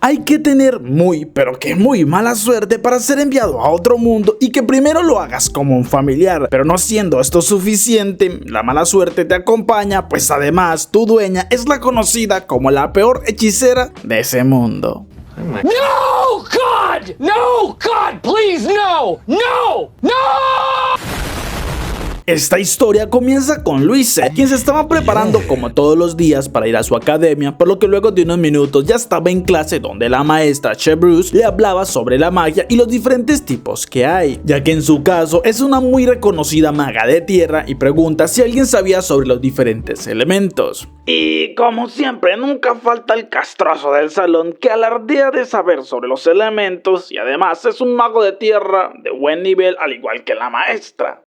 Hay que tener muy, pero que muy mala suerte para ser enviado a otro mundo y que primero lo hagas como un familiar, pero no siendo esto suficiente, la mala suerte te acompaña, pues además tu dueña es la conocida como la peor hechicera de ese mundo. No, God! No, God, please, no! No! ¡No! Esta historia comienza con Louise, quien se estaba preparando como todos los días para ir a su academia, por lo que luego de unos minutos ya estaba en clase donde la maestra Chevreuse le hablaba sobre la magia y los diferentes tipos que hay, ya que en su caso es una muy reconocida maga de tierra y pregunta si alguien sabía sobre los diferentes elementos. Y como siempre, nunca falta el castroso del salón que alardea de saber sobre los elementos y además es un mago de tierra de buen nivel al igual que la maestra.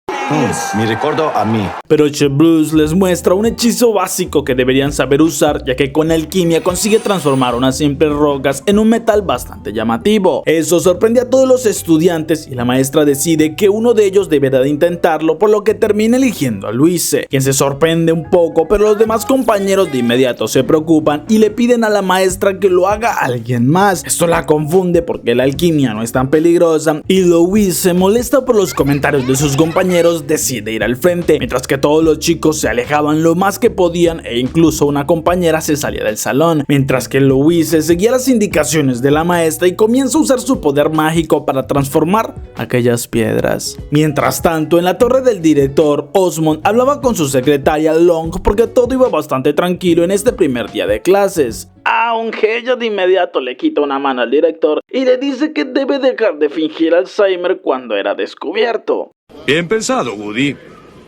Mi recuerdo a mí. Pero Chevreuse les muestra un hechizo básico que deberían saber usar, ya que con alquimia consigue transformar unas simples rocas en un metal bastante llamativo. Eso sorprende a todos los estudiantes y la maestra decide que uno de ellos deberá de intentarlo, por lo que termina eligiendo a Louise, quien se sorprende un poco, pero los demás compañeros de inmediato se preocupan y le piden a la maestra que lo haga alguien más. Esto la confunde porque la alquimia no es tan peligrosa y Louise se molesta por los comentarios de sus compañeros, decide ir al frente, mientras que todos los chicos se alejaban lo más que podían e incluso una compañera se salía del salón, mientras que Louise seguía las indicaciones de la maestra y comienza a usar su poder mágico para transformar aquellas piedras. Mientras tanto, en la torre del director, Osmond hablaba con su secretaria Long porque todo iba bastante tranquilo en este primer día de clases. Aunque ella de inmediato le quita una mano al director y le dice que debe dejar de fingir Alzheimer cuando era descubierto. Bien pensado, Woody.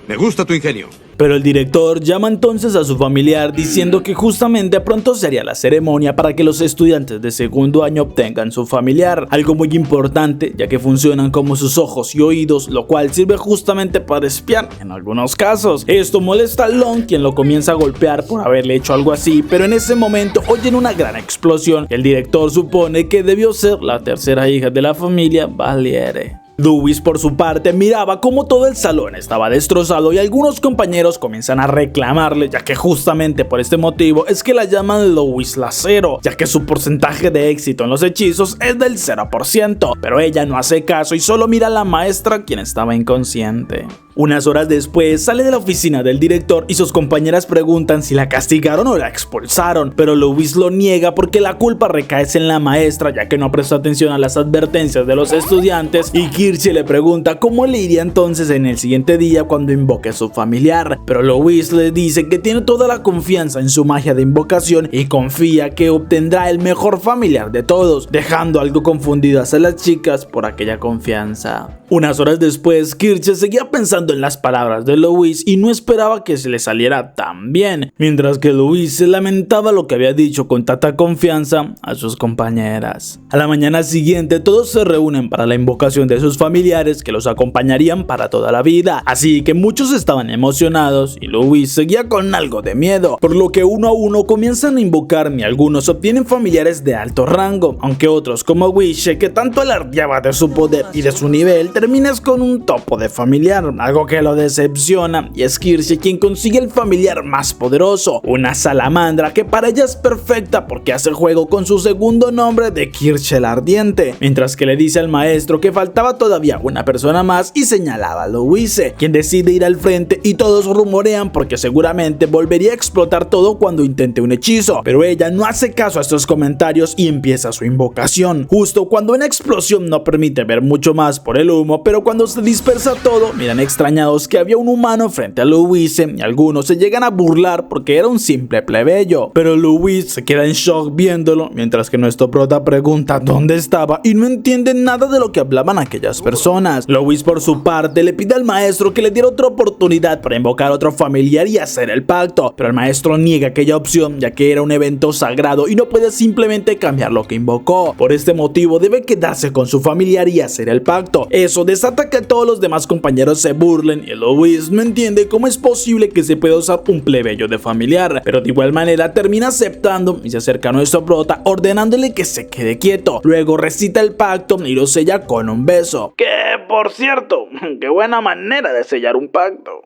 Me gusta tu ingenio. Pero el director llama entonces a su familiar diciendo que justamente pronto se haría la ceremonia para que los estudiantes de segundo año obtengan su familiar, algo muy importante ya que funcionan como sus ojos y oídos, lo cual sirve justamente para espiar en algunos casos. Esto molesta a Long, quien lo comienza a golpear por haberle hecho algo así, pero en ese momento oyen una gran explosión y el director supone que debió ser la tercera hija de la familia Valiere. Louise por su parte miraba como todo el salón estaba destrozado y algunos compañeros comienzan a reclamarle, ya que justamente por este motivo es que la llaman Louise la Cero, ya que su porcentaje de éxito en los hechizos es del 0%, pero ella no hace caso y solo mira a la maestra, quien estaba inconsciente. Unas horas después sale de la oficina del director y sus compañeras preguntan si la castigaron o la expulsaron, pero Louise lo niega porque la culpa recae en la maestra, ya que no prestó atención a las advertencias de los estudiantes, y Kirche le pregunta cómo le iría entonces en el siguiente día cuando invoque a su familiar, pero Louise le dice que tiene toda la confianza en su magia de invocación y confía que obtendrá el mejor familiar de todos, dejando algo confundidas a las chicas por aquella confianza. Unas horas después, Kirche seguía pensando en las palabras de Louise y no esperaba que se le saliera tan bien, mientras que Louise se lamentaba lo que había dicho con tanta confianza a sus compañeras. A la mañana siguiente todos se reúnen para la invocación de sus familiares que los acompañarían para toda la vida, así que muchos estaban emocionados y Louise seguía con algo de miedo, por lo que uno a uno comienzan a invocar y algunos obtienen familiares de alto rango, aunque otros como Wishe, que tanto alardeaba de su poder y de su nivel, terminas con un topo de familiar, algo que lo decepciona, y es Kirche quien consigue el familiar más poderoso, una salamandra que para ella es perfecta porque hace juego con su segundo nombre de Kirche la Ardiente, mientras que le dice al maestro que faltaba todavía una persona más y señalaba a Louise, quien decide ir al frente y todos rumorean porque seguramente volvería a explotar todo cuando intente un hechizo, pero ella no hace caso a estos comentarios y empieza su invocación, justo cuando una explosión no permite ver mucho más por el humo, pero cuando se dispersa todo, miran extrañados que había un humano frente a Louise y algunos se llegan a burlar porque era un simple plebeyo, pero Louise se queda en shock viéndolo, mientras que nuestro prota pregunta dónde estaba y no entiende nada de lo que hablaban aquellas personas. Louise por su parte le pide al maestro que le diera otra oportunidad para invocar a otro familiar y hacer el pacto, pero el maestro niega aquella opción ya que era un evento sagrado y no puede simplemente cambiar lo que invocó. Por este motivo debe quedarse con su familiar y hacer el pacto. Eso desata que todos los demás compañeros se burlen y Louise no entiende cómo es posible que se pueda usar un plebeyo de familiar, pero de igual manera termina aceptando y se acerca a nuestro prota ordenándole que se quede quieto. Luego recita el pacto y lo sella con un beso. Que por cierto, qué buena manera de sellar un pacto.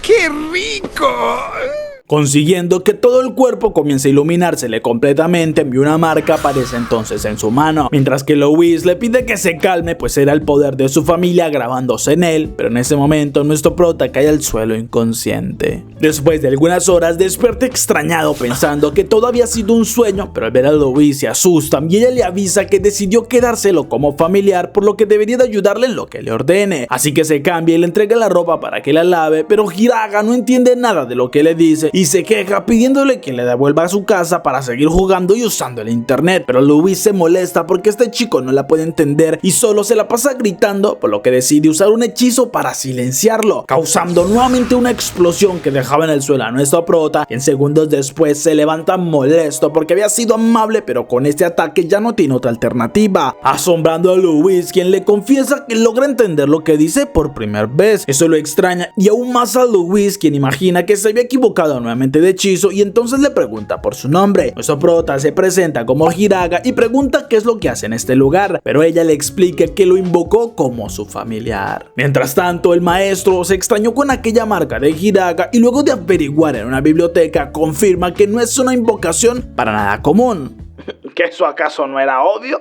¡Qué rico! consiguiendo que todo el cuerpo comience a iluminársele completamente y una marca aparece entonces en su mano, mientras que Louise le pide que se calme, pues era el poder de su familia grabándose en él, pero en ese momento nuestro prota cae al suelo inconsciente. Después de algunas horas despierta extrañado pensando que todo había sido un sueño, pero al ver a Louise se asusta y ella le avisa que decidió quedárselo como familiar, por lo que debería de ayudarle en lo que le ordene, así que se cambia y le entrega la ropa para que la lave, pero Hiraga no entiende nada de lo que le dice y se queja pidiéndole que le devuelva a su casa para seguir jugando y usando el internet, pero Louise se molesta porque este chico no la puede entender y solo se la pasa gritando, por lo que decide usar un hechizo para silenciarlo, causando nuevamente una explosión que dejaba en el suelo a nuestro prota, quien segundos después se levanta molesto porque había sido amable, pero con este ataque ya no tiene otra alternativa, asombrando a Louise, quien le confiesa que logra entender lo que dice por primera vez. Eso lo extraña y aún más a Louise, quien imagina que se había equivocado nuevamente de hechizo y entonces le pregunta por su nombre. Nuestro prota se presenta como Hiraga y pregunta qué es lo que hace en este lugar, pero ella le explica que lo invocó como su familiar. Mientras tanto, el maestro se extrañó con aquella marca de Hiraga y luego de averiguar en una biblioteca confirma que no es una invocación para nada común. ¿Que eso acaso no era obvio?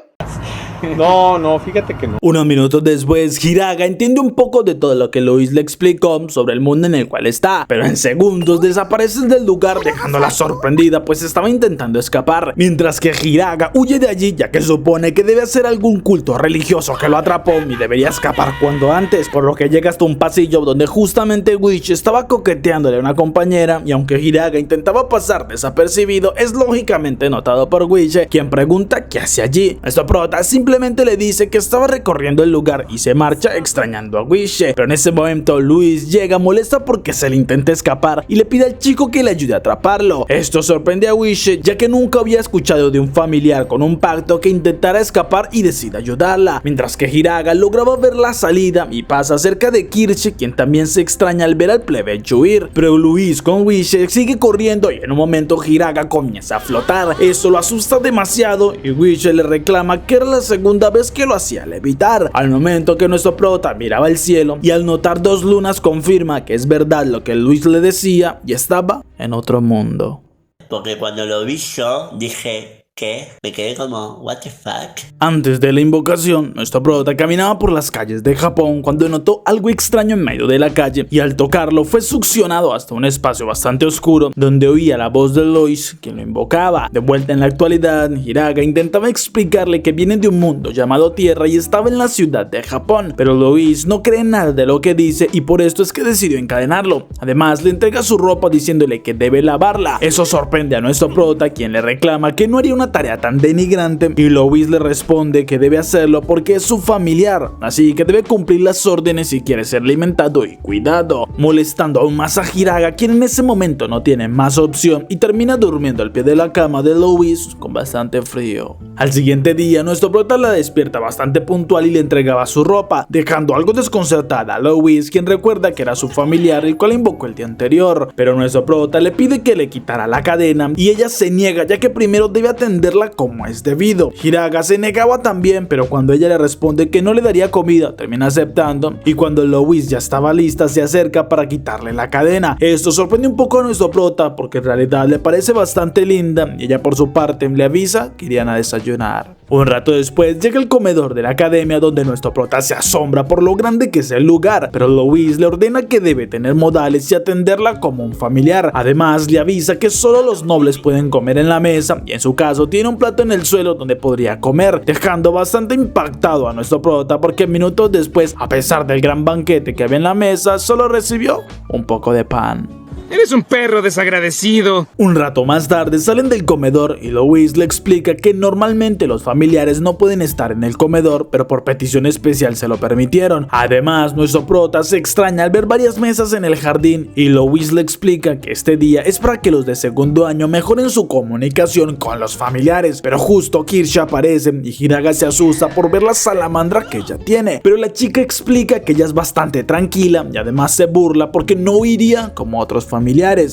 No, fíjate que no. Unos minutos después, Hiraga entiende un poco de todo lo que Louise le explicó sobre el mundo en el cual está, pero en segundos desaparece del lugar dejándola sorprendida, pues estaba intentando escapar, mientras que Hiraga huye de allí ya que supone que debe ser algún culto religioso que lo atrapó y debería escapar cuanto antes, por lo que llega hasta un pasillo donde justamente Witch estaba coqueteándole a una compañera y aunque Hiraga intentaba pasar desapercibido, es lógicamente notado por Witch, quien pregunta qué hace allí. Nuestro prota simplemente le dice que estaba recorriendo el lugar y se marcha extrañando a Wish, pero en ese momento Louise llega molesta porque se le intenta escapar y le pide al chico que le ayude a atraparlo. Esto sorprende a Wish ya que nunca había escuchado de un familiar con un pacto que intentara escapar y decide ayudarla, mientras que Hiraga lograba ver la salida y pasa cerca de Kirsch, quien también se extraña al ver al plebeyo huir, pero Louise con Wish sigue corriendo y en un momento Hiraga comienza a flotar. Eso lo asusta demasiado y Wish le reclama que era la segunda vez que lo hacía levitar, al momento que nuestro prota miraba el cielo y al notar dos lunas confirma que es verdad lo que Luis le decía y estaba en otro mundo. Porque cuando lo vi yo dije, ¿qué? Me quedé como, what the fuck. Antes de la invocación, nuestro prota caminaba por las calles de Japón cuando notó algo extraño en medio de la calle y al tocarlo fue succionado hasta un espacio bastante oscuro donde oía la voz de Lois quien lo invocaba. De vuelta en la actualidad, Hiraga intentaba explicarle que viene de un mundo llamado Tierra y estaba en la ciudad de Japón, pero Lois no cree nada de lo que dice y por esto es que decidió encadenarlo. Además, le entrega su ropa diciéndole que debe lavarla. Eso sorprende a nuestro prota, quien le reclama que no haría una tarea tan denigrante y Louise le responde que debe hacerlo porque es su familiar, así que debe cumplir las órdenes si quiere ser alimentado y cuidado, molestando aún más a Hiraga, quien en ese momento no tiene más opción y termina durmiendo al pie de la cama de Louise con bastante frío. Al siguiente día, nuestro prota la despierta bastante puntual y le entregaba su ropa, dejando algo desconcertada a Louise, quien recuerda que era su familiar el cual invocó el día anterior, pero nuestro prota le pide que le quitara la cadena y ella se niega ya que primero debe atenderla como es debido. Hiraga se negaba también, pero cuando ella le responde que no le daría comida, termina aceptando y cuando Louise ya estaba lista se acerca para quitarle la cadena. Esto sorprende un poco a nuestro prota porque en realidad le parece bastante linda y ella por su parte le avisa que irían a desayunar. Un rato después llega el comedor de la academia donde nuestro prota se asombra por lo grande que es el lugar, pero Louise le ordena que debe tener modales y atenderla como un familiar. Además le avisa que solo los nobles pueden comer en la mesa y en su caso tiene un plato en el suelo donde podría comer, dejando bastante impactado a nuestro prota porque minutos después, a pesar del gran banquete que había en la mesa, solo recibió un poco de pan. Eres un perro desagradecido. Un rato más tarde salen del comedor y Louise le explica que normalmente los familiares no pueden estar en el comedor, pero por petición especial se lo permitieron. Además, nuestro prota se extraña al ver varias mesas en el jardín y Louise le explica que este día es para que los de segundo año mejoren su comunicación con los familiares, pero justo Kirsch aparece y Hiraga se asusta por ver la salamandra que ella tiene, pero la chica explica que ella es bastante tranquila y además se burla porque no huiría como otros familiares.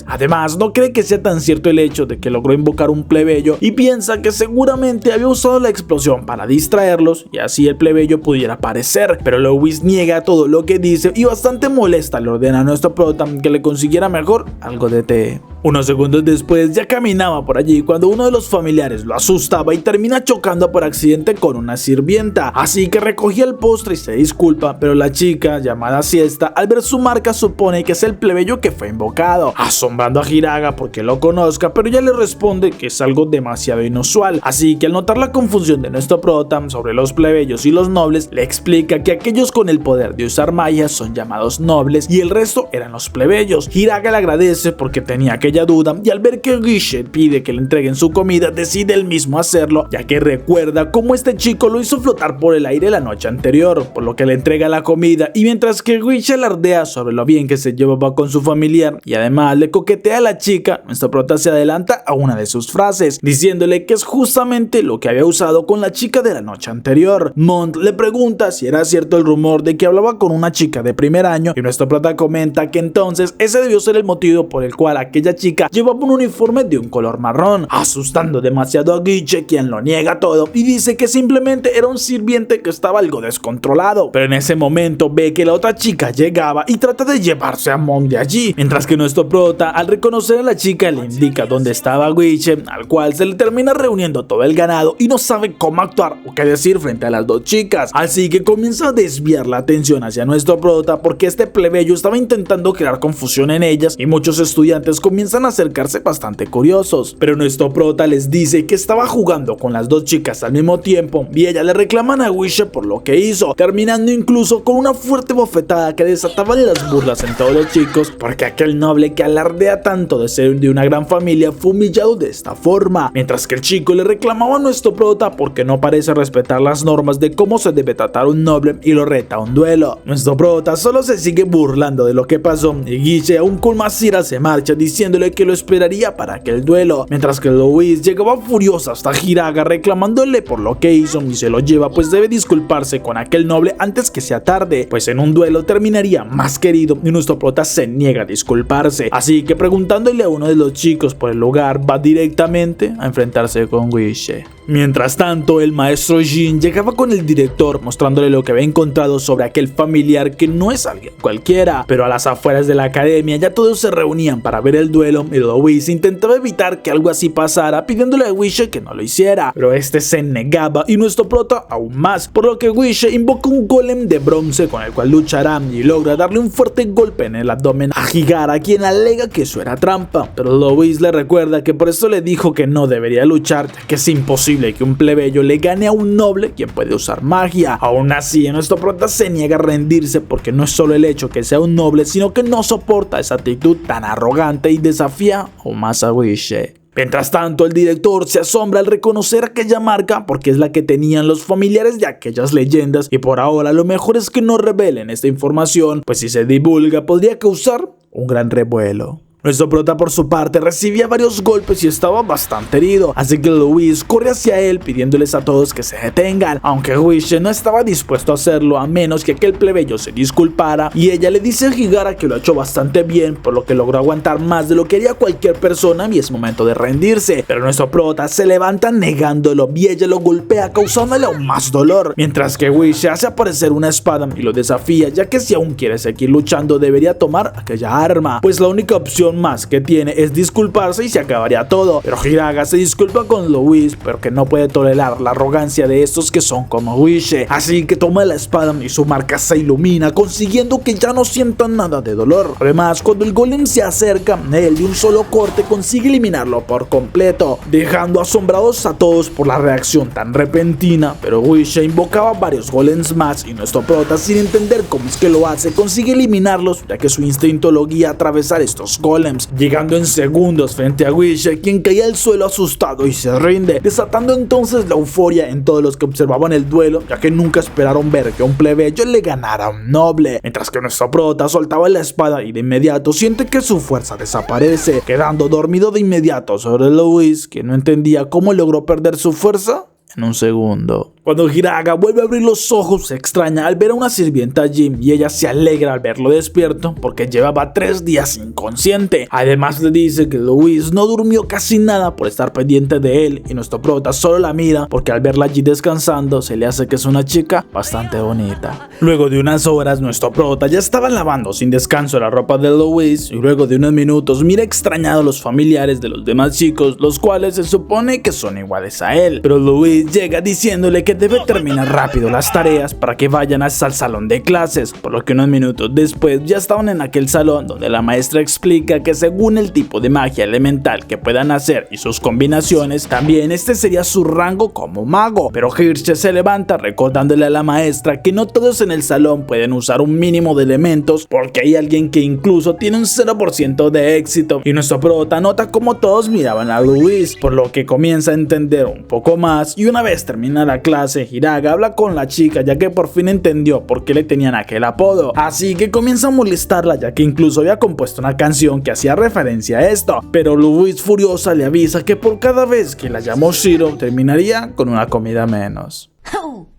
Además, no cree que sea tan cierto el hecho de que logró invocar un plebeyo y piensa que seguramente había usado la explosión para distraerlos y así el plebeyo pudiera aparecer, pero Louise niega todo lo que dice y bastante molesta le ordena a nuestro prota que le consiguiera mejor algo de té. Unos segundos después ya caminaba por allí cuando uno de los familiares lo asustaba y termina chocando por accidente con una sirvienta, así que recogía el postre y se disculpa, pero la chica, llamada Siesta, al ver su marca supone que es el plebeyo que fue invocado, asombrando a Hiraga porque lo conozca, pero ella le responde que es algo demasiado inusual, así que al notar la confusión de nuestro prota sobre los plebeyos y los nobles, le explica que aquellos con el poder de usar magia son llamados nobles y el resto eran los plebeyos. Hiraga le agradece porque tenía aquella duda y al ver que Guiche pide que le entreguen su comida, decide él mismo hacerlo, ya que recuerda cómo este chico lo hizo flotar por el aire la noche anterior, por lo que le entrega la comida, y mientras que Guiche alardea sobre lo bien que se llevaba con su familiar y además le coquetea a la chica, nuestro prota se adelanta a una de sus frases, diciéndole que es justamente lo que había usado con la chica de la noche anterior. Mont le pregunta si era cierto el rumor de que hablaba con una chica de primer año y nuestro prota comenta que entonces ese debió ser el motivo por el cual aquella chica llevaba un uniforme de un color marrón, asustando demasiado a Guiche, quien lo niega todo y dice que simplemente era un sirviente que estaba algo descontrolado, pero en ese momento ve que la otra chica llegaba y trata de llevarse a Mont de allí, mientras que nuestro prota al reconocer a la chica le indica dónde estaba Guiche, al cual se le termina reuniendo todo el ganado y no sabe cómo actuar o qué decir frente a las dos chicas, así que comienza a desviar la atención hacia nuestro prota porque este plebeyo estaba intentando crear confusión en ellas y muchos estudiantes comienzan a acercarse bastante curiosos, pero nuestro prota les dice que estaba jugando con las dos chicas al mismo tiempo y ellas le reclaman a Guiche por lo que hizo, terminando incluso con una fuerte bofetada que desataba las burlas en todos los chicos porque aquel noble que alardea tanto de ser de una gran familia fue humillado de esta forma, mientras que el chico le reclamaba a nuestro prota porque no parece respetar las normas de cómo se debe tratar un noble y lo reta a un duelo. Nuestro prota solo se sigue burlando de lo que pasó y Guiche aún con más ira se marcha diciéndole que lo esperaría para aquel duelo, mientras que Louise llegaba furiosa hasta Hiraga reclamándole por lo que hizo y se lo lleva pues debe disculparse con aquel noble antes que sea tarde, pues en un duelo terminaría más querido y nuestro prota se niega a disculparse, así que preguntándole a uno de los chicos por el lugar va directamente a enfrentarse con Guiche. Mientras tanto, el maestro Jin llegaba con el director mostrándole lo que había encontrado sobre aquel familiar que no es alguien cualquiera, pero a las afueras de la academia ya todos se reunían para ver el duelo y Louise intentaba evitar que algo así pasara pidiéndole a Guiche que no lo hiciera, pero este se negaba y nuestro prota aún más, por lo que Guiche invoca un golem de bronce con el cual luchará y logra darle un fuerte golpe en el abdomen a Higara, quien alega que eso era trampa, pero Louise le recuerda que por eso le dijo que no debería luchar, ya que es imposible que un plebeyo le gane a un noble quien puede usar magia. Aún así, nuestro prota se niega a rendirse porque no es solo el hecho que sea un noble, sino que no soporta esa actitud tan arrogante y desafía aún más a Guiche. Mientras tanto, el director se asombra al reconocer aquella marca porque es la que tenían los familiares de aquellas leyendas y por ahora lo mejor es que no revelen esta información, pues si se divulga podría causar un gran revuelo. Nuestro prota por su parte recibía varios golpes y estaba bastante herido, así que Louise corre hacia él pidiéndoles a todos que se detengan, aunque Guiche no estaba dispuesto a hacerlo a menos que aquel plebeyo se disculpara y ella le dice a Higara que lo ha hecho bastante bien, por lo que logró aguantar más de lo que haría cualquier persona y es momento de rendirse, pero nuestro prota se levanta negándolo y ella lo golpea causándole aún más dolor, mientras que Guiche hace aparecer una espada y lo desafía, ya que si aún quiere seguir luchando debería tomar aquella arma, pues la única opción más que tiene es disculparse y se acabaría todo, pero Hiraga se disculpa con Louise pero que no puede tolerar la arrogancia de estos que son como Guiche, así que toma la espada y su marca se ilumina consiguiendo que ya no sientan nada de dolor. Además, cuando el golem se acerca, él de un solo corte consigue eliminarlo por completo, dejando asombrados a todos por la reacción tan repentina, pero Guiche invocaba varios golems más y nuestro prota, sin entender cómo es que lo hace, consigue eliminarlos ya que su instinto lo guía a atravesar estos golems, llegando en segundos frente a Guiche, quien caía al suelo asustado y se rinde, desatando entonces la euforia en todos los que observaban el duelo, ya que nunca esperaron ver que un plebeyo le ganara a un noble, mientras que nuestro prota soltaba la espada y de inmediato siente que su fuerza desaparece, quedando dormido de inmediato sobre Louise, que no entendía cómo logró perder su fuerza en un segundo. Cuando Hiraga vuelve a abrir los ojos, se extraña al ver a una sirvienta allí y ella se alegra al verlo despierto porque llevaba 3 días inconsciente. Además le dice que Luis no durmió casi nada por estar pendiente de él y nuestro prota solo la mira porque al verla allí descansando se le hace que es una chica bastante bonita. Luego de unas horas nuestro prota ya estaba lavando sin descanso la ropa de Luis y luego de unos minutos mira extrañado a los familiares de los demás chicos, los cuales se supone que son iguales a él. Pero Luis llega diciéndole que debe terminar rápido las tareas para que vayan hasta el salón de clases, por lo que unos minutos después ya estaban en aquel salón donde la maestra explica que según el tipo de magia elemental que puedan hacer y sus combinaciones, también este sería su rango como mago. Pero Hirsch se levanta recordándole a la maestra que no todos en el salón pueden usar un mínimo de elementos porque hay alguien que incluso tiene un 0% de éxito, y nuestro prota nota como todos miraban a Luis, por lo que comienza a entender un poco más y una vez termina la clase Hiraga habla con la chica ya que por fin entendió por qué le tenían aquel apodo, así que comienza a molestarla ya que incluso había compuesto una canción que hacía referencia a esto, pero Luis furiosa le avisa que por cada vez que la llamó Shiro terminaría con una comida menos.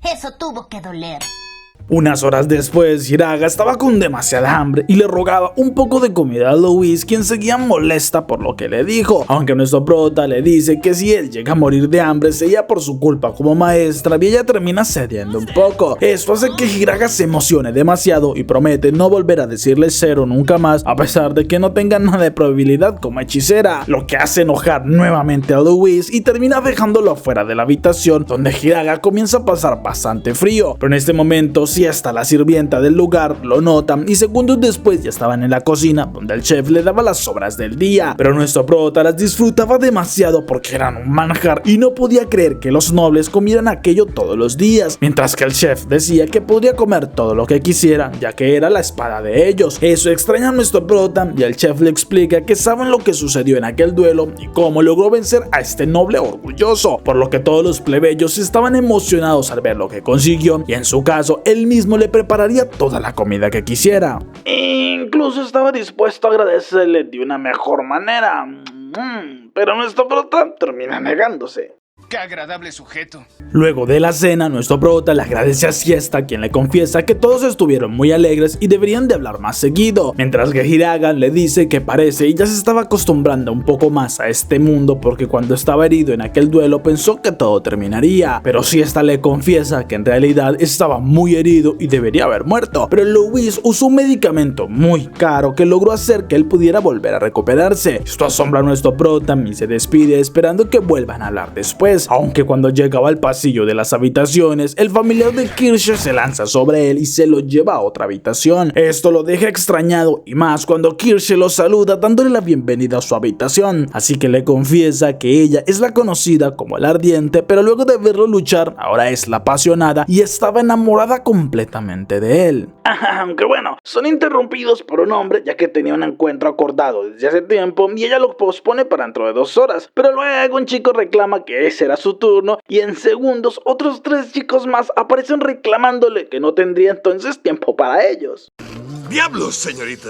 Eso tuvo que doler. Unas horas después, Hiraga estaba con demasiada hambre y le rogaba un poco de comida a Luis, quien seguía molesta por lo que le dijo, aunque nuestro prota le dice que si él llega a morir de hambre sería por su culpa como maestra y ella termina cediendo un poco. Esto hace que Hiraga se emocione demasiado y promete no volver a decirle cero nunca más, a pesar de que no tenga nada de probabilidad como hechicera, lo que hace enojar nuevamente a Luis y termina dejándolo fuera de la habitación, donde Hiraga comienza a pasar bastante frío, pero en este momento sí hasta la sirvienta del lugar lo nota y segundos después ya estaban en la cocina donde el chef le daba las sobras del día, pero nuestro prota las disfrutaba demasiado porque eran un manjar y no podía creer que los nobles comieran aquello todos los días, mientras que el chef decía que podría comer todo lo que quisiera ya que era la espada de ellos. Eso extraña a nuestro prota y el chef le explica que saben lo que sucedió en aquel duelo y cómo logró vencer a este noble orgulloso, por lo que todos los plebeyos estaban emocionados al ver lo que consiguió y en su caso él mismo le prepararía toda la comida que quisiera. Incluso estaba dispuesto a agradecerle de una mejor manera, pero nuestro prota termina negándose. ¡Qué agradable sujeto! Luego de la cena, nuestro prota le agradece a Siesta, quien le confiesa que todos estuvieron muy alegres y deberían de hablar más seguido, mientras que Hiraga le dice que parece y ya se estaba acostumbrando un poco más a este mundo porque cuando estaba herido en aquel duelo pensó que todo terminaría, pero Siesta le confiesa que en realidad estaba muy herido y debería haber muerto, pero Luis usó un medicamento muy caro que logró hacer que él pudiera volver a recuperarse. Esto asombra a nuestro prota y se despide esperando que vuelvan a hablar después, aunque cuando llegaba al pasillo de las habitaciones, el familiar de Kirsch se lanza sobre él y se lo lleva a otra habitación. Esto lo deja extrañado y más cuando Kirsch lo saluda dándole la bienvenida a su habitación, así que le confiesa que ella es la conocida como la ardiente, pero luego de verlo luchar, ahora es la apasionada y estaba enamorada completamente de él. Aunque bueno, son interrumpidos por un hombre ya que tenía un encuentro acordado desde hace tiempo y ella lo pospone para dentro de 2 horas, pero luego un chico reclama que ese era su turno y en segundos otros 3 chicos más aparecen reclamándole que no tendría entonces tiempo para ellos. ¡Diablos, señorita!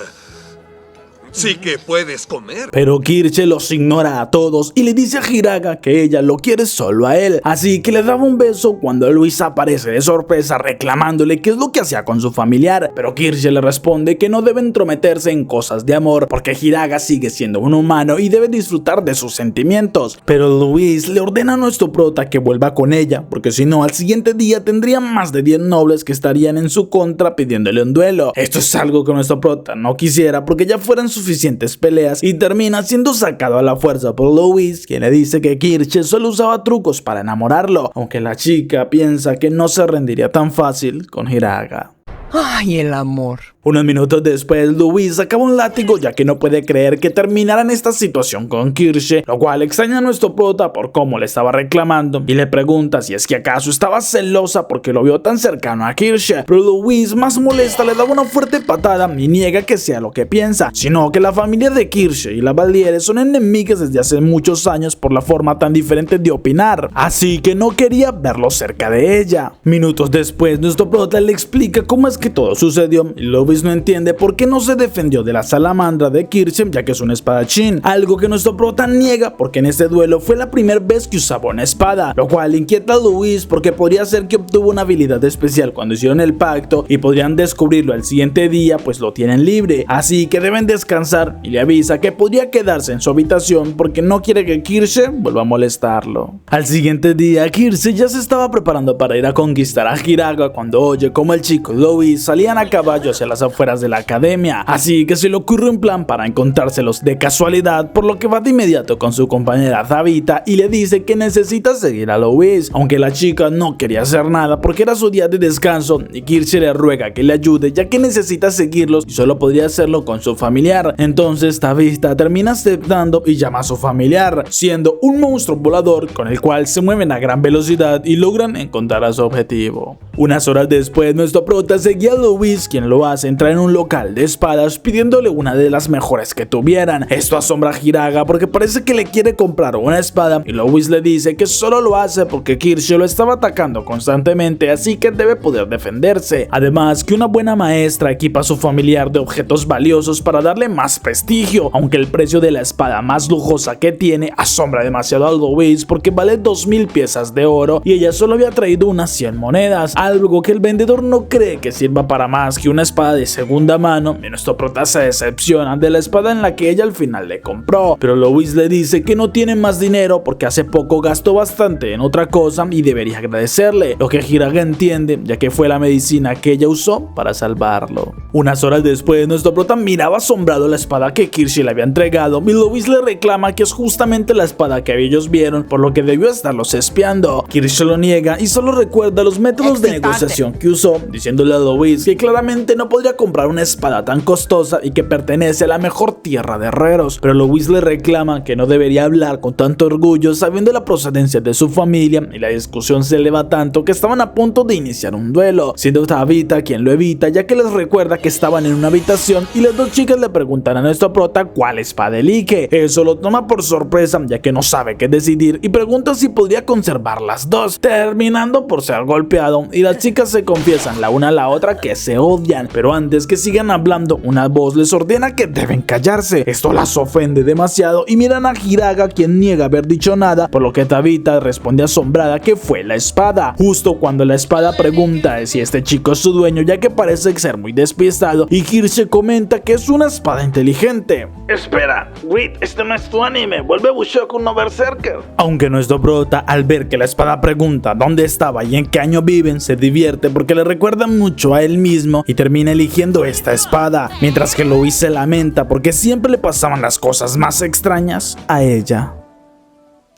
Sí que puedes comer. Pero Kirsch los ignora a todos y le dice a Hiraga que ella lo quiere solo a él, así que le daba un beso cuando Luis aparece de sorpresa reclamándole qué es lo que hacía con su familiar, pero Kirsch le responde que no debe entrometerse en cosas de amor porque Hiraga sigue siendo un humano y debe disfrutar de sus sentimientos, pero Luis le ordena a nuestro prota que vuelva con ella porque si no al siguiente día tendría más de 10 nobles que estarían en su contra pidiéndole un duelo. Esto es algo que nuestro prota no quisiera porque ya fueran suficientes peleas y termina siendo sacado a la fuerza por Luis, quien le dice que Kirsch solo usaba trucos para enamorarlo, aunque la chica piensa que no se rendiría tan fácil con Hiraga. ¡Ay, el amor! Unos minutos después, Luis sacaba un látigo ya que no puede creer que terminara en esta situación con Kirsch, lo cual extraña a nuestro prota por cómo le estaba reclamando y le pregunta si es que acaso estaba celosa porque lo vio tan cercano a Kirsch, pero Luis, más molesta, le da una fuerte patada y niega que sea lo que piensa, sino que la familia de Kirsch y la Valiere son enemigas desde hace muchos años por la forma tan diferente de opinar, así que no quería verlo cerca de ella. Minutos después, nuestro prota le explica cómo es que todo sucedió y Louis no entiende por qué no se defendió de la salamandra de Kirche, ya que es un espadachín, algo que nuestro prota niega porque en este duelo fue la primera vez que usaba una espada, lo cual inquieta a Louis porque podría ser que obtuvo una habilidad especial cuando hicieron el pacto y podrían descubrirlo al siguiente día, pues lo tienen libre, así que deben descansar, y le avisa que podría quedarse en su habitación porque no quiere que Kirche vuelva a molestarlo. Al siguiente día, Kirche ya se estaba preparando para ir a conquistar a Hiraga cuando oye como el chico y Louis salían a caballo hacia las afueras de la academia, así que se le ocurre un plan para encontrárselos de casualidad, por lo que va de inmediato con su compañera Tabitha y le dice que necesita seguir a Louis, aunque la chica no quería hacer nada porque era su día de descanso y Kirche le ruega que le ayude ya que necesita seguirlos y solo podría hacerlo con su familiar. Entonces Tabitha termina aceptando y llama a su familiar, siendo un monstruo volador con el cual se mueven a gran velocidad y logran encontrar a su objetivo. Unas horas después, nuestro prota seguía a Louis, quien lo hace entrar en un local de espadas pidiéndole una de las mejores que tuvieran. Esto asombra a Hiraga porque parece que le quiere comprar una espada y Louis le dice que solo lo hace porque Kirche lo estaba atacando constantemente, así que debe poder defenderse. Además que una buena maestra equipa a su familiar de objetos valiosos para darle más prestigio, aunque el precio de la espada más lujosa que tiene asombra demasiado a Louis porque vale 2000 piezas de oro y ella solo había traído unas 100 monedas, algo que el vendedor no cree que sirva para más que una espada de segunda mano, y nuestro prota se decepciona de la espada en la que ella al final le compró, pero Louis le dice que no tiene más dinero porque hace poco gastó bastante en otra cosa y debería agradecerle, lo que Hiraga entiende ya que fue la medicina que ella usó para salvarlo. Unas horas después, nuestro prota miraba asombrado la espada que Kirche le había entregado y Louis le reclama que es justamente la espada que ellos vieron, por lo que debió estarlos espiando. Kirche lo niega y solo recuerda los métodos de negociación que usó, diciéndole a Louis que claramente no podría comprar una espada tan costosa y que pertenece a la mejor tierra de herreros, pero Louis le reclama que no debería hablar con tanto orgullo sabiendo la procedencia de su familia, y la discusión se eleva tanto que estaban a punto de iniciar un duelo, siendo Tabitha quien lo evita ya que les recuerda que estaban en una habitación y las dos chicas le preguntan a nuestro prota cuál espada elige. Eso lo toma por sorpresa ya que no sabe qué decidir y pregunta si podría conservar las dos, terminando por ser golpeado, y las chicas se confiesan la una a la otra que se odian, pero antes que sigan hablando una voz les ordena que deben callarse. Esto las ofende demasiado y miran a Hiraga, quien niega haber dicho nada, por lo que Tabitha responde asombrada que fue la espada, justo cuando la espada pregunta si este chico es su dueño ya que parece ser muy despistado, y Kirche comenta que es una espada inteligente. Espera, Grit, este no es tu anime, vuelve Bushoku no Berserker. Aunque nuestro prota, al ver que la espada pregunta dónde estaba y en qué año viven, se divierte porque le recuerda mucho a él mismo y termina eligiendo esta espada, mientras que Louis se lamenta porque siempre le pasaban las cosas más extrañas a ella.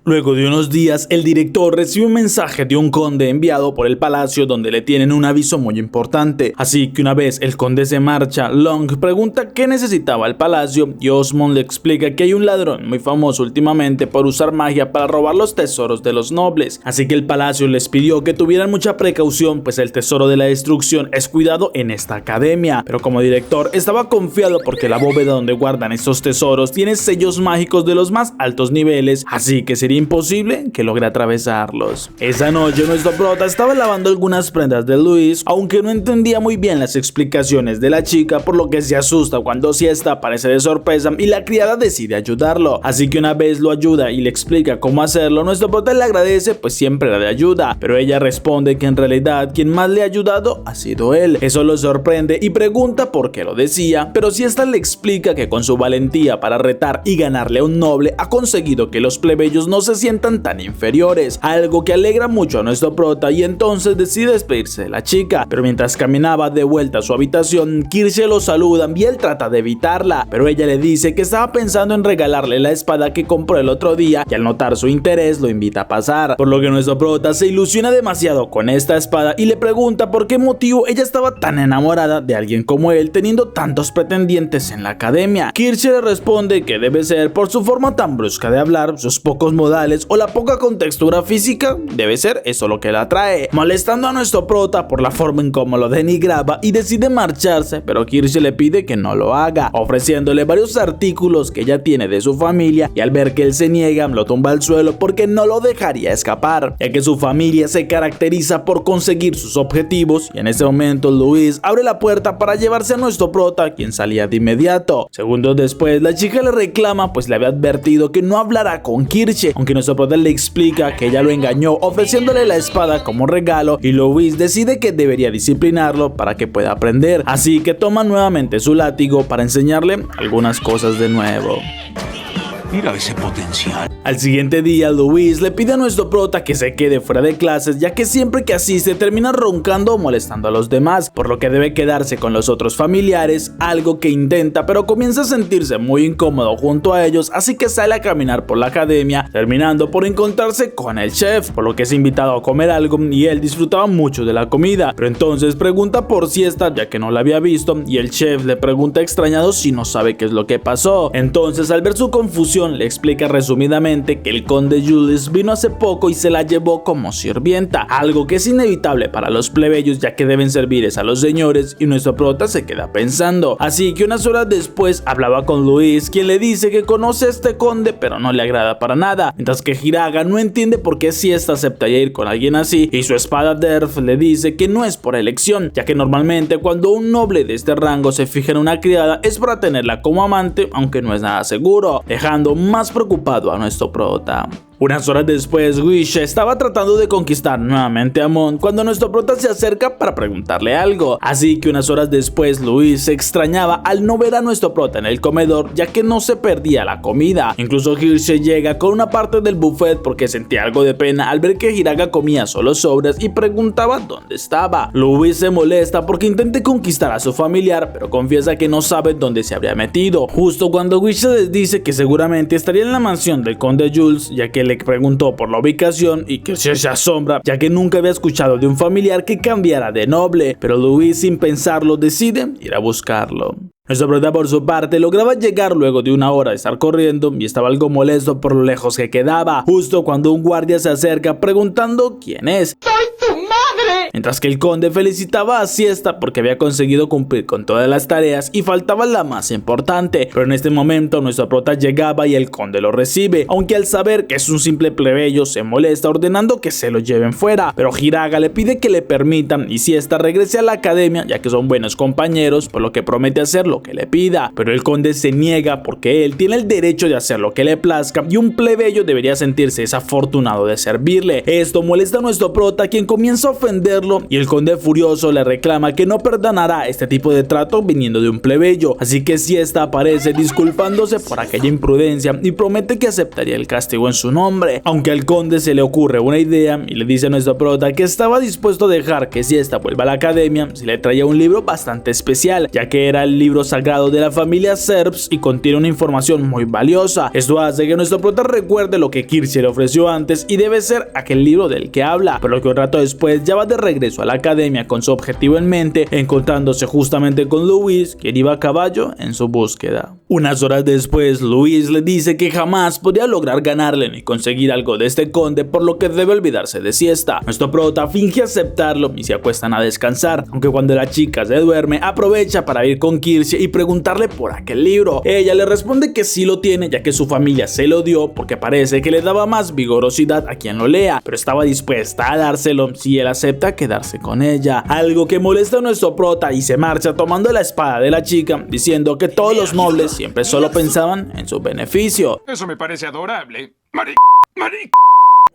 Luego de unos días, el director recibe un mensaje de un conde enviado por el palacio donde le tienen un aviso muy importante. Así que una vez el conde se marcha, Long pregunta qué necesitaba el palacio y Osmond le explica que hay un ladrón muy famoso últimamente por usar magia para robar los tesoros de los nobles. Así que el palacio les pidió que tuvieran mucha precaución, pues el tesoro de la destrucción es cuidado en esta academia. Pero como director estaba confiado porque la bóveda donde guardan estos tesoros tiene sellos mágicos de los más altos niveles, así que sería imposible que logre atravesarlos. Esa noche nuestro prota estaba lavando algunas prendas de Louis, aunque no entendía muy bien las explicaciones de la chica, por lo que se asusta cuando siesta aparece de sorpresa y la criada decide ayudarlo. Así que una vez lo ayuda y le explica cómo hacerlo, nuestro prota le agradece pues siempre la de ayuda, pero ella responde que en realidad quien más le ha ayudado ha sido él. Eso lo sorprende y pregunta por qué lo decía, pero si esta le explica que con su valentía para retar y ganarle a un noble ha conseguido que los plebeyos no se sientan tan inferiores, algo que alegra mucho a nuestro prota, y entonces decide despedirse de la chica. Pero mientras caminaba de vuelta a su habitación, Kirche lo saluda y él trata de evitarla, pero ella le dice que estaba pensando en regalarle la espada que compró el otro día, y al notar su interés lo invita a pasar, por lo que nuestro prota se ilusiona demasiado con esta espada y le pregunta por qué motivo ella estaba tan enamorada de alguien como él teniendo tantos pretendientes en la academia. Kirche le responde que debe ser por su forma tan brusca de hablar, sus pocos modales modales o la poca contextura física, debe ser eso lo que la atrae, molestando a nuestro prota por la forma en cómo lo denigraba y decide marcharse, pero Kirche le pide que no lo haga, ofreciéndole varios artículos que ella tiene de su familia, y al ver que él se niega, lo tumba al suelo porque no lo dejaría escapar, ya que su familia se caracteriza por conseguir sus objetivos, y en ese momento Luis abre la puerta para llevarse a nuestro prota, quien salía de inmediato. Segundos después, la chica le reclama pues le había advertido que no hablará con Kirche, aunque nuestro prota le explica que ella lo engañó ofreciéndole la espada como regalo, y Luis decide que debería disciplinarlo para que pueda aprender, así que toma nuevamente su látigo para enseñarle algunas cosas de nuevo. Mira ese potencial. Al siguiente día, Luis le pide a nuestro prota que se quede fuera de clases, ya que siempre que asiste termina roncando o molestando a los demás, por lo que debe quedarse con los otros familiares, algo que intenta, pero comienza a sentirse muy incómodo junto a ellos, así que sale a caminar por la academia, terminando por encontrarse con el chef, por lo que es invitado a comer algo y él disfrutaba mucho de la comida, pero entonces pregunta por siesta ya que no la había visto, y el chef le pregunta extrañado si no sabe qué es lo que pasó. Entonces, al ver su confusión, le explica resumidamente que el conde Jules vino hace poco y se la llevó como sirvienta, algo que es inevitable para los plebeyos ya que deben servirles a los señores, y nuestro prota se queda pensando, así que unas horas después hablaba con Luis, quien le dice que conoce a este conde pero no le agrada para nada, mientras que Hiraga no entiende por qué Siesta aceptaría ir con alguien así, y su espada Derf le dice que no es por elección, ya que normalmente cuando un noble de este rango se fija en una criada es para tenerla como amante, aunque no es nada seguro, dejando más preocupado a nuestro prota. Unas horas después, Wish estaba tratando de conquistar nuevamente a Mon cuando nuestro prota se acerca para preguntarle algo, así que unas horas después Luis se extrañaba al no ver a nuestro prota en el comedor, ya que no se perdía la comida. Incluso Hirsch llega con una parte del buffet porque sentía algo de pena al ver que Hiraga comía solo sobras y preguntaba dónde estaba. Luis se molesta porque intenta conquistar a su familiar, pero confiesa que no sabe dónde se habría metido, justo cuando Wish les dice que seguramente estaría en la mansión del conde Jules, ya que le preguntó por la ubicación y que se asombra ya que nunca había escuchado de un familiar que cambiara de noble, pero Luis sin pensarlo decide ir a buscarlo. Nuestro prota por su parte lograba llegar luego de una hora de estar corriendo y estaba algo molesto por lo lejos que quedaba, justo cuando un guardia se acerca preguntando quién es. ¡Soy tu madre! Mientras que el conde felicitaba a Siesta porque había conseguido cumplir con todas las tareas y faltaba la más importante, pero en este momento nuestro prota llegaba y el conde lo recibe, aunque al saber que es un simple plebeyo se molesta ordenando que se lo lleven fuera, pero Hiraga le pide que le permitan y Siesta regrese a la academia ya que son buenos compañeros, por lo que promete hacer lo que le pida, pero el conde se niega porque él tiene el derecho de hacer lo que le plazca y un plebeyo debería sentirse desafortunado de servirle. Esto molesta a nuestro prota, quien comienza a ofenderlo, y el conde furioso le reclama que no perdonará este tipo de trato viniendo de un plebeyo, así que Siesta aparece disculpándose por aquella imprudencia y promete que aceptaría el castigo en su nombre, aunque al conde se le ocurre una idea y le dice a nuestro prota que estaba dispuesto a dejar que Siesta vuelva a la academia si le traía un libro bastante especial, ya que era el libro sagrado de la familia Serbs y contiene una información muy valiosa. Esto hace que nuestro prota recuerde lo que Kirche le ofreció antes y debe ser aquel libro del que habla, pero que un rato después ya va de regreso a la academia con su objetivo en mente, encontrándose justamente con Luis, quien iba a caballo en su búsqueda. Unas horas después, Luis le dice que jamás podría lograr ganarle ni conseguir algo de este conde, por lo que debe olvidarse de Siesta. Nuestro prota finge aceptarlo y se acuestan a descansar, aunque cuando la chica se duerme aprovecha para ir con Kirche y preguntarle por aquel libro. Ella le responde que sí lo tiene, ya que su familia se lo dio porque parece que le daba más vigorosidad a quien lo lea, pero estaba dispuesta a dárselo si él acepta quedarse con ella, algo que molesta a nuestro prota y se marcha tomando la espada de la chica, diciendo que todos los nobles siempre solo pensaban en su beneficio. Eso me parece adorable. Maric.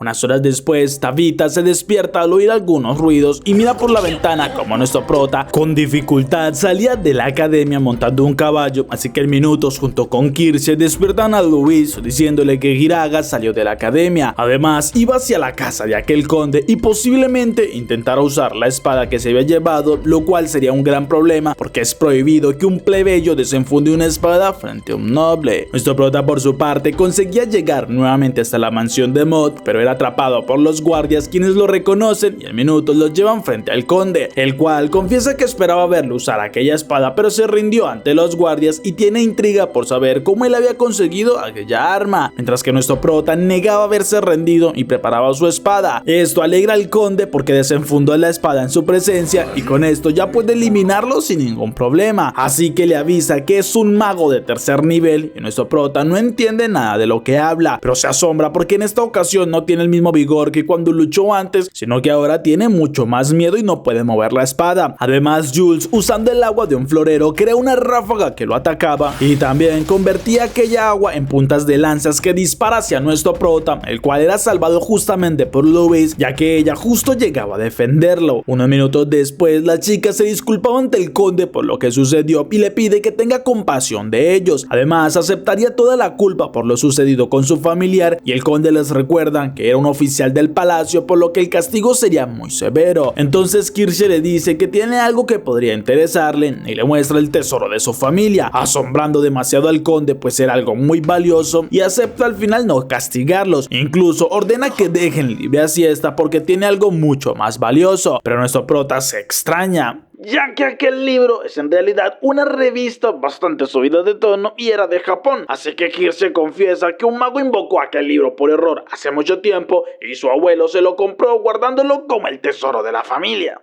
Unas horas después, Tabitha se despierta al oír algunos ruidos y mira por la ventana como nuestro prota con dificultad salía de la academia montando un caballo, así que en minutos junto con Kirche despiertan a Luis diciéndole que Hiraga salió de la academia. Además, iba hacia la casa de aquel conde y posiblemente intentara usar la espada que se había llevado, lo cual sería un gran problema porque es prohibido que un plebeyo desenfunde una espada frente a un noble. Nuestro prota por su parte conseguía llegar nuevamente hasta la mansión de Mod, pero era ver atrapado por los guardias, quienes lo reconocen y en minutos lo llevan frente al conde, el cual confiesa que esperaba verlo usar aquella espada, pero se rindió ante los guardias y tiene intriga por saber cómo él había conseguido aquella arma, mientras que nuestro prota negaba haberse rendido y preparaba su espada. Esto alegra al conde porque desenfundó la espada en su presencia y con esto ya puede eliminarlo sin ningún problema, así que le avisa que es un mago de tercer nivel y nuestro prota no entiende nada de lo que habla, pero se asombra porque en esta ocasión no tiene el mismo vigor que cuando luchó antes, sino que ahora tiene mucho más miedo y no puede mover la espada. Además, Jules, usando el agua de un florero, crea una ráfaga que lo atacaba y también convertía aquella agua en puntas de lanzas que dispara hacia nuestro prota, el cual era salvado justamente por Louise, ya que ella justo llegaba a defenderlo. Unos minutos después, la chica se disculpaba ante el conde por lo que sucedió y le pide que tenga compasión de ellos. Además, aceptaría toda la culpa por lo sucedido con su familiar y el conde les recuerda que era un oficial del palacio, por lo que el castigo sería muy severo. Entonces Kirche le dice que tiene algo que podría interesarle y le muestra el tesoro de su familia, asombrando demasiado al conde pues era algo muy valioso, y acepta al final no castigarlos, incluso ordena que dejen libre a Siesta porque tiene algo mucho más valioso, pero nuestro prota se extraña, ya que aquel libro es en realidad una revista bastante subida de tono y era de Japón, así que Kirche confiesa que un mago invocó aquel libro por error hace mucho tiempo y su abuelo se lo compró guardándolo como el tesoro de la familia.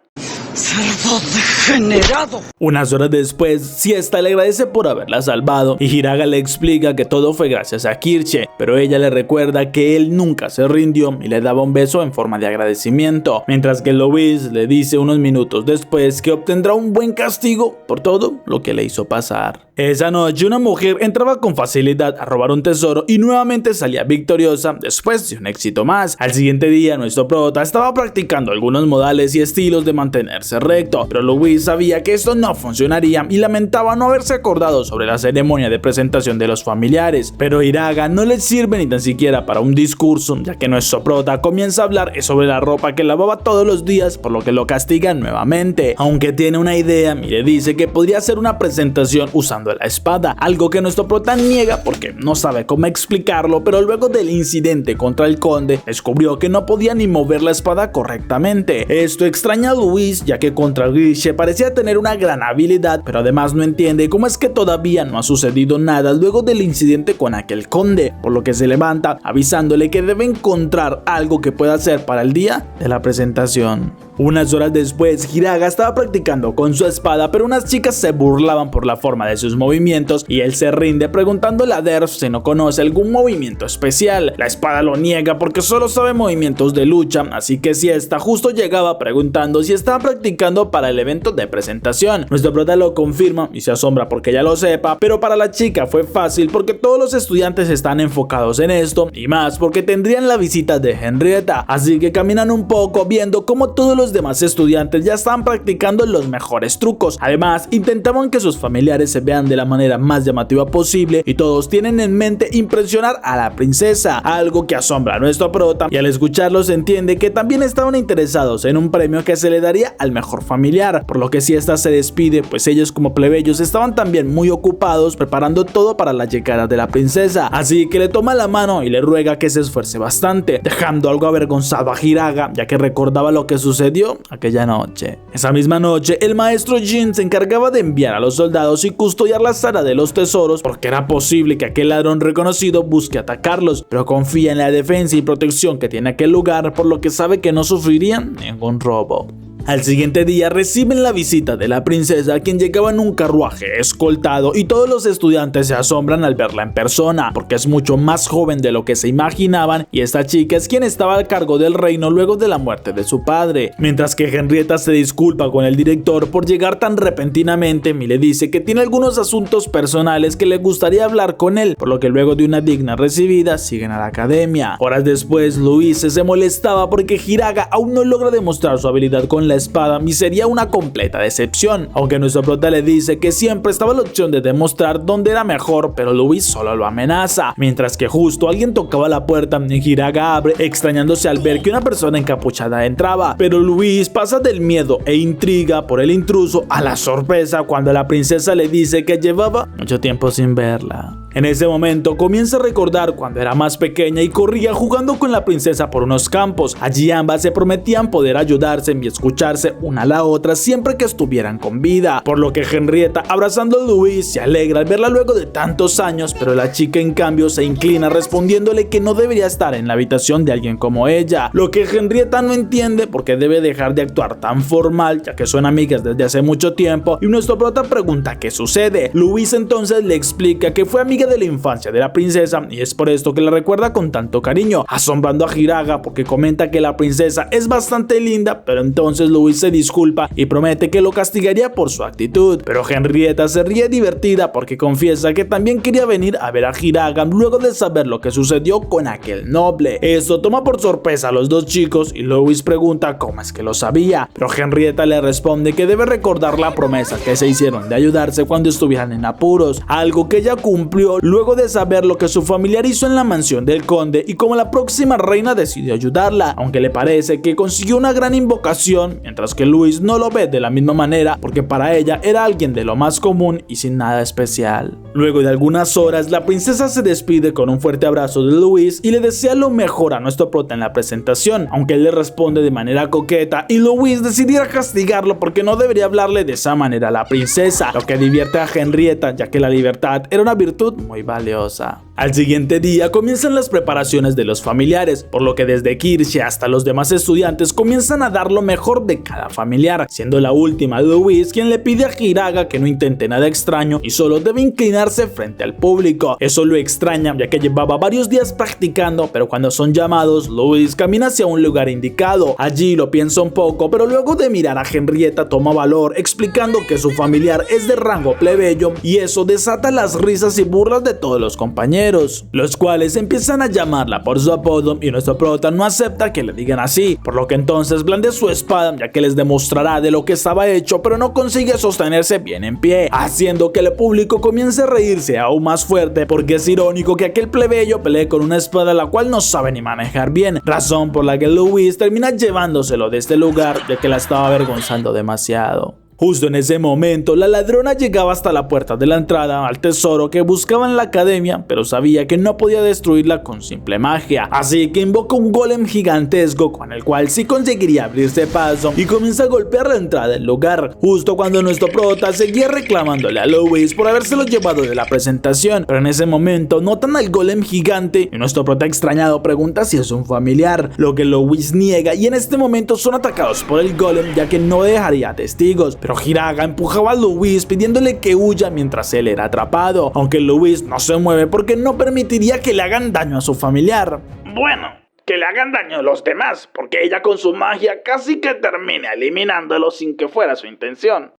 ¡Cerdo degenerado! Unas horas después, Siesta le agradece por haberla salvado y Hiraga le explica que todo fue gracias a Kirche, pero ella le recuerda que él nunca se rindió y le daba un beso en forma de agradecimiento, mientras que Louise le dice unos minutos después que obtendrá un buen castigo por todo lo que le hizo pasar. Esa noche una mujer entraba con facilidad a robar un tesoro y nuevamente salía victoriosa después de un éxito más. Al siguiente día nuestro prota estaba practicando algunos modales y estilos de mantenerse recto, pero Louise sabía que esto no funcionaría y lamentaba no haberse acordado sobre la ceremonia de presentación de los familiares, pero Hiraga no le sirve ni tan siquiera para un discurso, ya que nuestro prota comienza a hablar sobre la ropa que lavaba todos los días, por lo que lo castigan nuevamente, aunque tiene una idea y le dice que podría hacer una presentación usando la espada, algo que nuestro prota niega porque no sabe cómo explicarlo, pero luego del incidente contra el conde descubrió que no podía ni mover la espada correctamente. Esto extraña a Louise, ya que contra Kirche parecía tener una gran habilidad, pero además no entiende cómo es que todavía no ha sucedido nada luego del incidente con aquel conde, por lo que se levanta avisándole que debe encontrar algo que pueda hacer para el día de la presentación. Unas horas después, Hiraga estaba practicando con su espada, pero unas chicas se burlaban por la forma de sus movimientos y él se rinde preguntándole a Derf si no conoce algún movimiento especial. La espada lo niega porque solo sabe movimientos de lucha, así que Siesta justo llegaba preguntando si estaba practicando para el evento de presentación. Nuestro prota lo confirma y se asombra porque ella lo sepa, pero para la chica fue fácil porque todos los estudiantes están enfocados en esto y más porque tendrían la visita de Henrietta, así que caminan un poco viendo cómo todos los demás estudiantes ya estaban practicando los mejores trucos. Además, intentaban que sus familiares se vean de la manera más llamativa posible y todos tienen en mente impresionar a la princesa, algo que asombra a nuestro prota, y al escucharlos entiende que también estaban interesados en un premio que se le daría al mejor familiar, por lo que Siesta se despide, pues ellos como plebeyos estaban también muy ocupados preparando todo para la llegada de la princesa, así que le toma la mano y le ruega que se esfuerce bastante, dejando algo avergonzado a Hiraga, ya que recordaba lo que sucedió aquella noche. Esa misma noche, el maestro Jin se encargaba de enviar a los soldados y custodiar la sala de los tesoros, porque era posible que aquel ladrón reconocido busque atacarlos, pero confía en la defensa y protección que tiene aquel lugar, por lo que sabe que no sufrirían ningún robo. Al siguiente día reciben la visita de la princesa, quien llegaba en un carruaje escoltado, y todos los estudiantes se asombran al verla en persona, porque es mucho más joven de lo que se imaginaban, y esta chica es quien estaba al cargo del reino luego de la muerte de su padre. Mientras que Henrietta se disculpa con el director por llegar tan repentinamente y le dice que tiene algunos asuntos personales que le gustaría hablar con él, por lo que luego de una digna recibida siguen a la academia. Horas después, Louise se molestaba porque Hiraga aún no logra demostrar su habilidad con la espada y sería una completa decepción, aunque nuestro prota le dice que siempre estaba la opción de demostrar dónde era mejor, pero Louise solo lo amenaza, mientras que justo alguien tocaba la puerta y Hiraga abre, extrañándose al ver que una persona encapuchada entraba, pero Louise pasa del miedo e intriga por el intruso a la sorpresa cuando la princesa le dice que llevaba mucho tiempo sin verla. En ese momento comienza a recordar cuando era más pequeña y corría jugando con la princesa por unos campos. Allí ambas se prometían poder ayudarse y escucharse una a la otra siempre que estuvieran con vida, por lo que Henrietta, abrazando a Louise, se alegra al verla luego de tantos años, pero la chica en cambio se inclina respondiéndole que no debería estar en la habitación de alguien como ella, lo que Henrietta no entiende porque debe dejar de actuar tan formal ya que son amigas desde hace mucho tiempo, y nuestro prota pregunta qué sucede. Louise entonces le explica que fue amiga de la infancia de la princesa y es por esto que la recuerda con tanto cariño, asombrando a Hiraga porque comenta que la princesa es bastante linda, pero entonces Louise se disculpa y promete que lo castigaría por su actitud, pero Henrietta se ríe divertida porque confiesa que también quería venir a ver a Hiraga luego de saber lo que sucedió con aquel noble. Esto toma por sorpresa a los dos chicos y Louise pregunta cómo es que lo sabía, pero Henrietta le responde que debe recordar la promesa que se hicieron de ayudarse cuando estuvieran en apuros, algo que ella cumplió luego de saber lo que su familiar hizo en la mansión del conde y como la próxima reina decidió ayudarla, aunque le parece que consiguió una gran invocación, mientras que Louise no lo ve de la misma manera porque para ella era alguien de lo más común y sin nada especial. Luego de algunas horas, la princesa se despide con un fuerte abrazo de Louise y le desea lo mejor a nuestro prota en la presentación, aunque él le responde de manera coqueta y Louise decidirá castigarlo porque no debería hablarle de esa manera a la princesa, lo que divierte a Henrietta ya que la libertad era una virtud muy valiosa. Al siguiente día comienzan las preparaciones de los familiares, por lo que desde Kirsche hasta los demás estudiantes comienzan a dar lo mejor de cada familiar, siendo la última Louise quien le pide a Hiraga que no intente nada extraño y solo debe inclinarse frente al público. Eso lo extraña ya que llevaba varios días practicando, pero cuando son llamados, Louise camina hacia un lugar indicado. Allí lo piensa un poco, pero luego de mirar a Henrietta toma valor, explicando que su familiar es de rango plebeyo y eso desata las risas y burlas de todos los compañeros, los cuales empiezan a llamarla por su apodo y nuestro prota no acepta que le digan así, por lo que entonces blande su espada ya que les demostrará de lo que estaba hecho, pero no consigue sostenerse bien en pie, haciendo que el público comience a reírse aún más fuerte porque es irónico que aquel plebeyo pelee con una espada la cual no sabe ni manejar bien, razón por la que Louise termina llevándoselo de este lugar ya que la estaba avergonzando demasiado. Justo en ese momento, la ladrona llegaba hasta la puerta de la entrada al tesoro que buscaba en la academia, pero sabía que no podía destruirla con simple magia, así que invoca un golem gigantesco con el cual sí conseguiría abrirse paso y comienza a golpear la entrada del lugar, justo cuando nuestro prota seguía reclamándole a Louise por habérselo llevado de la presentación, pero en ese momento notan al golem gigante y nuestro prota extrañado pregunta si es un familiar, lo que Louise niega y en este momento son atacados por el golem ya que no dejaría testigos. Pero Hiraga empujaba a Louise pidiéndole que huya mientras él era atrapado, aunque Louise no se mueve porque no permitiría que le hagan daño a su familiar. Bueno, que le hagan daño a los demás, porque ella con su magia casi que termina eliminándolo sin que fuera su intención.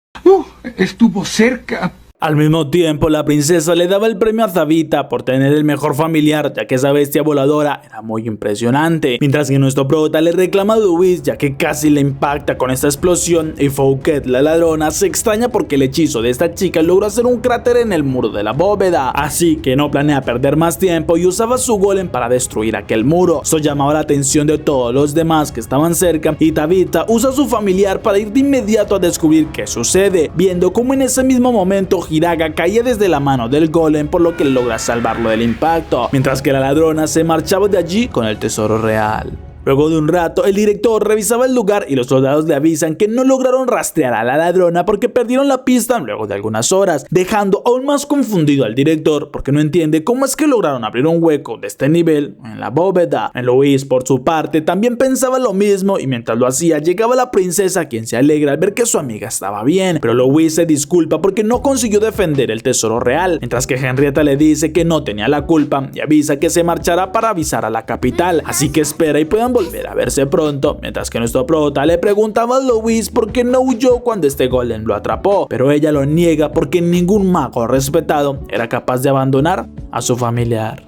Estuvo cerca. Al mismo tiempo, la princesa le daba el premio a Zabita por tener el mejor familiar, ya que esa bestia voladora era muy impresionante, mientras que nuestro prota le reclama a Louise ya que casi le impacta con esta explosión y Fouquet, la ladrona, se extraña porque el hechizo de esta chica logró hacer un cráter en el muro de la bóveda, así que no planea perder más tiempo y usaba su golem para destruir aquel muro. Eso llamaba la atención de todos los demás que estaban cerca y Tabitha usa a su familiar para ir de inmediato a descubrir qué sucede, viendo cómo en ese mismo momento Hiraga caía desde la mano del golem, por lo que logra salvarlo del impacto, mientras que la ladrona se marchaba de allí con el tesoro real. Luego de un rato, el director revisaba el lugar y los soldados le avisan que no lograron rastrear a la ladrona porque perdieron la pista luego de algunas horas, dejando aún más confundido al director porque no entiende cómo es que lograron abrir un hueco de este nivel en la bóveda. Louise, por su parte, también pensaba lo mismo y mientras lo hacía, llegaba la princesa, quien se alegra al ver que su amiga estaba bien, pero Louise se disculpa porque no consiguió defender el tesoro real, mientras que Henrietta le dice que no tenía la culpa y avisa que se marchará para avisar a la capital, así que espera y puedan volver a verse pronto, mientras que nuestro prota le preguntaba a Louise por qué no huyó cuando este golem lo atrapó, pero ella lo niega porque ningún mago respetado era capaz de abandonar a su familiar.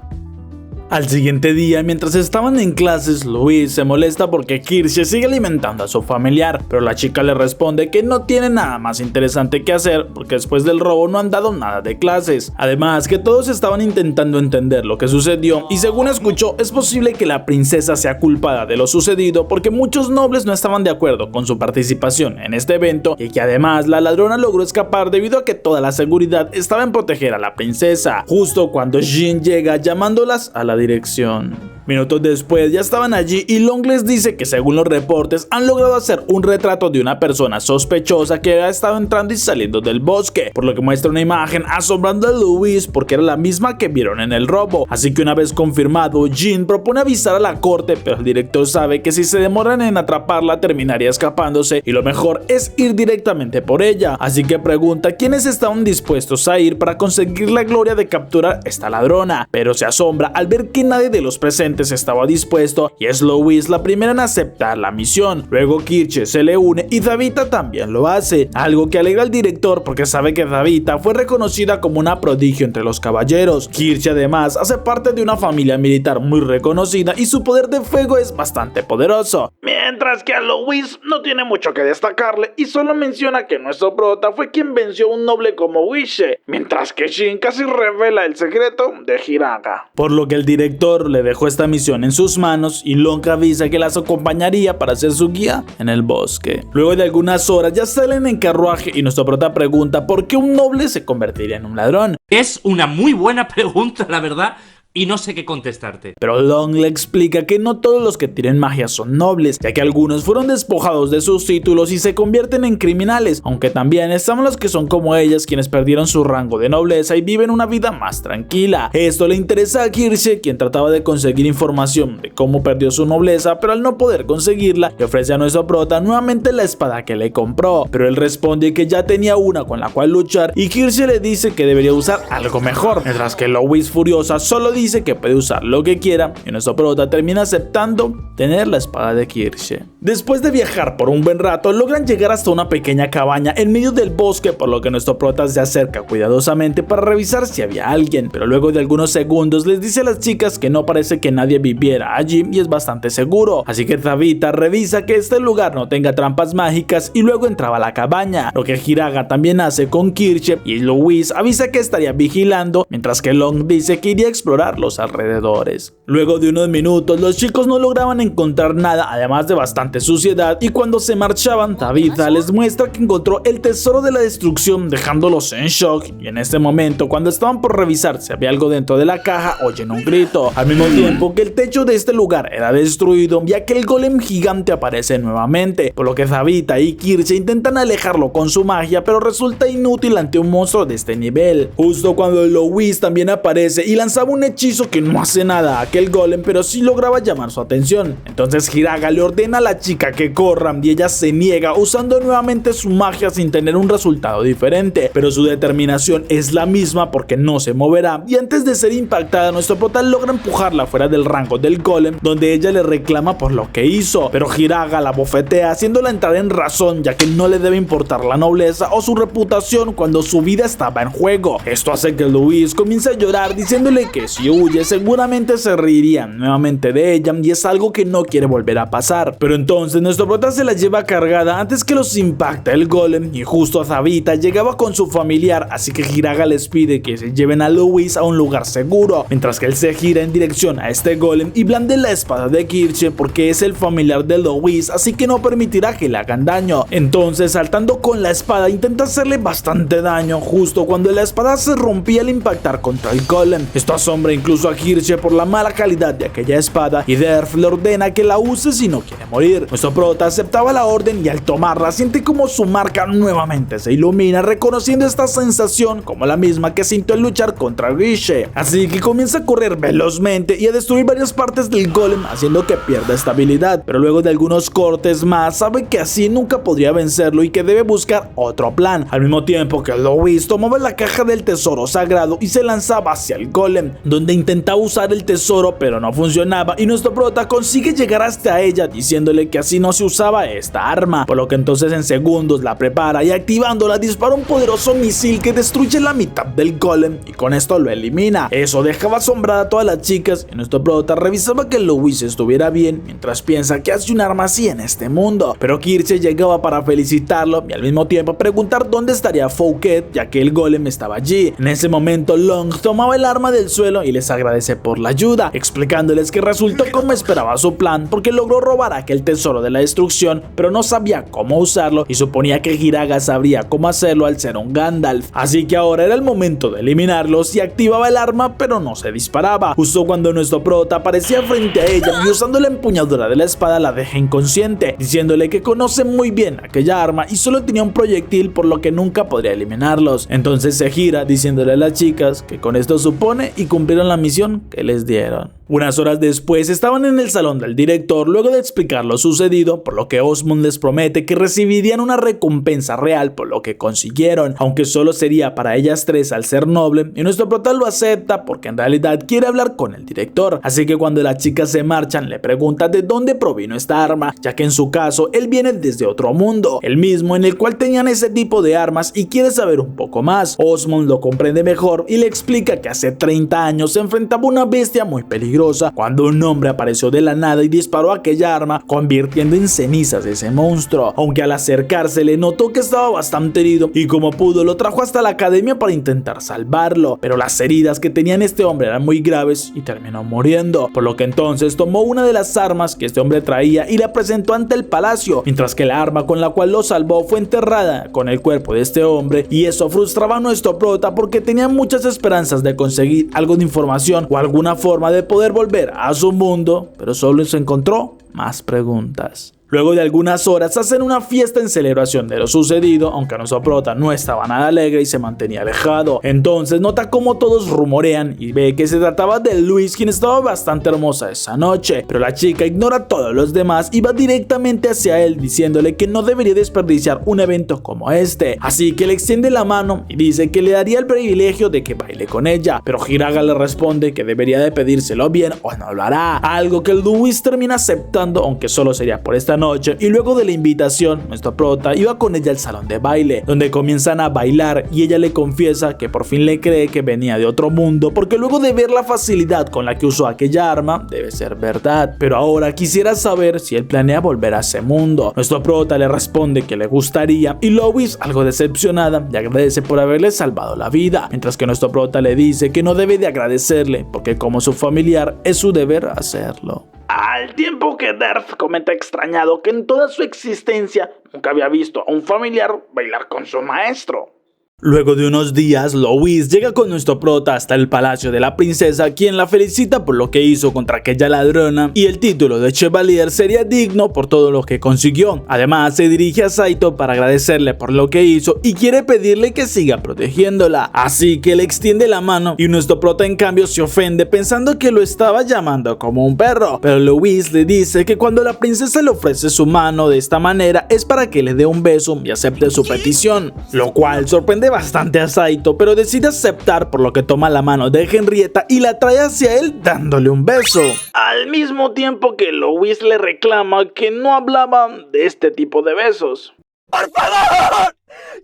Al siguiente día, mientras estaban en clases, Louis se molesta porque Kirche sigue alimentando a su familiar, pero la chica le responde que no tiene nada más interesante que hacer porque después del robo no han dado nada de clases. Además que todos estaban intentando entender lo que sucedió y según escuchó es posible que la princesa sea culpada de lo sucedido porque muchos nobles no estaban de acuerdo con su participación en este evento y que además la ladrona logró escapar debido a que toda la seguridad estaba en proteger a la princesa, justo cuando Jin llega llamándolas a la dirección. Minutos después ya estaban allí y Long les dice que según los reportes han logrado hacer un retrato de una persona sospechosa que había estado entrando y saliendo del bosque, por lo que muestra una imagen asombrando a Louis porque era la misma que vieron en el robo. Así que una vez confirmado, Jin propone avisar a la corte, pero el director sabe que si se demoran en atraparla terminaría escapándose y lo mejor es ir directamente por ella, así que pregunta quiénes estaban dispuestos a ir para conseguir la gloria de capturar a esta ladrona, pero se asombra al ver que nadie de los presentes estaba dispuesto y es Louis la primera en aceptar la misión. Luego Kirche se le une y Davita también lo hace, algo que alegra al director porque sabe que Davita fue reconocida como una prodigio entre los caballeros. Kirche además hace parte de una familia militar muy reconocida y su poder de fuego es bastante poderoso. Mientras que a Louis no tiene mucho que destacarle y solo menciona que nuestro prota fue quien venció a un noble como Wishe, mientras que Jin casi revela el secreto de Hiraga. Por lo que el director le dejó esta misión en sus manos y Long avisa que las acompañaría para ser su guía en el bosque. Luego de algunas horas ya salen en carruaje y nuestro prota pregunta por qué un noble se convertiría en un ladrón. Es una muy buena pregunta, la verdad. Y no sé qué contestarte. Pero Long le explica que no todos los que tienen magia son nobles, ya que algunos fueron despojados de sus títulos y se convierten en criminales, aunque también están los que son como ellas, quienes perdieron su rango de nobleza y viven una vida más tranquila. Esto le interesa a Kirche, quien trataba de conseguir información de cómo perdió su nobleza, pero al no poder conseguirla, le ofrece a nuestro prota nuevamente la espada que le compró, pero él responde que ya tenía una con la cual luchar y Kirche le dice que debería usar algo mejor, mientras que Louis furiosa solo dice que puede usar lo que quiera y nuestro prota termina aceptando tener la espada de Kirche. Después de viajar por un buen rato, logran llegar hasta una pequeña cabaña en medio del bosque, por lo que nuestro prota se acerca cuidadosamente para revisar si había alguien, pero luego de algunos segundos les dice a las chicas que no parece que nadie viviera allí y es bastante seguro, así que Davita revisa que este lugar no tenga trampas mágicas y luego entraba a la cabaña, lo que Hiraga también hace con Kirche y Louis avisa que estaría vigilando, mientras que Long dice que iría a explorar los alrededores. Luego de unos minutos los chicos no lograban encontrar nada además de bastante suciedad y cuando se marchaban Davita les muestra que encontró el tesoro de la destrucción dejándolos en shock y en este momento cuando estaban por revisar si había algo dentro de la caja oyen un grito, al mismo tiempo que el techo de este lugar era destruido ya que el golem gigante aparece nuevamente, por lo que Davita y Kirche intentan alejarlo con su magia pero resulta inútil ante un monstruo de este nivel, justo cuando Louis también aparece y lanzaba un hechizo que no hace nada a aquel golem pero sí lograba llamar su atención. Entonces Hiraga le ordena a la chica que corran y ella se niega usando nuevamente su magia sin tener un resultado diferente, pero su determinación es la misma porque no se moverá y antes de ser impactada nuestro prota logra empujarla fuera del rango del golem donde ella le reclama por lo que hizo, pero Hiraga la bofetea haciéndola entrar en razón ya que no le debe importar la nobleza o su reputación cuando su vida estaba en juego. Esto hace que Louis comience a llorar diciéndole que si huye seguramente se reirían nuevamente de ella y es algo que no quiere volver a pasar, pero entonces nuestro prota se la lleva cargada antes que los impacta el golem y justo a Davita llegaba con su familiar, así que Hiraga les pide que se lleven a Louis a un lugar seguro, mientras que él se gira en dirección a este golem y blande la espada de Kirche porque es el familiar de Louis, así que no permitirá que le hagan daño. Entonces saltando con la espada intenta hacerle bastante daño justo cuando la espada se rompía al impactar contra el golem. Esto asombra incluso a Kirche por la mala calidad de aquella espada y Derf le ordena que la use si no quiere morir. Nuestro prota aceptaba la orden y al tomarla siente como su marca nuevamente se ilumina, reconociendo esta sensación como la misma que sintió al luchar contra Wishe, así que comienza a correr velozmente y a destruir varias partes del golem haciendo que pierda estabilidad, pero luego de algunos cortes más sabe que así nunca podría vencerlo y que debe buscar otro plan, al mismo tiempo que Louis tomaba la caja del tesoro sagrado y se lanzaba hacia el golem, donde donde intentaba usar el tesoro pero no funcionaba y nuestro prota consigue llegar hasta ella diciéndole que así no se usaba esta arma, por lo que entonces en segundos la prepara y activándola dispara un poderoso misil que destruye la mitad del golem y con esto lo elimina. Eso dejaba asombrada a todas las chicas y nuestro prota revisaba que Louis estuviera bien mientras piensa que hace un arma así en este mundo, pero Kirche llegaba para felicitarlo y al mismo tiempo preguntar dónde estaría Fouquet ya que el golem estaba allí. En ese momento Long tomaba el arma del suelo y les agradece por la ayuda, explicándoles que resultó como esperaba su plan porque logró robar aquel tesoro de la destrucción pero no sabía cómo usarlo y suponía que Hiraga sabría cómo hacerlo al ser un Gandalf, así que ahora era el momento de eliminarlos y activaba el arma pero no se disparaba, justo cuando nuestro prota aparecía frente a ella y usando la empuñadura de la espada la deja inconsciente, diciéndole que conoce muy bien aquella arma y solo tenía un proyectil por lo que nunca podría eliminarlos. Entonces se gira diciéndole a las chicas que con esto supone y cumplieron la misión que les dieron. Unas horas después estaban en el salón del director luego de explicar lo sucedido, por lo que Osmond les promete que recibirían una recompensa real por lo que consiguieron, aunque solo sería para ellas tres al ser noble, y nuestro prota lo acepta porque en realidad quiere hablar con el director, así que cuando las chicas se marchan le pregunta de dónde provino esta arma, ya que en su caso él viene desde otro mundo, el mismo en el cual tenían ese tipo de armas y quiere saber un poco más. Osmond lo comprende mejor y le explica que hace 30 años se enfrentaba a una bestia muy peligrosa cuando un hombre apareció de la nada y disparó aquella arma convirtiendo en cenizas ese monstruo, aunque al acercarse le notó que estaba bastante herido y como pudo lo trajo hasta la academia para intentar salvarlo, pero las heridas que tenía este hombre eran muy graves y terminó muriendo, por lo que entonces tomó una de las armas que este hombre traía y la presentó ante el palacio, mientras que la arma con la cual lo salvó fue enterrada con el cuerpo de este hombre y eso frustraba a nuestro prota porque tenía muchas esperanzas de conseguir algo de información o alguna forma de poder volver a su mundo, pero solo se encontró más preguntas. Luego de algunas horas hacen una fiesta en celebración de lo sucedido, aunque nuestro prota no estaba nada alegre y se mantenía alejado. Entonces nota cómo todos rumorean y ve que se trataba de Louis, quien estaba bastante hermosa esa noche, pero la chica ignora a todos los demás y va directamente hacia él diciéndole que no debería desperdiciar un evento como este, así que le extiende la mano y dice que le daría el privilegio de que baile con ella, pero Hiraga le responde que debería de pedírselo bien o no lo hará, algo que Louis termina aceptando, aunque solo sería por esta noche, y luego de la invitación nuestro prota iba con ella al salón de baile donde comienzan a bailar y ella le confiesa que por fin le cree que venía de otro mundo porque luego de ver la facilidad con la que usó aquella arma debe ser verdad, pero ahora quisiera saber si él planea volver a ese mundo. Nuestro prota le responde que le gustaría y Louis, algo decepcionada, le agradece por haberle salvado la vida, mientras que nuestro prota le dice que no debe de agradecerle porque como su familiar es su deber hacerlo. Al tiempo que Darth comenta extrañado que en toda su existencia nunca había visto a un familiar bailar con su maestro. Luego de unos días, Louis llega con nuestro prota hasta el palacio de la princesa, quien la felicita por lo que hizo contra aquella ladrona y el título de Chevalier sería digno por todo lo que consiguió. Además, se dirige a Saito para agradecerle por lo que hizo y quiere pedirle que siga protegiéndola, así que le extiende la mano y nuestro prota en cambio se ofende pensando que lo estaba llamando como un perro, pero Louis le dice que cuando la princesa le ofrece su mano de esta manera es para que le dé un beso y acepte su petición, lo cual sorprende bastante a Saito, pero decide aceptar por lo que toma la mano de Henrietta y la trae hacia él dándole un beso, al mismo tiempo que Louis le reclama que no hablaba de este tipo de besos. ¡Por favor!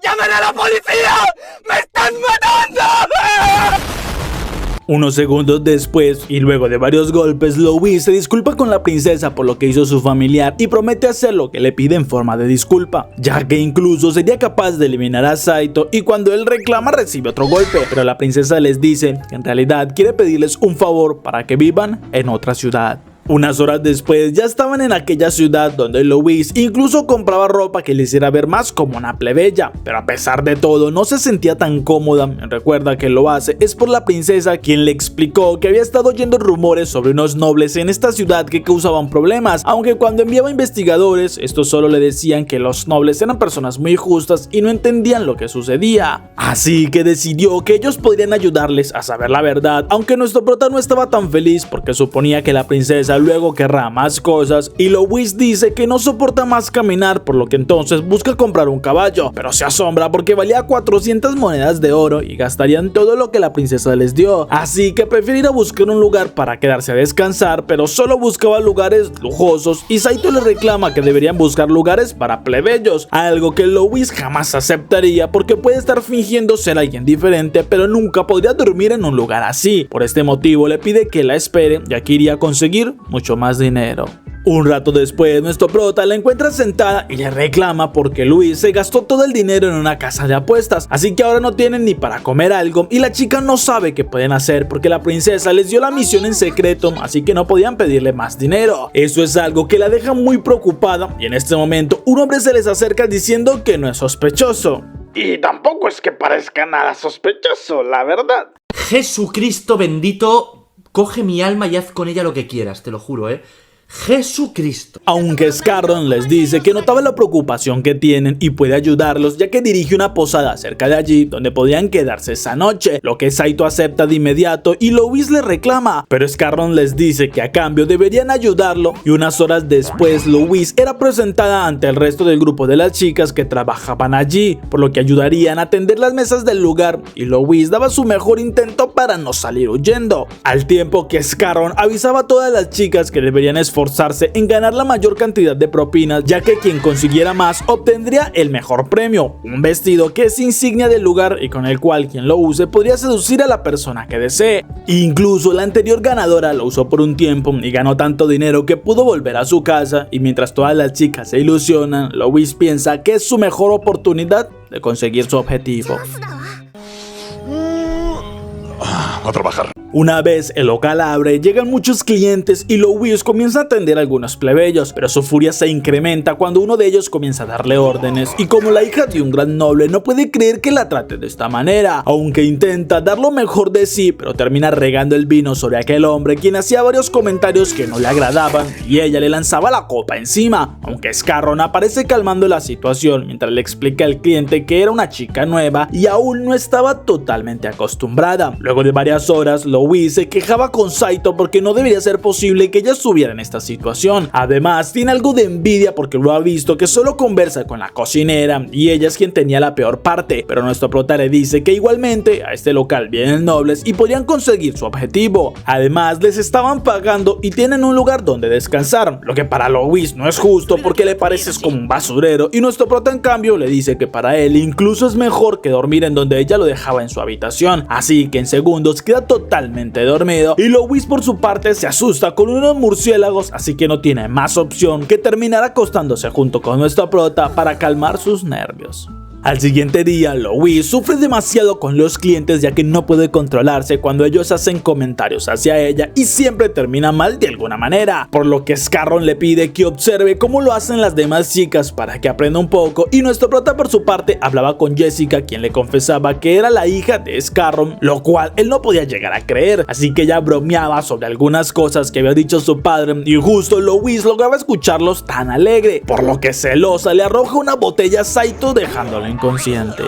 ¡Llamen a la policía! ¡Me están matando! Unos segundos después, y luego de varios golpes, Louis se disculpa con la princesa por lo que hizo su familiar y promete hacer lo que le pide en forma de disculpa, ya que incluso sería capaz de eliminar a Saito y cuando él reclama recibe otro golpe, pero la princesa les dice que en realidad quiere pedirles un favor para que vivan en otra ciudad. Unas horas después ya estaban en aquella ciudad donde Louis incluso compraba ropa que le hiciera ver más como una plebeya, pero a pesar de todo no se sentía tan cómoda. Recuerda que lo hace es por la princesa, quien le explicó que había estado oyendo rumores sobre unos nobles en esta ciudad que causaban problemas, aunque cuando enviaba investigadores estos solo le decían que los nobles eran personas muy justas y no entendían lo que sucedía, así que decidió que ellos podrían ayudarles a saber la verdad, aunque nuestro prota no estaba tan feliz porque suponía que la princesa princesa luego querrá más cosas y Louis dice que no soporta más caminar, por lo que entonces busca comprar un caballo, pero se asombra porque valía 400 monedas de oro y gastarían todo lo que la princesa les dio, así que prefiere ir a buscar un lugar para quedarse a descansar, pero solo buscaba lugares lujosos y Saito le reclama que deberían buscar lugares para plebeyos, algo que Louis jamás aceptaría porque puede estar fingiendo ser alguien diferente, pero nunca podría dormir en un lugar así. Por este motivo le pide que la espere, ya que iría a conseguir mucho más dinero. Un rato después, nuestro prota la encuentra sentada y le reclama porque Luis se gastó todo el dinero en una casa de apuestas, así que ahora no tienen ni para comer algo y la chica no sabe qué pueden hacer porque la princesa les dio la misión en secreto, así que no podían pedirle más dinero. Eso es algo que la deja muy preocupada y en este momento un hombre se les acerca diciendo que no es sospechoso. Y tampoco es que parezca nada sospechoso, la verdad. Jesucristo bendito, coge mi alma y haz con ella lo que quieras, te lo juro, Jesucristo. Aunque Scarron les dice que notaba la preocupación que tienen y puede ayudarlos, ya que dirige una posada cerca de allí donde podían quedarse esa noche, lo que Saito acepta de inmediato y Louis le reclama, pero Scarron les dice que a cambio deberían ayudarlo y unas horas después Louis era presentada ante el resto del grupo de las chicas que trabajaban allí, por lo que ayudarían a atender las mesas del lugar y Louis daba su mejor intento para no salir huyendo, al tiempo que Scarron avisaba a todas las chicas que deberían esforzarse en ganar la mayor cantidad de propinas, ya que quien consiguiera más obtendría el mejor premio, un vestido que es insignia del lugar y con el cual quien lo use podría seducir a la persona que desee. Incluso la anterior ganadora lo usó por un tiempo y ganó tanto dinero que pudo volver a su casa, y mientras todas las chicas se ilusionan, Louis piensa que es su mejor oportunidad de conseguir su objetivo. A trabajar. Una vez el local abre, llegan muchos clientes y Louis comienza a atender a algunos plebeyos, pero su furia se incrementa cuando uno de ellos comienza a darle órdenes y como la hija de un gran noble no puede creer que la trate de esta manera, aunque intenta dar lo mejor de sí, pero termina regando el vino sobre aquel hombre quien hacía varios comentarios que no le agradaban y ella le lanzaba la copa encima, aunque Scarron aparece calmando la situación mientras le explica al cliente que era una chica nueva y aún no estaba totalmente acostumbrada. Luego de varias horas, Louis se quejaba con Saito porque no debería ser posible que ella estuviera en esta situación. Además, tiene algo de envidia porque lo ha visto que solo conversa con la cocinera y ella es quien tenía la peor parte, pero nuestro prota le dice que igualmente a este local vienen nobles y podrían conseguir su objetivo. Además, les estaban pagando y tienen un lugar donde descansar, lo que para Louis no es justo porque le pareces como un basurero y nuestro prota en cambio le dice que para él incluso es mejor que dormir en donde ella lo dejaba en su habitación, así que en segundos queda totalmente dormido y Louis por su parte se asusta con unos murciélagos, así que no tiene más opción que terminar acostándose junto con nuestra prota para calmar sus nervios. Al siguiente día, Louis sufre demasiado con los clientes ya que no puede controlarse cuando ellos hacen comentarios hacia ella y siempre termina mal de alguna manera, por lo que Scarron le pide que observe cómo lo hacen las demás chicas para que aprenda un poco y nuestro prota por su parte hablaba con Jessica, quien le confesaba que era la hija de Scarron, lo cual él no podía llegar a creer, así que ella bromeaba sobre algunas cosas que había dicho su padre y justo Louis lograba escucharlos tan alegre, por lo que celosa le arroja una botella a Saito dejándolo inconsciente.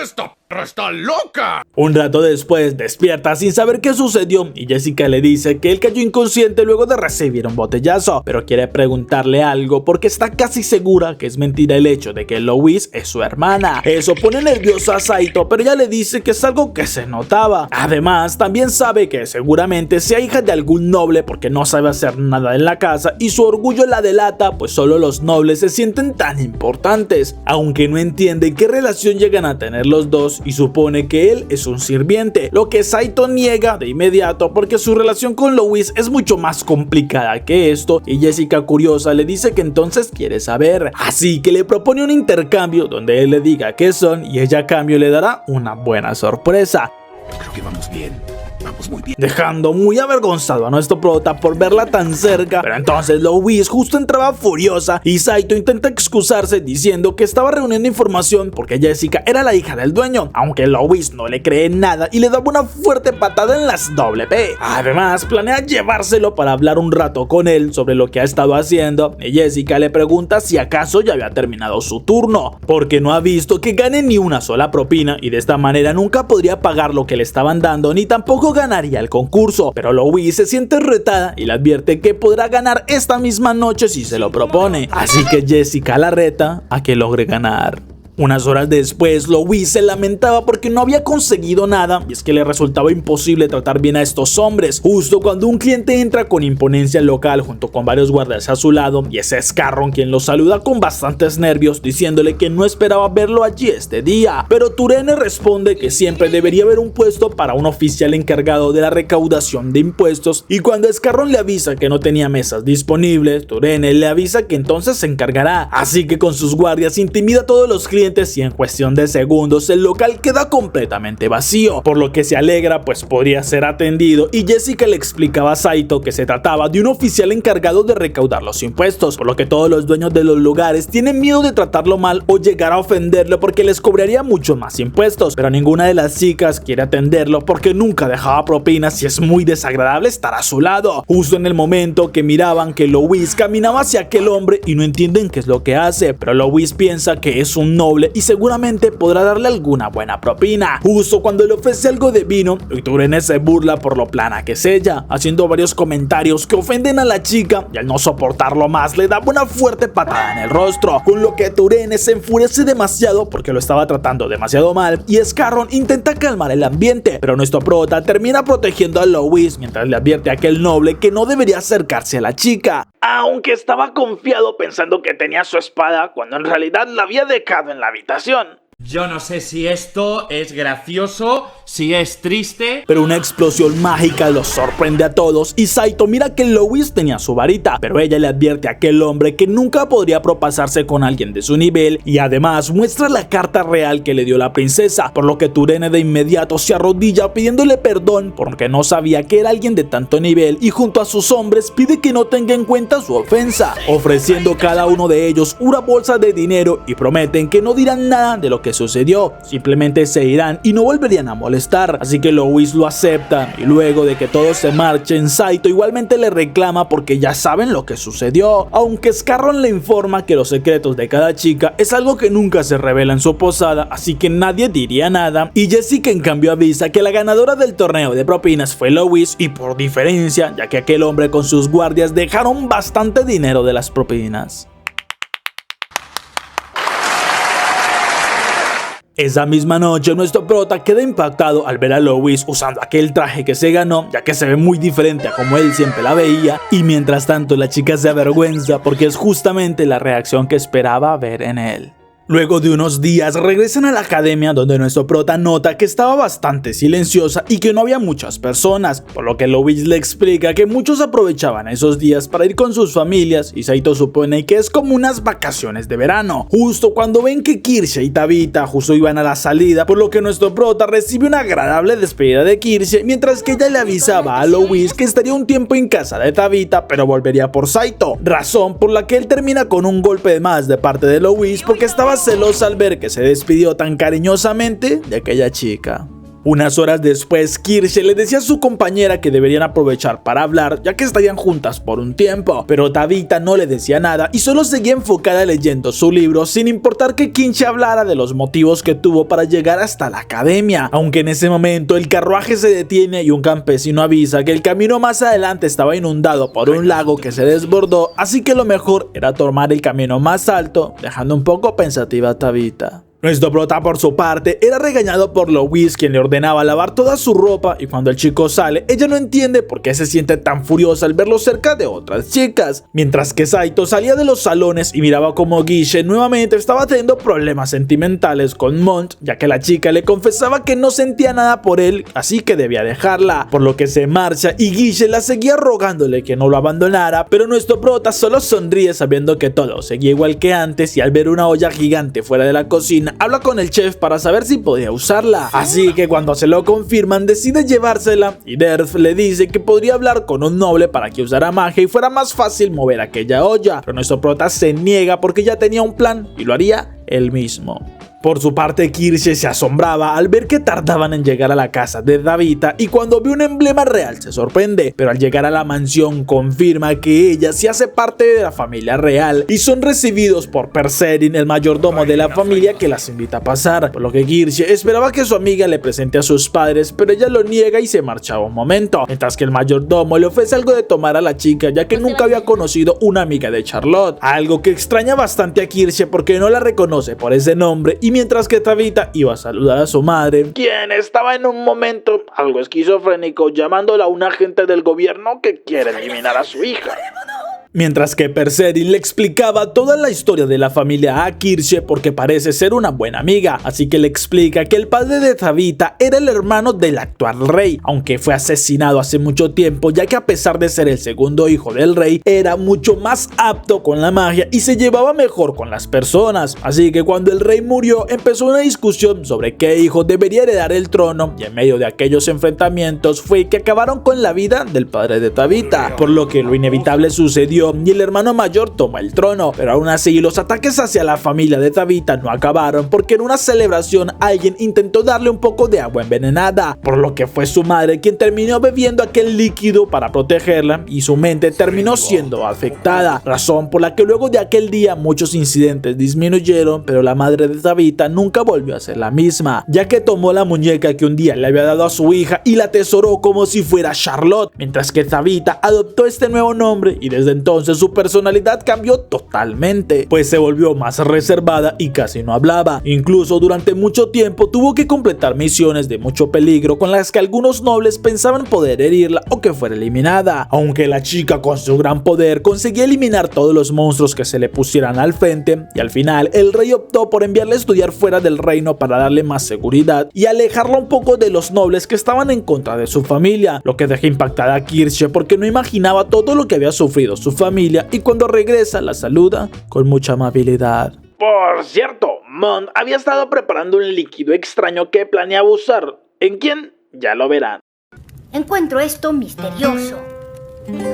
¡Esta perra está loca! Un rato después despierta sin saber qué sucedió y Jessica le dice que él cayó inconsciente luego de recibir un botellazo, pero quiere preguntarle algo porque está casi segura que es mentira el hecho de que Louis es su hermana. Eso pone nerviosa a Saito, pero ella le dice que es algo que se notaba. Además, también sabe que seguramente sea hija de algún noble porque no sabe hacer nada en la casa y su orgullo la delata, pues solo los nobles se sienten tan importantes, aunque no entiende qué relación llegan a tener los dos y supone que él es un sirviente, lo que Saito niega de inmediato porque su relación con Louis es mucho más complicada que esto y Jessica, curiosa, le dice que entonces quiere saber, así que le propone un intercambio donde él le diga qué son y ella a cambio le dará una buena sorpresa. Creo que vamos bien. Vamos muy bien. Dejando muy avergonzado a nuestro prota por verla tan cerca, pero entonces Louis justo entraba furiosa y Saito intenta excusarse diciendo que estaba reuniendo información porque Jessica era la hija del dueño, aunque Louis no le cree nada y le daba una fuerte patada en las WP. Además, planea llevárselo para hablar un rato con él sobre lo que ha estado haciendo y Jessica le pregunta si acaso ya había terminado su turno, porque no ha visto que gane ni una sola propina y de esta manera nunca podría pagar lo que le estaban dando ni tampoco ganaría el concurso, pero Louise se siente retada y le advierte que podrá ganar esta misma noche si se lo propone, así que Jessica la reta a que logre ganar. Unas horas después, Louise se lamentaba porque no había conseguido nada y es que le resultaba imposible tratar bien a estos hombres, justo cuando un cliente entra con imponencia al local junto con varios guardias a su lado y es Scarron quien lo saluda con bastantes nervios diciéndole que no esperaba verlo allí este día, pero Turene responde que siempre debería haber un puesto para un oficial encargado de la recaudación de impuestos y cuando Scarron le avisa que no tenía mesas disponibles, Turene le avisa que entonces se encargará, así que con sus guardias intimida a todos los clientes y en cuestión de segundos el local queda completamente vacío, por lo que se alegra pues podría ser atendido y Jessica le explicaba a Saito que se trataba de un oficial encargado de recaudar los impuestos, por lo que todos los dueños de los lugares tienen miedo de tratarlo mal o llegar a ofenderlo porque les cobraría mucho más impuestos, pero ninguna de las chicas quiere atenderlo porque nunca dejaba propinas y es muy desagradable estar a su lado, justo en el momento que miraban que Louise caminaba hacia aquel hombre y no entienden qué es lo que hace, pero Louise piensa que es un noble y seguramente podrá darle alguna buena propina, justo cuando le ofrece algo de vino y Turene se burla por lo plana que es ella, haciendo varios comentarios que ofenden a la chica y al no soportarlo más le da una fuerte patada en el rostro, con lo que Turene se enfurece demasiado porque lo estaba tratando demasiado mal y Scarron intenta calmar el ambiente, pero nuestro prota termina protegiendo a Louise mientras le advierte a aquel noble que no debería acercarse a la chica, aunque estaba confiado pensando que tenía su espada cuando en realidad la había dejado en la habitación. Yo no sé si esto es gracioso, si es triste, pero una explosión mágica los sorprende a todos y Saito mira que Louise tenía su varita, pero ella le advierte a aquel hombre que nunca podría propasarse con alguien de su nivel y además muestra la carta real que le dio la princesa, por lo que Turene de inmediato se arrodilla pidiéndole perdón porque no sabía que era alguien de tanto nivel y junto a sus hombres pide que no tenga en cuenta su ofensa, ofreciendo cada uno de ellos una bolsa de dinero y prometen que no dirán nada de lo que sucedió, simplemente se irán y no volverían a molestar, así que Louise lo acepta y luego de que todos se marchen, Saito igualmente le reclama porque ya saben lo que sucedió, aunque Scarron le informa que los secretos de cada chica es algo que nunca se revela en su posada, así que nadie diría nada, y Jessica en cambio avisa que la ganadora del torneo de propinas fue Louise y por diferencia, ya que aquel hombre con sus guardias dejaron bastante dinero de las propinas. Esa misma noche nuestro prota queda impactado al ver a Louise usando aquel traje que se ganó, ya que se ve muy diferente a como él siempre la veía, y mientras tanto la chica se avergüenza porque es justamente la reacción que esperaba ver en él. Luego de unos días regresan a la academia donde nuestro prota nota que estaba bastante silenciosa y que no había muchas personas, por lo que Louise le explica que muchos aprovechaban esos días para ir con sus familias y Saito supone que es como unas vacaciones de verano, justo cuando ven que Kirche y Tabitha justo iban a la salida, por lo que nuestro prota recibe una agradable despedida de Kirche mientras que ella le avisaba a Louise que estaría un tiempo en casa de Tabitha pero volvería por Saito, razón por la que él termina con un golpe de más de parte de Louise porque estaba celosa al ver que se despidió tan cariñosamente de aquella chica. Unas horas después, Kirche le decía a su compañera que deberían aprovechar para hablar ya que estarían juntas por un tiempo, pero Tabitha no le decía nada y solo seguía enfocada leyendo su libro sin importar que Kirche hablara de los motivos que tuvo para llegar hasta la academia, aunque en ese momento el carruaje se detiene y un campesino avisa que el camino más adelante estaba inundado por un lago que se desbordó, así que lo mejor era tomar el camino más alto, dejando un poco pensativa a Tabitha. Nuestro prota por su parte era regañado por Louise, quien le ordenaba lavar toda su ropa, y cuando el chico sale ella no entiende por qué se siente tan furiosa al verlo cerca de otras chicas, mientras que Saito salía de los salones y miraba como Guille nuevamente estaba teniendo problemas sentimentales con Mont, ya que la chica le confesaba que no sentía nada por él, así que debía dejarla, por lo que se marcha y Guille la seguía rogándole que no lo abandonara, pero nuestro prota solo sonríe sabiendo que todo seguía igual que antes y al ver una olla gigante fuera de la cocina habla con el chef para saber si podía usarla, así que cuando se lo confirman decide llevársela y Derf le dice que podría hablar con un noble para que usara magia y fuera más fácil mover aquella olla, pero nuestro prota se niega porque ya tenía un plan y lo haría él mismo. Por su parte, Kirche se asombraba al ver que tardaban en llegar a la casa de Tabitha y cuando ve un emblema real se sorprende, pero al llegar a la mansión confirma que ella sí hace parte de la familia real y son recibidos por Perserin, el mayordomo de la familia, que las invita a pasar, por lo que Kirche esperaba que su amiga le presente a sus padres, pero ella lo niega y se marcha un momento, mientras que el mayordomo le ofrece algo de tomar a la chica ya que nunca había conocido una amiga de Charlotte, algo que extraña bastante a Kirche porque no la reconoce por ese nombre, y mientras que Tabitha iba a saludar a su madre, quien estaba en un momento algo esquizofrénico llamándola a un agente del gobierno que quiere eliminar a su hija. Mientras que Perserin le explicaba toda la historia de la familia a Kirche porque parece ser una buena amiga, así que le explica que el padre de Tabitha era el hermano del actual rey, aunque fue asesinado hace mucho tiempo, ya que a pesar de ser el segundo hijo del rey, era mucho más apto con la magia y se llevaba mejor con las personas, así que cuando el rey murió empezó una discusión sobre qué hijo debería heredar el trono, y en medio de aquellos enfrentamientos fue que acabaron con la vida del padre de Tabitha, por lo que lo inevitable sucedió y el hermano mayor toma el trono, pero aún así los ataques hacia la familia de Tabitha no acabaron porque en una celebración alguien intentó darle un poco de agua envenenada, por lo que fue su madre quien terminó bebiendo aquel líquido para protegerla y su mente terminó siendo afectada, razón por la que luego de aquel día muchos incidentes disminuyeron, pero la madre de Tabitha nunca volvió a ser la misma, ya que tomó la muñeca que un día le había dado a su hija y la atesoró como si fuera Charlotte, mientras que Tabitha adoptó este nuevo nombre y desde entonces su personalidad cambió totalmente, pues se volvió más reservada y casi no hablaba. Incluso durante mucho tiempo tuvo que completar misiones de mucho peligro con las que algunos nobles pensaban poder herirla o que fuera eliminada, aunque la chica con su gran poder conseguía eliminar todos los monstruos que se le pusieran al frente, y al final el rey optó por enviarle a estudiar fuera del reino para darle más seguridad y alejarla un poco de los nobles que estaban en contra de su familia, lo que deja impactada a Kirche porque no imaginaba todo lo que había sufrido su familia, y cuando regresa la saluda con mucha amabilidad. Por cierto, Mond había estado preparando un líquido extraño que planeaba usar. ¿En quién? Ya lo verán. Encuentro esto misterioso.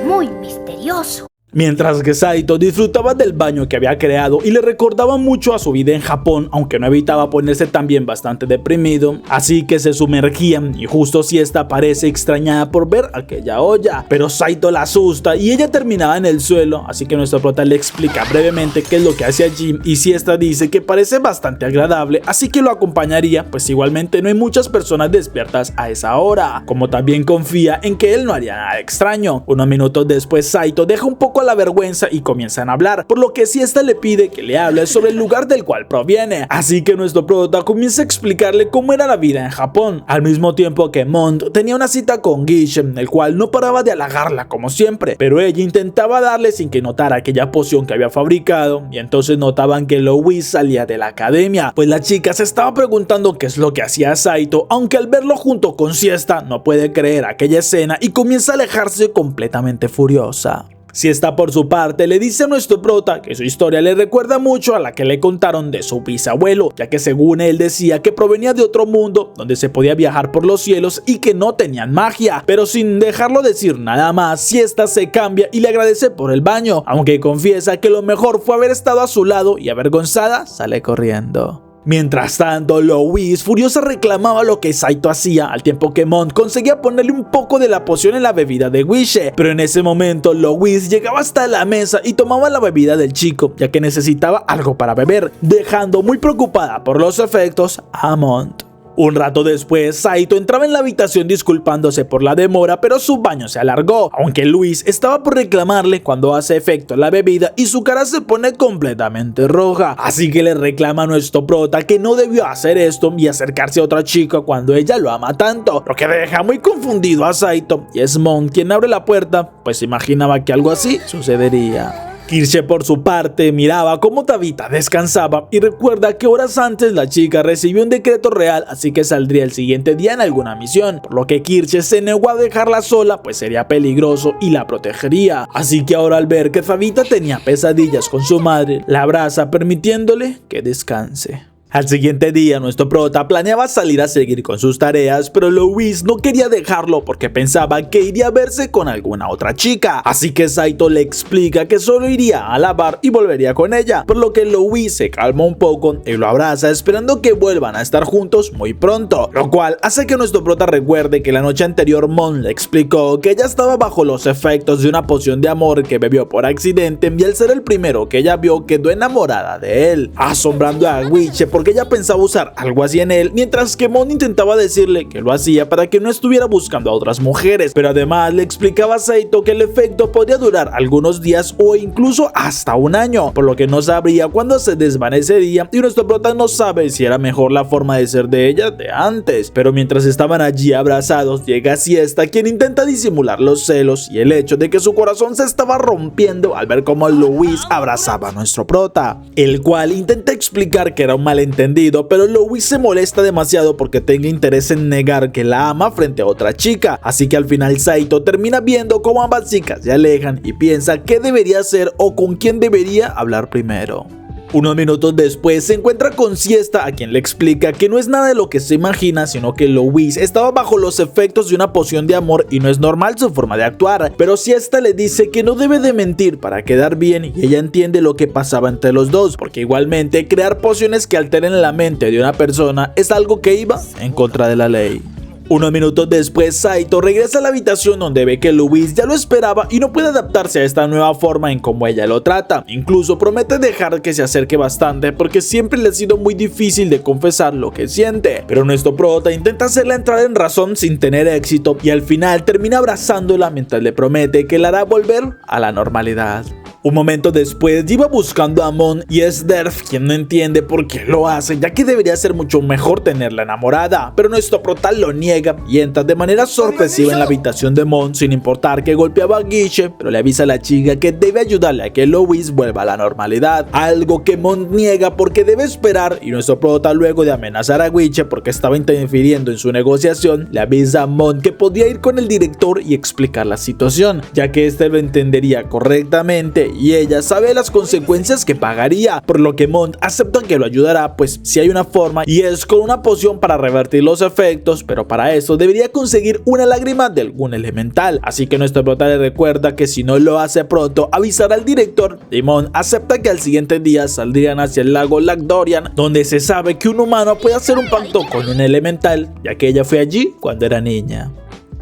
Muy misterioso. Mientras que Saito disfrutaba del baño que había creado y le recordaba mucho a su vida en Japón, aunque no evitaba ponerse también bastante deprimido, así que se sumergía y justo Siesta parece extrañada por ver aquella olla, pero Saito la asusta y ella terminaba en el suelo, así que nuestro prota le explica brevemente qué es lo que hace allí y Siesta dice que parece bastante agradable, así que lo acompañaría, pues igualmente no hay muchas personas despiertas a esa hora, como también confía en que él no haría nada extraño. Unos minutos después Saito deja un poco la vergüenza y comienzan a hablar, por lo que Siesta le pide que le hable sobre el lugar del cual proviene, así que nuestro prota comienza a explicarle cómo era la vida en Japón, al mismo tiempo que Mond tenía una cita con Gishen, el cual no paraba de halagarla como siempre, pero ella intentaba darle sin que notara aquella poción que había fabricado, y entonces notaban que Louis salía de la academia, pues la chica se estaba preguntando qué es lo que hacía Saito, aunque al verlo junto con Siesta no puede creer aquella escena y comienza a alejarse completamente furiosa. Siesta por su parte le dice a nuestro prota que su historia le recuerda mucho a la que le contaron de su bisabuelo, ya que según él decía que provenía de otro mundo donde se podía viajar por los cielos y que no tenían magia, pero sin dejarlo decir nada más, Siesta se cambia y le agradece por el baño, aunque confiesa que lo mejor fue haber estado a su lado y avergonzada sale corriendo. Mientras tanto, Louis furiosa reclamaba lo que Saito hacía, al tiempo que Mond conseguía ponerle un poco de la poción en la bebida de Wishe, pero en ese momento Louis llegaba hasta la mesa y tomaba la bebida del chico, ya que necesitaba algo para beber, dejando muy preocupada por los efectos a Mond. Un rato después, Saito entraba en la habitación disculpándose por la demora, pero su baño se alargó, aunque Luis estaba por reclamarle cuando hace efecto la bebida y su cara se pone completamente roja, así que le reclama a nuestro prota que no debió hacer esto y acercarse a otra chica cuando ella lo ama tanto, lo que deja muy confundido a Saito, y es Mond quien abre la puerta, pues imaginaba que algo así sucedería. Kirche por su parte miraba cómo Tabitha descansaba y recuerda que horas antes la chica recibió un decreto real, así que saldría el siguiente día en alguna misión, por lo que Kirche se negó a dejarla sola pues sería peligroso y la protegería, así que ahora al ver que Tabitha tenía pesadillas con su madre, la abraza permitiéndole que descanse. Al siguiente día, nuestro prota planeaba salir a seguir con sus tareas, pero Louise no quería dejarlo porque pensaba que iría a verse con alguna otra chica. Así que Saito le explica que solo iría a lavar y volvería con ella, por lo que Louise se calma un poco y lo abraza esperando que vuelvan a estar juntos muy pronto, lo cual hace que nuestro prota recuerde que la noche anterior Mon le explicó que ella estaba bajo los efectos de una poción de amor que bebió por accidente y al ser el primero que ella vio quedó enamorada de él, asombrando a Witch porque ella pensaba usar algo así en él, mientras que Mon intentaba decirle que lo hacía para que no estuviera buscando a otras mujeres, pero además le explicaba a Saito que el efecto podía durar algunos días o incluso hasta un año, por lo que no sabría cuándo se desvanecería y nuestro prota no sabe si era mejor la forma de ser de ella de antes. Pero mientras estaban allí abrazados, llega Siesta, quien intenta disimular los celos y el hecho de que su corazón se estaba rompiendo al ver cómo Louise abrazaba a nuestro prota, el cual intenta explicar que era un malentendido, pero Louise se molesta demasiado porque tenga interés en negar que la ama frente a otra chica, así que al final Saito termina viendo cómo ambas chicas se alejan y piensa qué debería hacer o con quién debería hablar primero. Unos minutos después se encuentra con Siesta, a quien le explica que no es nada de lo que se imagina, sino que Louise estaba bajo los efectos de una poción de amor y no es normal su forma de actuar, pero Siesta le dice que no debe de mentir para quedar bien y ella entiende lo que pasaba entre los dos, porque igualmente crear pociones que alteren la mente de una persona es algo que iba en contra de la ley. Unos minutos después, Saito regresa a la habitación donde ve que Louise ya lo esperaba y no puede adaptarse a esta nueva forma en cómo ella lo trata. Incluso promete dejar que se acerque bastante porque siempre le ha sido muy difícil de confesar lo que siente. Pero nuestro prota intenta hacerla entrar en razón sin tener éxito y al final termina abrazándola mientras le promete que la hará volver a la normalidad. Un momento después iba buscando a Mon y es Derf quien no entiende por qué lo hace, ya que debería ser mucho mejor tenerla enamorada, pero nuestro prota lo niega y entra de manera sorpresiva en la habitación de Mon sin importar que golpeaba a Guiche, pero le avisa a la chica que debe ayudarle a que Louise vuelva a la normalidad, algo que Mon niega porque debe esperar, y nuestro prota, luego de amenazar a Guiche porque estaba interfiriendo en su negociación, le avisa a Mon que podía ir con el director y explicar la situación, ya que este lo entendería correctamente y ella sabe las consecuencias que pagaría, por lo que Mon acepta que lo ayudará, pues si hay una forma y es con una poción para revertir los efectos, pero para eso debería conseguir una lágrima de algún elemental, así que nuestro prota le recuerda que si no lo hace pronto avisará al director y Mon acepta que al siguiente día saldrían hacia el lago Lagdorian, donde se sabe que un humano puede hacer un pacto con un elemental, ya que ella fue allí cuando era niña.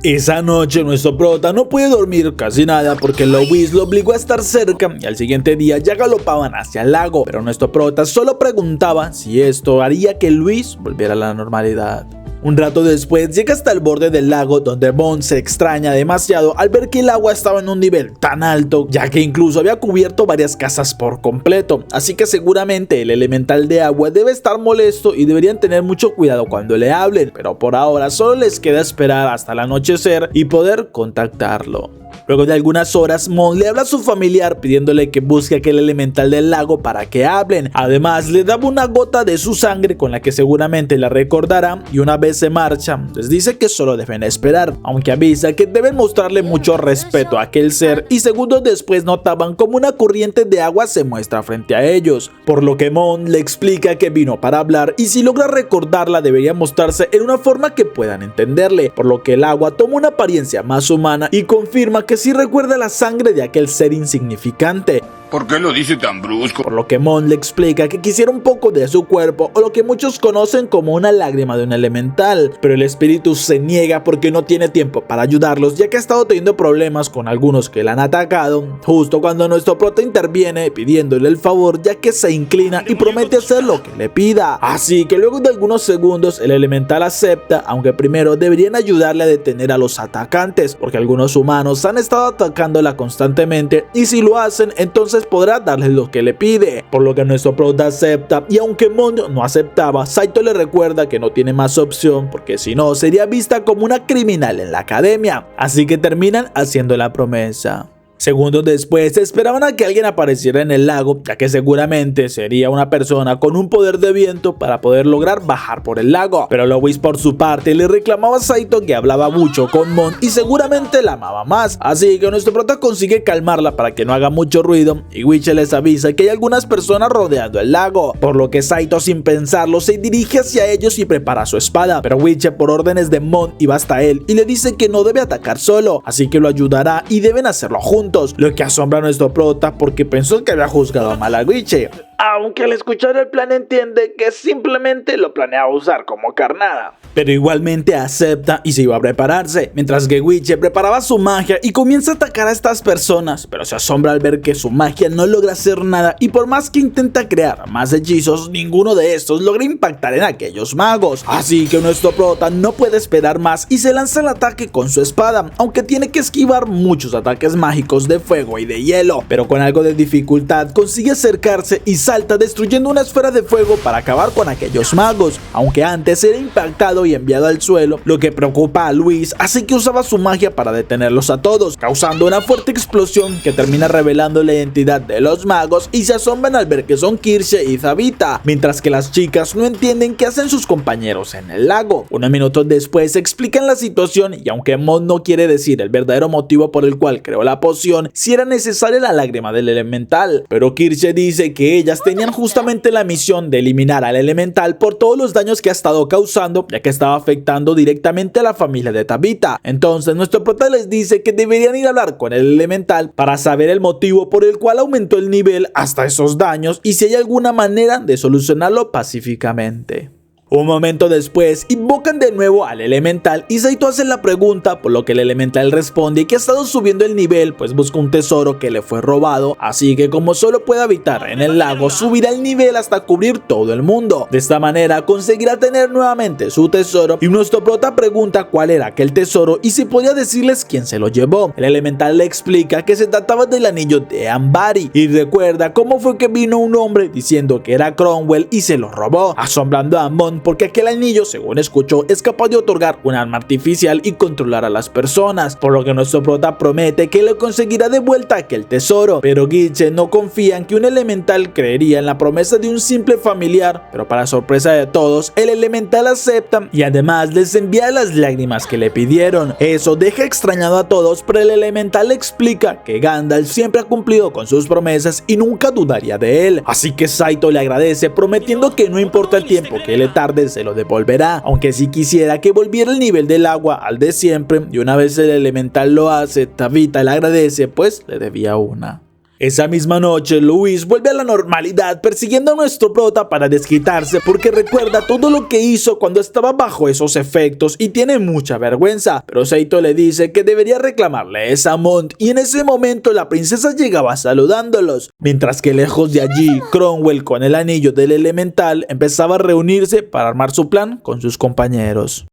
Esa noche nuestro prota no puede dormir casi nada porque Louise lo obligó a estar cerca y al siguiente día ya galopaban hacia el lago, pero nuestro prota solo preguntaba si esto haría que Louise volviera a la normalidad. Un rato después llega hasta el borde del lago, donde Mon se extraña demasiado al ver que el agua estaba en un nivel tan alto, ya que incluso había cubierto varias casas por completo, así que seguramente el elemental de agua debe estar molesto y deberían tener mucho cuidado cuando le hablen, pero por ahora solo les queda esperar hasta el anochecer y poder contactarlo. Luego de algunas horas, Mon le habla a su familiar pidiéndole que busque aquel elemental del lago para que hablen. Además, le daba una gota de su sangre con la que seguramente la recordará y una vez se marcha, les dice que solo deben esperar, aunque avisa que deben mostrarle mucho respeto a aquel ser y segundos después notaban como una corriente de agua se muestra frente a ellos, por lo que Mon le explica que vino para hablar y si logra recordarla debería mostrarse en una forma que puedan entenderle, por lo que el agua toma una apariencia más humana y confirma que sí recuerda la sangre de aquel ser insignificante. ¿Por qué lo dice tan brusco? Por lo que Mon le explica que quisiera un poco de su cuerpo o lo que muchos conocen como una lágrima de un elemental, pero el espíritu se niega porque no tiene tiempo para ayudarlos, ya que ha estado teniendo problemas con algunos que le han atacado, justo cuando nuestro prota interviene pidiéndole el favor, ya que se inclina y promete hacer lo que le pida. Así que luego de algunos segundos el elemental acepta, aunque primero deberían ayudarle a detener a los atacantes, porque algunos humanos han estado atacándola constantemente y si lo hacen entonces podrá darle lo que le pide, por lo que nuestro prota acepta y aunque Mon no aceptaba, Saito le recuerda que no tiene más opción porque si no sería vista como una criminal en la academia, así que terminan haciendo la promesa. Segundos después esperaban a que alguien apareciera en el lago, ya que seguramente sería una persona con un poder de viento para poder lograr bajar por el lago. Pero Louis por su parte le reclamaba a Saito que hablaba mucho con Mon y seguramente la amaba más, así que nuestro prota consigue calmarla para que no haga mucho ruido y Witcher les avisa que hay algunas personas rodeando el lago, por lo que Saito sin pensarlo se dirige hacia ellos y prepara su espada, pero Witcher por órdenes de Mon iba hasta él y le dice que no debe atacar solo, así que lo ayudará y deben hacerlo juntos, lo que asombra a nuestro prota porque pensó que había juzgado mal a Witcher, aunque al escuchar el plan entiende que simplemente lo planeaba usar como carnada. Pero igualmente acepta y se iba a prepararse, mientras que Witcher preparaba su magia y comienza a atacar a estas personas, pero se asombra al ver que su magia no logra hacer nada y por más que intenta crear más hechizos, ninguno de estos logra impactar en aquellos magos, así que nuestro prota no puede esperar más y se lanza al ataque con su espada, aunque tiene que esquivar muchos ataques mágicos de fuego y de hielo, pero con algo de dificultad consigue acercarse y salta destruyendo una esfera de fuego para acabar con aquellos magos, aunque antes era impactado y enviado al suelo, lo que preocupa a Luis, así que usaba su magia para detenerlos a todos, causando una fuerte explosión que termina revelando la identidad de los magos y se asombran al ver que son Kirsche y Zabita, mientras que las chicas no entienden qué hacen sus compañeros en el lago. Unos minutos después explican la situación y aunque Mon no quiere decir el verdadero motivo por el cual creó la poción, si era necesaria la lágrima del elemental, pero Kirsche dice que ellas tenían justamente la misión de eliminar al elemental por todos los daños que ha estado causando, ya que estaba afectando directamente a la familia de Tabitha. Entonces nuestro prota les dice que deberían ir a hablar con el elemental para saber el motivo por el cual aumentó el nivel hasta esos daños y si hay alguna manera de solucionarlo pacíficamente. Un momento después, invocan de nuevo al elemental y Saito hace la pregunta, por lo que el elemental responde que ha estado subiendo el nivel, pues busca un tesoro que le fue robado, así que como solo puede habitar en el lago, subirá el nivel hasta cubrir todo el mundo. De esta manera conseguirá tener nuevamente su tesoro y nuestro prota pregunta cuál era aquel tesoro y si podía decirles quién se lo llevó. El elemental le explica que se trataba del anillo de Ambari y recuerda cómo fue que vino un hombre diciendo que era Cromwell y se lo robó, asombrando a Mon porque aquel anillo, según escuchó, es capaz de otorgar un arma artificial y controlar a las personas, por lo que nuestro prota promete que le conseguirá de vuelta aquel tesoro, pero Guiche no confía en que un elemental creería en la promesa de un simple familiar, pero para sorpresa de todos, el elemental acepta y además les envía las lágrimas que le pidieron. Eso deja extrañado a todos, pero el elemental le explica que Gandalf siempre ha cumplido con sus promesas y nunca dudaría de él, así que Saito le agradece prometiendo que no importa el tiempo que le tarde, se lo devolverá, aunque si quisiera que volviera el nivel del agua al de siempre, y una vez el elemental lo hace, Tabitha le agradece pues le debía una. Esa misma noche, Luis vuelve a la normalidad persiguiendo a nuestro prota para desquitarse porque recuerda todo lo que hizo cuando estaba bajo esos efectos y tiene mucha vergüenza, pero Saito le dice que debería reclamarle esa Mont y en ese momento la princesa llegaba saludándolos, mientras que lejos de allí, Cromwell con el anillo del elemental empezaba a reunirse para armar su plan con sus compañeros.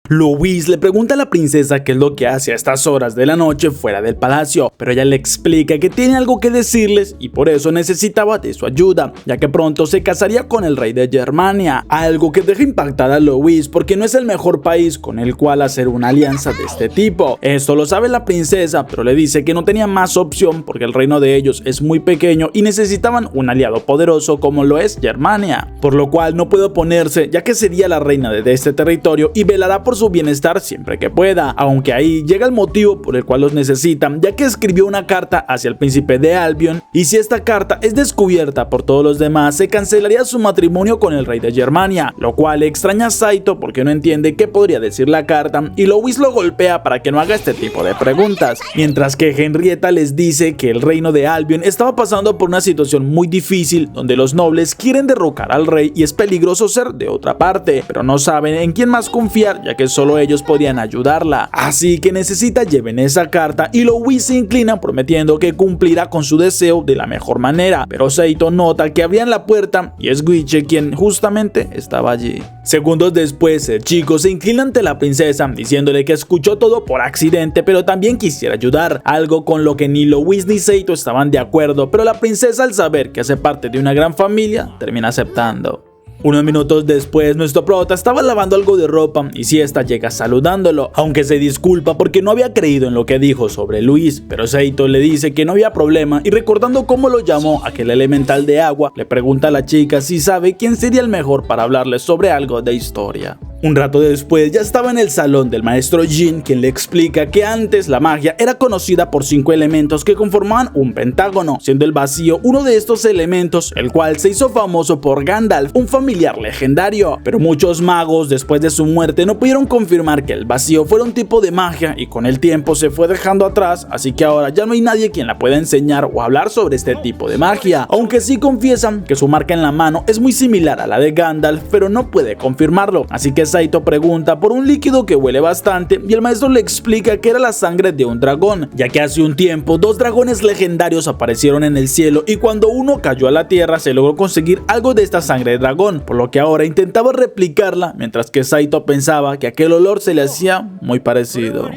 Louis le pregunta a la princesa qué es lo que hace a estas horas de la noche fuera del palacio, pero ella le explica que tiene algo que decirles y por eso necesitaba de su ayuda, ya que pronto se casaría con el rey de Germania, algo que deja impactada a Louis porque no es el mejor país con el cual hacer una alianza de este tipo. Esto lo sabe la princesa, pero le dice que no tenía más opción porque el reino de ellos es muy pequeño y necesitaban un aliado poderoso como lo es Germania, por lo cual no puede oponerse ya que sería la reina de este territorio y velará por su bienestar siempre que pueda, aunque ahí llega el motivo por el cual los necesitan, ya que escribió una carta hacia el príncipe de Albion y si esta carta es descubierta por todos los demás se cancelaría su matrimonio con el rey de Germania, lo cual extraña a Saito porque no entiende qué podría decir la carta y Louis lo golpea para que no haga este tipo de preguntas, mientras que Henrietta les dice que el reino de Albion estaba pasando por una situación muy difícil donde los nobles quieren derrocar al rey y es peligroso ser de otra parte, pero no saben en quién más confiar ya que solo ellos podían ayudarla, así que necesita lleven esa carta y Louis se inclina prometiendo que cumplirá con su deseo de la mejor manera, pero Saito nota que abrían la puerta y es Guiche quien justamente estaba allí. Segundos después el chico se inclina ante la princesa diciéndole que escuchó todo por accidente pero también quisiera ayudar, algo con lo que ni Louis ni Saito estaban de acuerdo, pero la princesa al saber que hace parte de una gran familia termina aceptando. Unos minutos después, nuestro prota estaba lavando algo de ropa y Siesta llega saludándolo, aunque se disculpa porque no había creído en lo que dijo sobre Luis, pero Saito le dice que no había problema y recordando cómo lo llamó aquel elemental de agua, le pregunta a la chica si sabe quién sería el mejor para hablarle sobre algo de historia. Un rato después ya estaba en el salón del maestro Jin, quien le explica que antes la magia era conocida por 5 elementos que conformaban un pentágono, siendo el vacío uno de estos elementos, el cual se hizo famoso por Gandalf, un familiar legendario. Pero muchos magos después de su muerte no pudieron confirmar que el vacío fuera un tipo de magia y con el tiempo se fue dejando atrás, así que ahora ya no hay nadie quien la pueda enseñar o hablar sobre este tipo de magia, aunque sí confiesan que su marca en la mano es muy similar a la de Gandalf, pero no puede confirmarlo, así que Saito pregunta por un líquido que huele bastante y el maestro le explica que era la sangre de un dragón, ya que hace un tiempo 2 dragones legendarios aparecieron en el cielo y cuando uno cayó a la tierra se logró conseguir algo de esta sangre de dragón, por lo que ahora intentaba replicarla, mientras que Saito pensaba que aquel olor se le hacía muy parecido.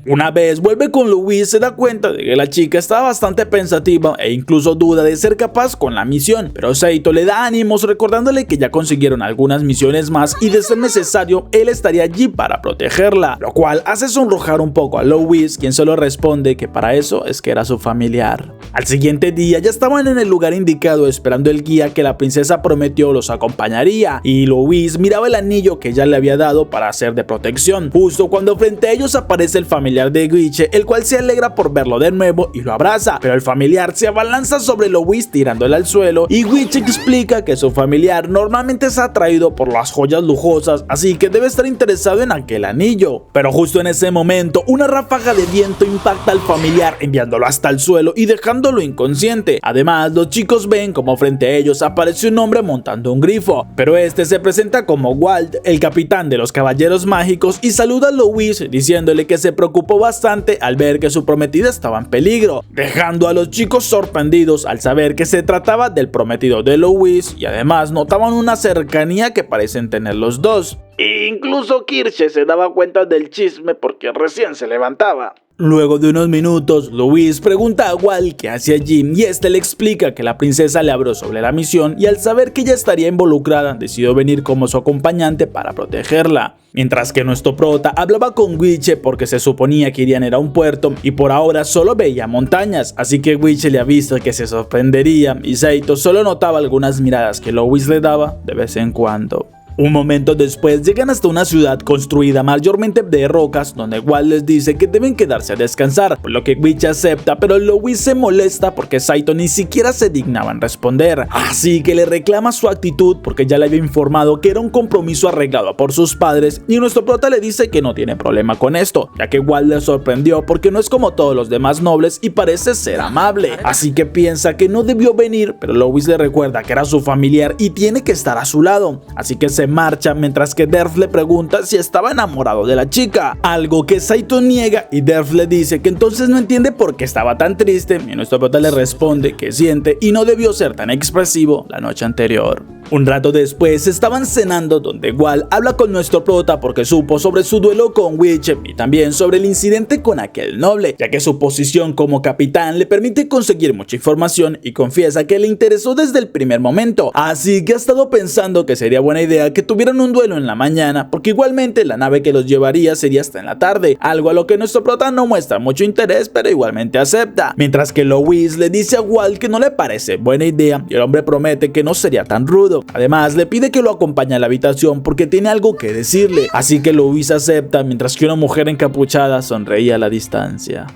Una vez vuelve con Luis, se da cuenta de que la chica está bastante pensativa e incluso duda de ser capaz con la misión, pero Saito le da ánimos recordándole que ya consiguieron algunas misiones más y de ser necesario él estaría allí para protegerla, lo cual hace sonrojar un poco a Luis, quien solo responde que para eso es que era su familiar. Al siguiente día ya estaban en el lugar indicado esperando el guía que la princesa prometió los acompañaría y Luis miraba el anillo que ella le había dado para hacer de protección, justo cuando frente a ellos aparece el familiar de Guiche, el cual se alegra por verlo de nuevo y lo abraza, pero el familiar se abalanza sobre Luis tirándole al suelo y Guiche explica que su familiar normalmente es atraído por las joyas lujosas, así que debe estar interesado en aquel anillo. Pero justo en ese momento una ráfaga de viento impacta al familiar enviándolo hasta el suelo y dejándolo inconsciente. Además, los chicos ven como frente a ellos aparece un hombre montando un grifo, pero este se presenta como Walt, el capitán de los caballeros mágicos, y saluda a Luis diciéndole que se preocupa bastante al ver que su prometida estaba en peligro, dejando a los chicos sorprendidos al saber que se trataba del prometido de Luis y además notaban una cercanía que parecen tener los dos. Incluso Kirche se daba cuenta del chisme porque recién se levantaba. Luego de unos minutos, Luis pregunta a Walt qué hace allí y este le explica que la princesa le habló sobre la misión y al saber que ella estaría involucrada, decidió venir como su acompañante para protegerla. Mientras que nuestro prota hablaba con Guiche porque se suponía que irían a un puerto y por ahora solo veía montañas, así que Guiche le avisa que se sorprendería y Saito solo notaba algunas miradas que Luis le daba de vez en cuando. Un momento después llegan hasta una ciudad construida mayormente de rocas donde Walt les dice que deben quedarse a descansar, por lo que Guiche acepta, pero Luis se molesta porque Saito ni siquiera se dignaba en responder, así que le reclama su actitud porque ya le había informado que era un compromiso arreglado por sus padres y nuestro prota le dice que no tiene problema con esto, ya que Walt le sorprendió porque no es como todos los demás nobles y parece ser amable, así que piensa que no debió venir, pero Luis le recuerda que era su familiar y tiene que estar a su lado, así que se marcha mientras que Derf le pregunta si estaba enamorado de la chica, algo que Saito niega y Derf le dice que entonces no entiende por qué estaba tan triste y nuestro prota le responde que siente y no debió ser tan expresivo la noche anterior. Un rato después estaban cenando donde Walt habla con nuestro prota porque supo sobre su duelo con Guiche y también sobre el incidente con aquel noble, ya que su posición como capitán le permite conseguir mucha información y confiesa que le interesó desde el primer momento, así que ha estado pensando que sería buena idea que tuvieran un duelo en la mañana porque igualmente la nave que los llevaría sería hasta en la tarde, algo a lo que nuestro prota no muestra mucho interés pero igualmente acepta, mientras que Luis le dice a Walt que no le parece buena idea y el hombre promete que no sería tan rudo. Además le pide que lo acompañe a la habitación porque tiene algo que decirle, así que Luis acepta mientras que una mujer encapuchada sonreía a la distancia.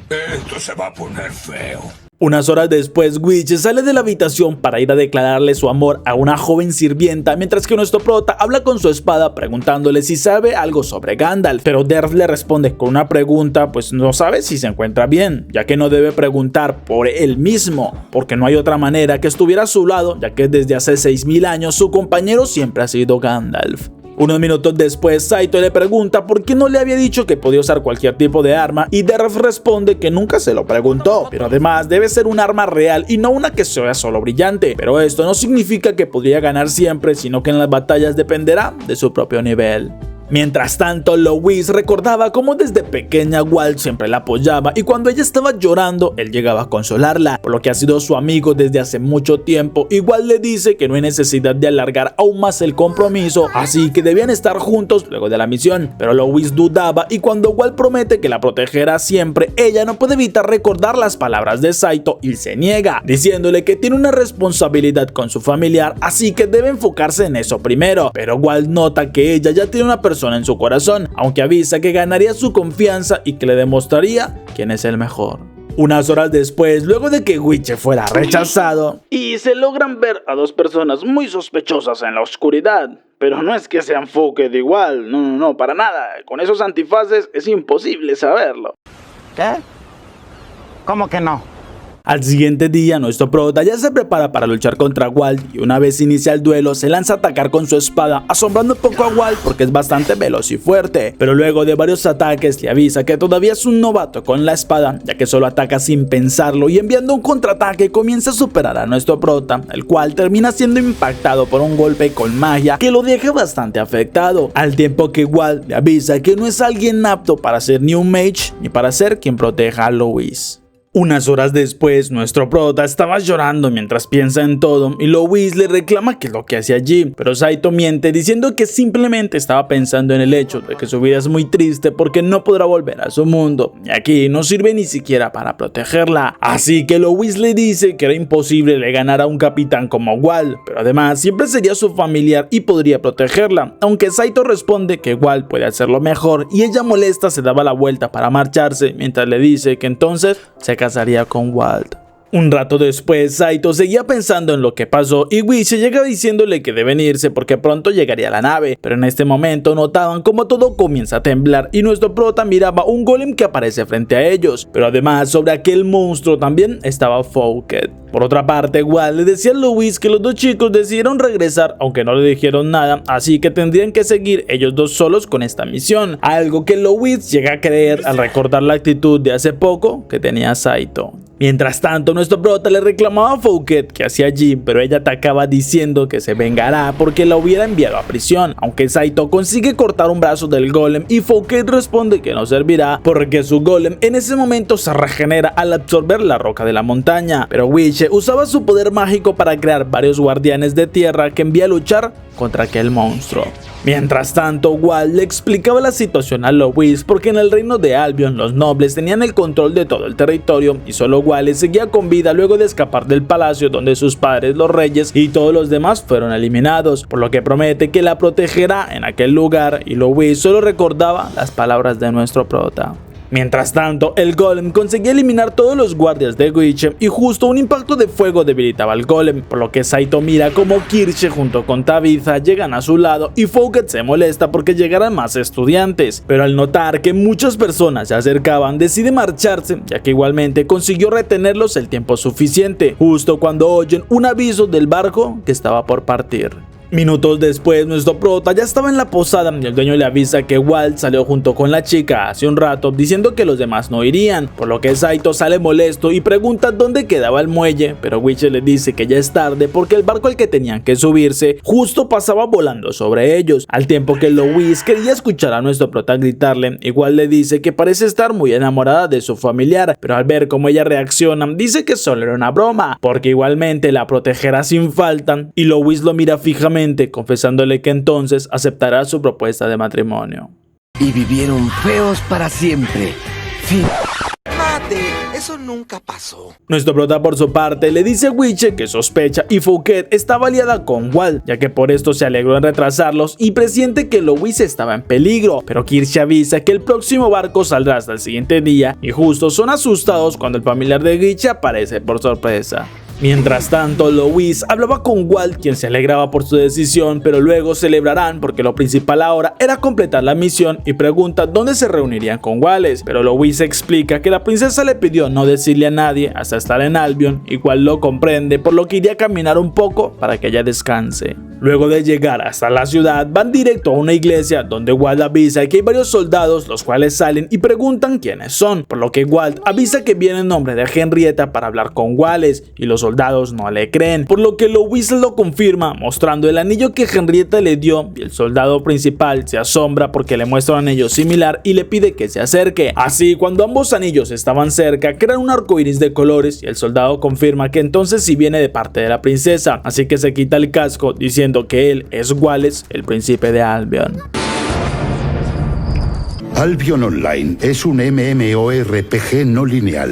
Esto se va a poner feo. Unas horas después, Guiche sale de la habitación para ir a declararle su amor a una joven sirvienta, mientras que nuestro prota habla con su espada preguntándole si sabe algo sobre Gandalf, pero Derf le responde con una pregunta, pues no sabe si se encuentra bien, ya que no debe preguntar por él mismo, porque no hay otra manera que estuviera a su lado, ya que desde hace 6000 años su compañero siempre ha sido Gandalf. Unos minutos después, Saito le pregunta por qué no le había dicho que podía usar cualquier tipo de arma y Derf responde que nunca se lo preguntó, pero además debe ser un arma real y no una que sea solo brillante, pero esto no significa que podría ganar siempre, sino que en las batallas dependerá de su propio nivel. Mientras tanto, Louise recordaba cómo desde pequeña Walt siempre la apoyaba y cuando ella estaba llorando, él llegaba a consolarla, por lo que ha sido su amigo desde hace mucho tiempo. Igual le dice que no hay necesidad de alargar aún más el compromiso, así que debían estar juntos luego de la misión, pero Louise dudaba y cuando Walt promete que la protegerá siempre, ella no puede evitar recordar las palabras de Saito y se niega, diciéndole que tiene una responsabilidad con su familiar, así que debe enfocarse en eso primero, pero Walt nota que ella ya tiene una persona en su corazón, aunque avisa que ganaría su confianza y que le demostraría quién es el mejor. Unas horas después, luego de que Witcher fuera rechazado, y se logran ver a dos personas muy sospechosas en la oscuridad. Pero no es que se enfoque de igual, no, para nada. Con esos antifaces es imposible saberlo. ¿Qué? ¿Cómo que no? Al siguiente día, nuestro prota ya se prepara para luchar contra Walt y una vez inicia el duelo, se lanza a atacar con su espada, asombrando un poco a Walt porque es bastante veloz y fuerte. Pero luego de varios ataques, le avisa que todavía es un novato con la espada, ya que solo ataca sin pensarlo y enviando un contraataque comienza a superar a nuestro prota, el cual termina siendo impactado por un golpe con magia que lo deja bastante afectado, al tiempo que Walt le avisa que no es alguien apto para ser ni un mage ni para ser quien proteja a Louise. Unas horas después, nuestro prota estaba llorando mientras piensa en todo y Louise le reclama qué es lo que hace allí, pero Saito miente diciendo que simplemente estaba pensando en el hecho de que su vida es muy triste porque no podrá volver a su mundo y aquí no sirve ni siquiera para protegerla, así que Louise le dice que era imposible le ganar a un capitán como Walt, pero además siempre sería su familiar y podría protegerla, aunque Saito responde que Walt puede hacerlo mejor y ella molesta se daba la vuelta para marcharse mientras le dice que entonces se casaría con Walt. Un rato después, Saito seguía pensando en lo que pasó y Witcher llega diciéndole que deben irse porque pronto llegaría la nave, pero en este momento notaban como todo comienza a temblar y nuestro prota miraba un golem que aparece frente a ellos, pero además sobre aquel monstruo también estaba Fouquet. Por otra parte, Walt le decía a Louise que los dos chicos decidieron regresar aunque no le dijeron nada, así que tendrían que seguir ellos dos solos con esta misión, algo que Louise llega a creer al recordar la actitud de hace poco que tenía Saito. Mientras tanto, nuestro prota le reclamaba a Fouquet que hacía allí, pero ella atacaba diciendo que se vengará porque la hubiera enviado a prisión, aunque Saito consigue cortar un brazo del golem y Fouquet responde que no servirá porque su golem en ese momento se regenera al absorber la roca de la montaña, pero Witcher usaba su poder mágico para crear varios guardianes de tierra que envía a luchar contra aquel monstruo. Mientras tanto, Walt le explicaba la situación a Louise porque en el reino de Albion los nobles tenían el control de todo el territorio y solo Walt seguía con vida luego de escapar del palacio donde sus padres, los reyes y todos los demás fueron eliminados, por lo que promete que la protegerá en aquel lugar y Louise solo recordaba las palabras de nuestro prota. Mientras tanto, el golem conseguía eliminar todos los guardias de Witcher y justo un impacto de fuego debilitaba al golem, por lo que Saito mira como Kirche junto con Tabitha llegan a su lado y Fouquet se molesta porque llegarán más estudiantes, pero al notar que muchas personas se acercaban decide marcharse, ya que igualmente consiguió retenerlos el tiempo suficiente, justo cuando oyen un aviso del barco que estaba por partir. Minutos después, nuestro prota ya estaba en la posada y el dueño le avisa que Walt salió junto con la chica hace un rato diciendo que los demás no irían, por lo que Saito sale molesto y pregunta dónde quedaba el muelle, pero Witcher le dice que ya es tarde porque el barco al que tenían que subirse justo pasaba volando sobre ellos, al tiempo que Louise quería escuchar a nuestro prota gritarle. Igual le dice que parece estar muy enamorada de su familiar, pero al ver cómo ella reacciona dice que solo era una broma, porque igualmente la protegerá sin falta y Louise lo mira fijamente confesándole que entonces aceptará su propuesta de matrimonio. Y vivieron feos para siempre. Fin. Mate, eso nunca pasó. Nuestro prota por su parte le dice a Witcher que sospecha y Fouquet estaba aliada con Walt, ya que por esto se alegró en retrasarlos y presiente que Louise estaba en peligro, pero Kirche avisa que el próximo barco saldrá hasta el siguiente día y justo son asustados cuando el familiar de Witcher aparece por sorpresa. Mientras tanto, Louise hablaba con Walt, quien se alegraba por su decisión, pero luego celebrarán porque lo principal ahora era completar la misión y pregunta dónde se reunirían con Wallace, pero Louise explica que la princesa le pidió no decirle a nadie hasta estar en Albion, igual lo comprende, por lo que iría a caminar un poco para que ella descanse. Luego de llegar hasta la ciudad, van directo a una iglesia donde Walt avisa que hay varios soldados, los cuales salen y preguntan quiénes son, por lo que Walt avisa que viene en nombre de Henrietta para hablar con Wallace y los soldados no le creen, por lo que Louis lo confirma mostrando el anillo que Henrietta le dio y el soldado principal se asombra porque le muestra un anillo similar y le pide que se acerque. Así, cuando ambos anillos estaban cerca, crean un arco iris de colores y el soldado confirma que entonces sí viene de parte de la princesa, así que se quita el casco diciendo que él es Wallace, el príncipe de Albion. Albion Online es un MMORPG no lineal.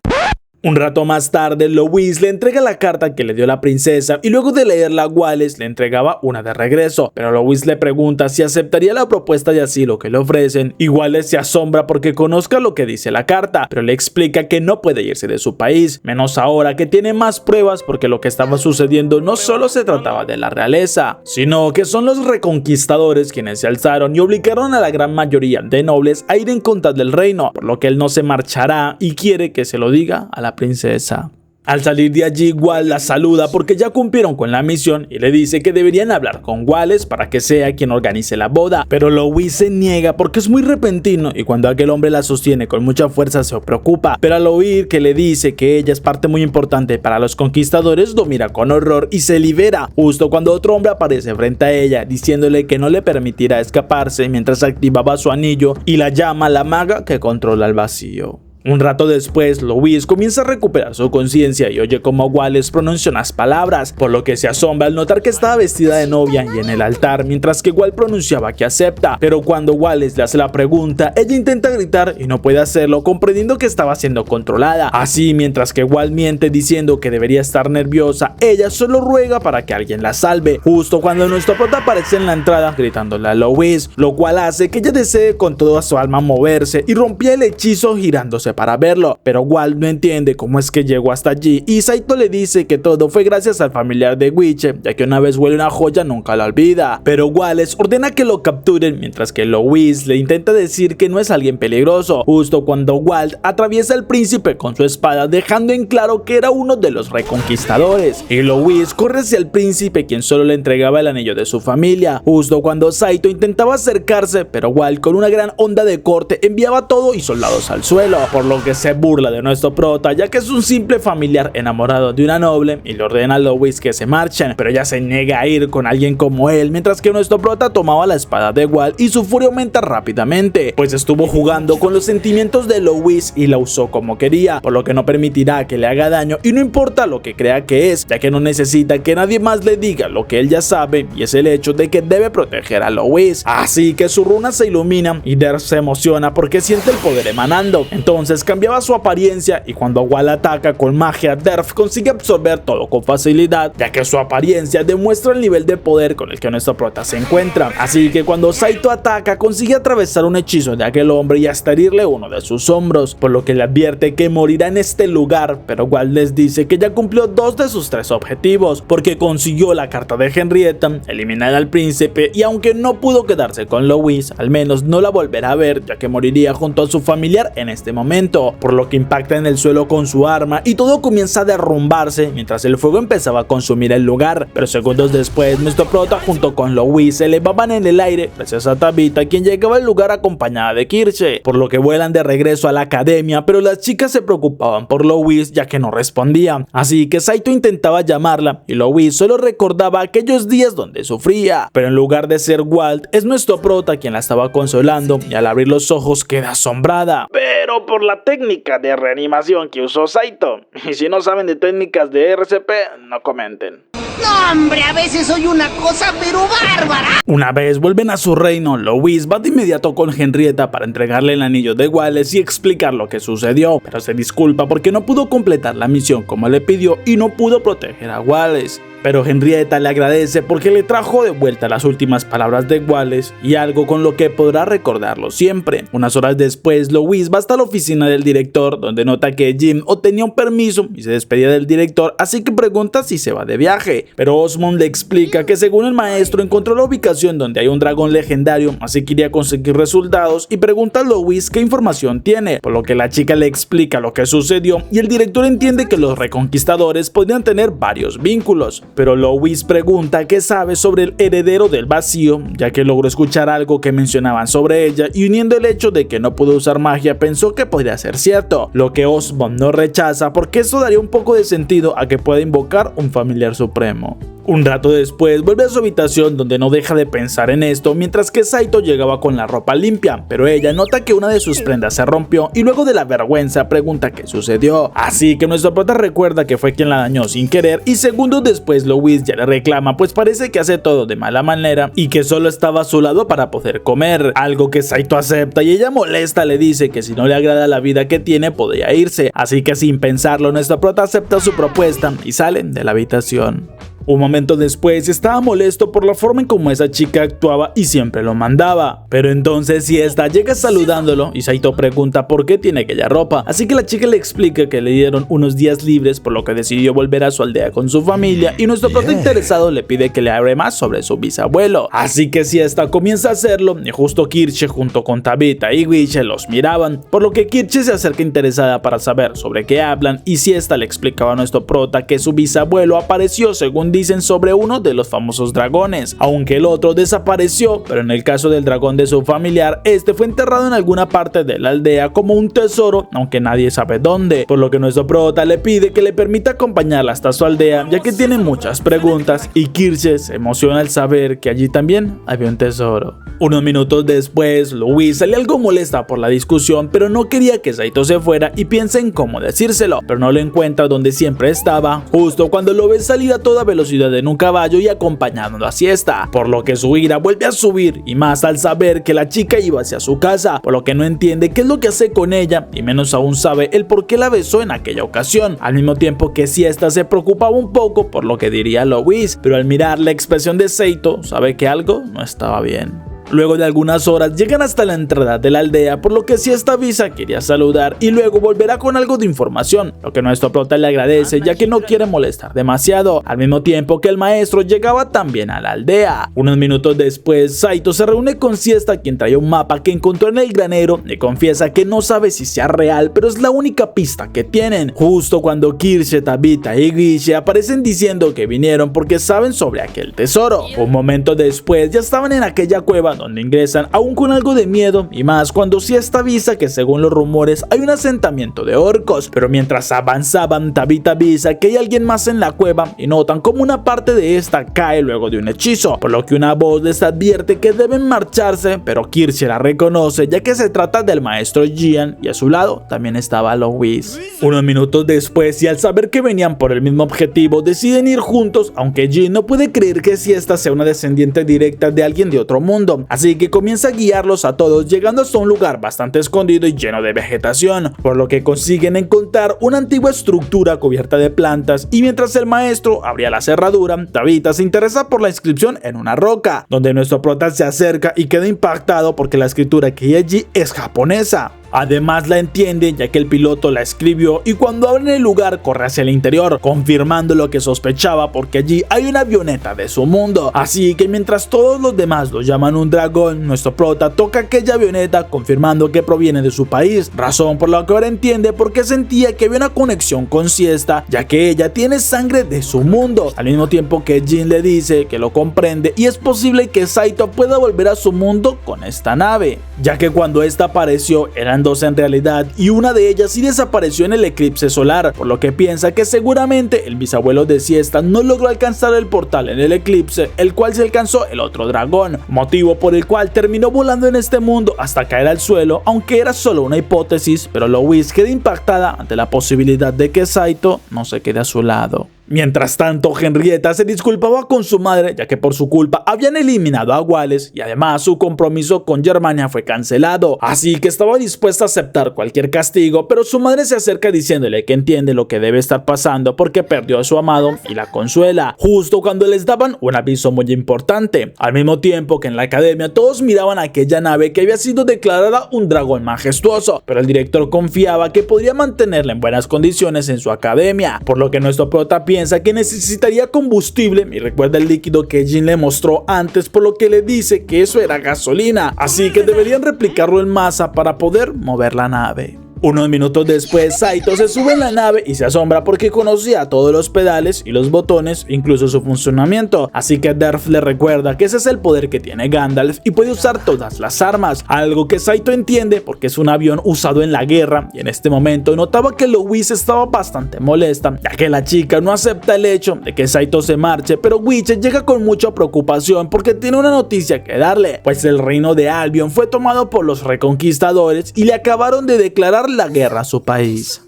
Un rato más tarde, Louis le entrega la carta que le dio la princesa y luego de leerla, Wallace le entregaba una de regreso, pero Louis le pregunta si aceptaría la propuesta de asilo que le ofrecen y Wallace se asombra porque conozca lo que dice la carta, pero le explica que no puede irse de su país, menos ahora que tiene más pruebas porque lo que estaba sucediendo no solo se trataba de la realeza, sino que son los reconquistadores quienes se alzaron y obligaron a la gran mayoría de nobles a ir en contra del reino, por lo que él no se marchará y quiere que se lo diga a la princesa. Al salir de allí, Wal la saluda porque ya cumplieron con la misión y le dice que deberían hablar con Wallace para que sea quien organice la boda, pero Louis se niega porque es muy repentino y cuando aquel hombre la sostiene con mucha fuerza se preocupa, pero al oír que le dice que ella es parte muy importante para los conquistadores lo mira con horror y se libera, justo cuando otro hombre aparece frente a ella diciéndole que no le permitirá escaparse mientras activaba su anillo y la llama la maga que controla el vacío. Un rato después, Louis comienza a recuperar su conciencia y oye cómo Wallace pronuncia unas palabras, por lo que se asombra al notar que estaba vestida de novia y en el altar, mientras que Wal pronunciaba que acepta, pero cuando Wallace le hace la pregunta, ella intenta gritar y no puede hacerlo, comprendiendo que estaba siendo controlada. Así, mientras que Wal miente diciendo que debería estar nerviosa, ella solo ruega para que alguien la salve, justo cuando nuestro prota aparece en la entrada gritándole a Louis, lo cual hace que ella desee con toda su alma moverse y rompía el hechizo girándose para verlo, pero Wal no entiende cómo es que llegó hasta allí y Saito le dice que todo fue gracias al familiar de Witche, ya que una vez huele una joya nunca la olvida, pero Wallace ordena que lo capturen mientras que Louis le intenta decir que no es alguien peligroso, justo cuando Walt atraviesa al príncipe con su espada dejando en claro que era uno de los reconquistadores y Louis corre hacia el príncipe quien solo le entregaba el anillo de su familia, justo cuando Saito intentaba acercarse, pero Walt con una gran onda de corte enviaba todo y soldados al suelo, por lo que se burla de nuestro prota ya que es un simple familiar enamorado de una noble y le ordena a Louis que se marchen, pero ella se niega a ir con alguien como él, mientras que nuestro prota tomaba la espada de Walt y su furia aumenta rápidamente, pues estuvo jugando con los sentimientos de Louis y la usó como quería, por lo que no permitirá que le haga daño y no importa lo que crea que es, ya que no necesita que nadie más le diga lo que él ya sabe y es el hecho de que debe proteger a Louis. Así que su runa se ilumina y Derf se emociona porque siente el poder emanando, entonces cambiaba su apariencia y cuando Wal ataca con magia, Derf consigue absorber todo con facilidad, ya que su apariencia demuestra el nivel de poder con el que nuestro prota se encuentra. Así que cuando Saito ataca, consigue atravesar un hechizo de aquel hombre y hasta herirle uno de sus hombros, por lo que le advierte que morirá en este lugar, pero Wal les dice que ya cumplió 2 de sus 3 objetivos, porque consiguió la carta de Henrietta, eliminar al príncipe y aunque no pudo quedarse con Louis, al menos no la volverá a ver, ya que moriría junto a su familiar en este momento, por lo que impacta en el suelo con su arma y todo comienza a derrumbarse mientras el fuego empezaba a consumir el lugar, pero segundos después nuestro prota junto con Louis se elevaban en el aire gracias a Tabitha, quien llegaba al lugar acompañada de Kirche, por lo que vuelan de regreso a la academia, pero las chicas se preocupaban por Louis ya que no respondía, así que Saito intentaba llamarla y Louis solo recordaba aquellos días donde sufría, pero en lugar de ser Walt es nuestro prota quien la estaba consolando y al abrir los ojos queda asombrada, pero por la técnica de reanimación que usó Saito, y si no saben de técnicas de RCP, no comenten. No, hombre, a veces soy una cosa pero bárbara. Una vez vuelven a su reino, Louis va de inmediato con Henrietta para entregarle el anillo de Wallace y explicar lo que sucedió, pero se disculpa porque no pudo completar la misión como le pidió y no pudo proteger a Wallace. Pero Henrietta le agradece porque le trajo de vuelta las últimas palabras de Wallace y algo con lo que podrá recordarlo siempre. Unas horas después, Louis va hasta la oficina del director, donde nota que Jim obtenía un permiso y se despedía del director, así que pregunta si se va de viaje. Pero Osmond le explica que según el maestro encontró la ubicación donde hay un dragón legendario, así que iría a conseguir resultados y pregunta a Louis qué información tiene, por lo que la chica le explica lo que sucedió y el director entiende que los reconquistadores podrían tener varios vínculos. pero Louis pregunta qué sabe sobre el heredero del vacío, ya que logró escuchar algo que mencionaban sobre ella y uniendo el hecho de que no pudo usar magia pensó que podría ser cierto, lo que Osmond no rechaza porque eso daría un poco de sentido a que pueda invocar un familiar supremo. Un rato después vuelve a su habitación donde no deja de pensar en esto mientras que Saito llegaba con la ropa limpia, pero ella nota que una de sus prendas se rompió y luego de la vergüenza pregunta qué sucedió, así que nuestro prota recuerda que fue quien la dañó sin querer y segundos después Louis ya le reclama pues parece que hace todo de mala manera y que solo estaba a su lado para poder comer, algo que Saito acepta y ella molesta le dice que si no le agrada la vida que tiene podría irse, así que sin pensarlo nuestro prota acepta su propuesta y salen de la habitación. Un momento después estaba molesto por la forma en cómo esa chica actuaba y siempre lo mandaba, pero entonces Siesta llega saludándolo y Saito pregunta por qué tiene aquella ropa, así que la chica le explica que le dieron unos días libres por lo que decidió volver a su aldea con su familia y nuestro prota interesado le pide que le hable más sobre su bisabuelo, así que Siesta comienza a hacerlo y justo Kirche junto con Tabitha y Wishe los miraban, por lo que Kirche se acerca interesada para saber sobre qué hablan y Siesta le explicaba a nuestro prota que su bisabuelo apareció según dicen sobre uno de los famosos dragones, aunque el otro desapareció, pero en el caso del dragón de su familiar, este fue enterrado en alguna parte de la aldea como un tesoro, aunque nadie sabe dónde, por lo que nuestro prota le pide que le permita acompañarla hasta su aldea, ya que tiene muchas preguntas, y Kirche se emociona al saber que allí también había un tesoro. Unos minutos después, Louis sale algo molesta por la discusión, pero no quería que Saito se fuera y piensa en cómo decírselo, pero no lo encuentra donde siempre estaba, justo cuando lo ve salir a toda velocidad en un caballo y acompañando a Siesta, por lo que su ira vuelve a subir y más al saber que la chica iba hacia su casa, por lo que no entiende qué es lo que hace con ella y menos aún sabe el por qué la besó en aquella ocasión, al mismo tiempo que Siesta se preocupaba un poco por lo que diría Louis, pero al mirar la expresión de Saito sabe que algo no estaba bien. Luego de algunas horas llegan hasta la entrada de la aldea, por lo que Siesta avisa quería saludar y luego volverá con algo de información, lo que nuestro prota le agradece ya que no quiere molestar demasiado, al mismo tiempo que el maestro llegaba también a la aldea. Unos minutos después, Saito se reúne con Siesta, quien traía un mapa que encontró en el granero y confiesa que no sabe si sea real, pero es la única pista que tienen, justo cuando Kirche, Tabitha y Wishe aparecen diciendo que vinieron porque saben sobre aquel tesoro. Un momento después ya estaban en aquella cueva donde ingresan aún con algo de miedo y más cuando Siesta avisa que según los rumores hay un asentamiento de orcos, pero mientras avanzaban Tabitha avisa que hay alguien más en la cueva y notan como una parte de esta cae luego de un hechizo, por lo que una voz les advierte que deben marcharse, pero Kirche la reconoce ya que se trata del maestro Gian y a su lado también estaba Louis. Unos minutos después y al saber que venían por el mismo objetivo deciden ir juntos, aunque Jin no puede creer que Siesta sea una descendiente directa de alguien de otro mundo, así que comienza a guiarlos a todos llegando hasta un lugar bastante escondido y lleno de vegetación, por lo que consiguen encontrar una antigua estructura cubierta de plantas y mientras el maestro abría la cerradura, Tabitha se interesa por la inscripción en una roca, donde nuestro prota se acerca y queda impactado porque la escritura que hay allí es japonesa. Además la entiende ya que el piloto la escribió y cuando abren el lugar corre hacia el interior, confirmando lo que sospechaba porque allí hay una avioneta de su mundo. Así que mientras todos los demás lo llaman un dragón, nuestro prota toca aquella avioneta confirmando que proviene de su país, razón por la que ahora entiende por qué sentía que había una conexión con Siesta, ya que ella tiene sangre de su mundo, al mismo tiempo que Jin le dice que lo comprende y es posible que Saito pueda volver a su mundo con esta nave, ya que cuando esta apareció eran dos en realidad y una de ellas sí desapareció en el eclipse solar, por lo que piensa que seguramente el bisabuelo de Siesta no logró alcanzar el portal en el eclipse, el cual se alcanzó el otro dragón, motivo por el cual terminó volando en este mundo hasta caer al suelo, aunque era solo una hipótesis, pero Louis queda impactada ante la posibilidad de que Saito no se quede a su lado. Mientras tanto, Henrietta se disculpaba con su madre ya que por su culpa habían eliminado a Wallace y además su compromiso con Germania fue cancelado, así que estaba dispuesta a aceptar cualquier castigo, pero su madre se acerca diciéndole que entiende lo que debe estar pasando porque perdió a su amado y la consuela, justo cuando les daban un aviso muy importante, al mismo tiempo que en la academia todos miraban aquella nave que había sido declarada un dragón majestuoso, pero el director confiaba que podría mantenerla en buenas condiciones en su academia, por lo que nuestro prota piensa que necesitaría combustible y recuerda el líquido que Jin le mostró antes, por lo que le dice que eso era gasolina, así que deberían replicarlo en masa para poder mover la nave. Unos minutos después, Saito se sube en la nave y se asombra porque conocía todos los pedales y los botones, incluso su funcionamiento. Así que Derf le recuerda que ese es el poder que tiene Gandalf y puede usar todas las armas, algo que Saito entiende porque es un avión usado en la guerra, y en este momento notaba que Louise estaba bastante molesta, ya que la chica no acepta el hecho de que Saito se marche, pero Witcher llega con mucha preocupación porque tiene una noticia que darle, pues el reino de Albion fue tomado por los reconquistadores y le acabaron de declarar la guerra a su país.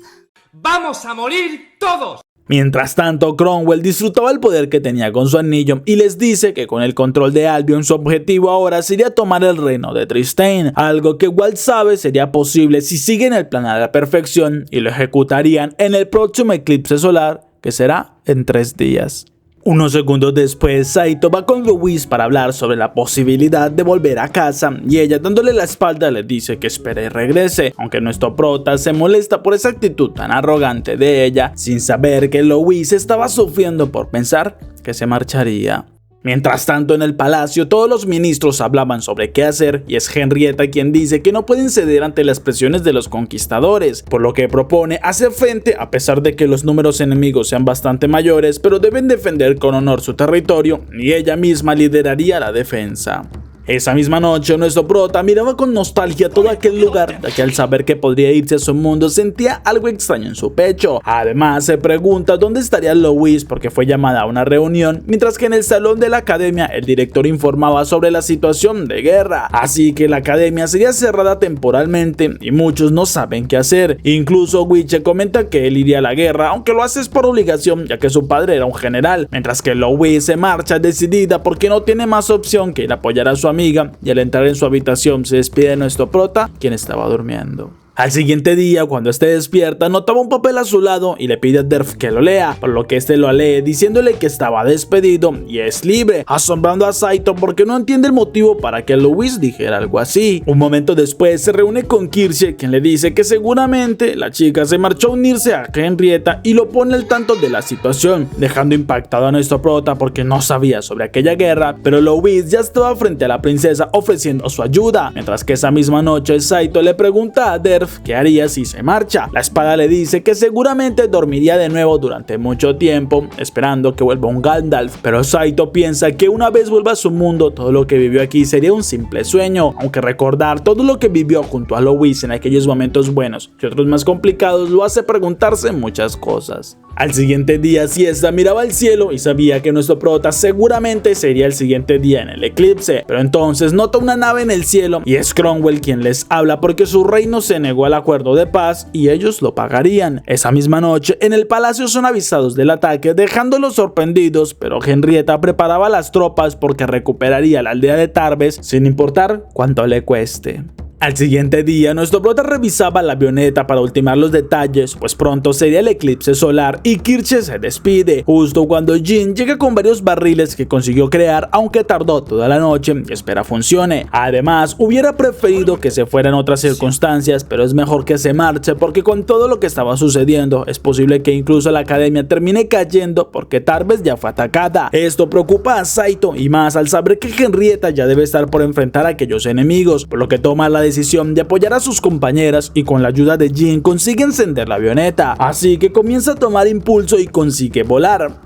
¡Vamos a morir todos! Mientras tanto, Cromwell disfrutaba el poder que tenía con su anillo y les dice que con el control de Albion su objetivo ahora sería tomar el reino de Tristane, algo que Walt sabe sería posible si siguen el plan a la perfección y lo ejecutarían en el próximo eclipse solar, que será en 3 días. Unos segundos después, Saito va con Louise para hablar sobre la posibilidad de volver a casa y ella, dándole la espalda, le dice que espere y regrese, aunque nuestro prota se molesta por esa actitud tan arrogante de ella, sin saber que Louise estaba sufriendo por pensar que se marcharía. Mientras tanto, en el palacio todos los ministros hablaban sobre qué hacer y es Henrietta quien dice que no pueden ceder ante las presiones de los conquistadores, por lo que propone hacer frente a pesar de que los números enemigos sean bastante mayores, pero deben defender con honor su territorio y ella misma lideraría la defensa. Esa misma noche, nuestro prota miraba con nostalgia todo aquel lugar, ya que al saber que podría irse a su mundo sentía algo extraño en su pecho. Además, se pregunta dónde estaría Louise porque fue llamada a una reunión, mientras que en el salón de la academia el director informaba sobre la situación de guerra. Así que la academia sería cerrada temporalmente y muchos no saben qué hacer. Incluso Witcher comenta que él iría a la guerra, aunque lo hace por obligación, ya que su padre era un general, mientras que Louise se marcha decidida porque no tiene más opción que ir a apoyar a su amiga, y al entrar en su habitación se despide de nuestro prota, quien estaba durmiendo. Al siguiente día, cuando esté despierta, notaba un papel a su lado y le pide a Derf que lo lea, por lo que este lo lee diciéndole que estaba despedido y es libre, asombrando a Saito porque no entiende el motivo para que Louise dijera algo así. Un momento después se reúne con Kirche, quien le dice que seguramente la chica se marchó a unirse a Henrietta y lo pone al tanto de la situación, dejando impactado a nuestro prota porque no sabía sobre aquella guerra, pero Louise ya estaba frente a la princesa ofreciendo su ayuda, mientras que esa misma noche Saito le pregunta a Derf qué haría si se marcha. La espada le dice que seguramente dormiría de nuevo durante mucho tiempo, esperando que vuelva un Gandalf, pero Saito piensa que una vez vuelva a su mundo, todo lo que vivió aquí sería un simple sueño, aunque recordar todo lo que vivió junto a Louise en aquellos momentos buenos y otros más complicados lo hace preguntarse muchas cosas. Al siguiente día, Siesta miraba al cielo y sabía que nuestro prota seguramente sería el siguiente día en el eclipse, pero entonces nota una nave en el cielo y es Cromwell quien les habla porque su reino se negó al acuerdo de paz y ellos lo pagarían. Esa misma noche, en el palacio son avisados del ataque, dejándolos sorprendidos, pero Henrietta preparaba a las tropas porque recuperaría la aldea de Tarbes sin importar cuánto le cueste. Al siguiente día, nuestro prota revisaba la avioneta para ultimar los detalles, pues pronto sería el eclipse solar y Kirche se despide, justo cuando Jin llega con varios barriles que consiguió crear, aunque tardó toda la noche y espera funcione. Además, hubiera preferido que se fuera en otras circunstancias, pero es mejor que se marche porque con todo lo que estaba sucediendo, es posible que incluso la academia termine cayendo porque Tarbes ya fue atacada. Esto preocupa a Saito y más al saber que Henrietta ya debe estar por enfrentar a aquellos enemigos, por lo que toma la decisión de apoyar a sus compañeras y con la ayuda de Jin consigue encender la avioneta, así que comienza a tomar impulso y consigue volar.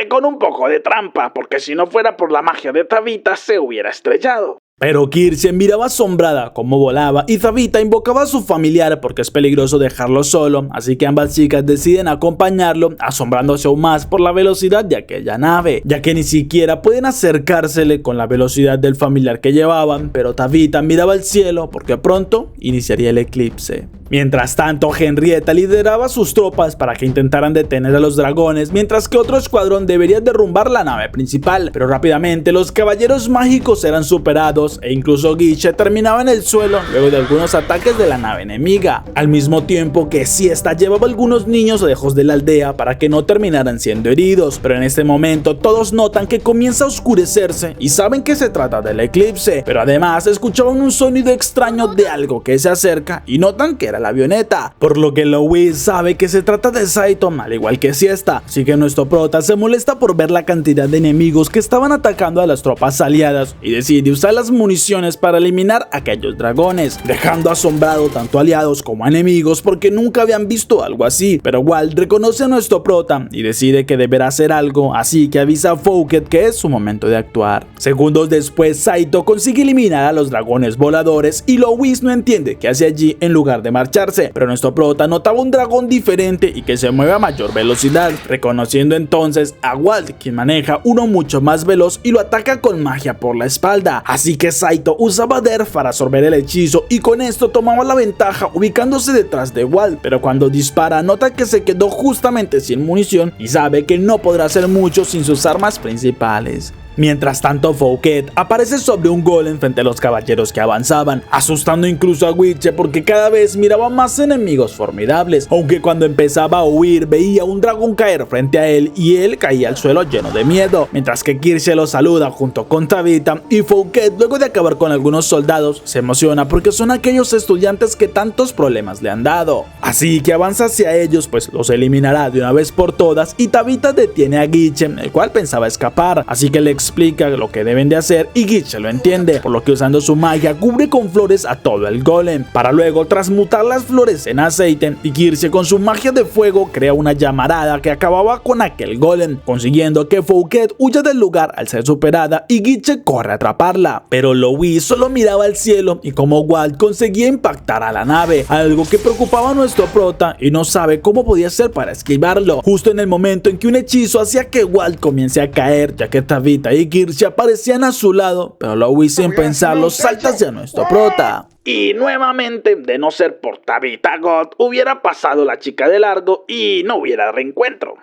Con un poco de trampa, porque si no fuera por la magia de Tabitha se hubiera estrellado. Pero Kirche miraba asombrada cómo volaba y Tabitha invocaba a su familiar porque es peligroso dejarlo solo, así que ambas chicas deciden acompañarlo, asombrándose aún más por la velocidad de aquella nave, ya que ni siquiera pueden acercársele con la velocidad del familiar que llevaban, pero Tabitha miraba al cielo porque pronto iniciaría el eclipse. Mientras tanto, Henrietta lideraba a sus tropas para que intentaran detener a los dragones, mientras que otro escuadrón debería derrumbar la nave principal, pero rápidamente los caballeros mágicos eran superados e incluso Guiche terminaba en el suelo luego de algunos ataques de la nave enemiga, al mismo tiempo que Siesta llevaba a algunos niños lejos de la aldea para que no terminaran siendo heridos, pero en este momento todos notan que comienza a oscurecerse y saben que se trata del eclipse, pero además escuchaban un sonido extraño de algo que se acerca y notan que era la avioneta, por lo que Louis sabe que se trata de Saito al igual que Siesta, así que nuestro prota se molesta por ver la cantidad de enemigos que estaban atacando a las tropas aliadas y decide usar las municiones para eliminar a aquellos dragones, dejando asombrado tanto aliados como enemigos porque nunca habían visto algo así. Pero Walt reconoce a nuestro prota y decide que deberá hacer algo, así que avisa a Fouquet que es su momento de actuar. Segundos después, Saito consigue eliminar a los dragones voladores y Louis no entiende qué hace allí en lugar de marcharse, pero nuestro prota notaba un dragón diferente y que se mueve a mayor velocidad, reconociendo entonces a Walt, quien maneja uno mucho más veloz y lo ataca con magia por la espalda, así que Saito usaba Derf para absorber el hechizo y con esto tomaba la ventaja ubicándose detrás de Walt, pero cuando dispara nota que se quedó justamente sin munición y sabe que no podrá hacer mucho sin sus armas principales. Mientras tanto, Fouquet aparece sobre un golem frente a los caballeros que avanzaban, asustando incluso a Witche porque cada vez miraba más enemigos formidables, aunque cuando empezaba a huir veía un dragón caer frente a él y él caía al suelo lleno de miedo, mientras que Kirche lo saluda junto con Tabitha y Fouquet, luego de acabar con algunos soldados, se emociona porque son aquellos estudiantes que tantos problemas le han dado, así que avanza hacia ellos pues los eliminará de una vez por todas y Tabitha detiene a Guiche, el cual pensaba escapar, así que le explica lo que deben de hacer y Guiche lo entiende, por lo que usando su magia cubre con flores a todo el golem, para luego transmutar las flores en aceite y Kirche con su magia de fuego crea una llamarada que acababa con aquel golem, consiguiendo que Fouquet huya del lugar al ser superada y Guiche corre a atraparla, pero Louis solo miraba al cielo y como Walt conseguía impactar a la nave, algo que preocupaba a nuestro prota y no sabe cómo podía hacer para esquivarlo, justo en el momento en que un hechizo hacía que Walt comience a caer, ya que Tabitha y Kirche aparecían a su lado, pero Louis sin pensarlo salta hacia nuestro prota. Y nuevamente, de no ser por Tabitha God, hubiera pasado la chica de largo y no hubiera reencuentro.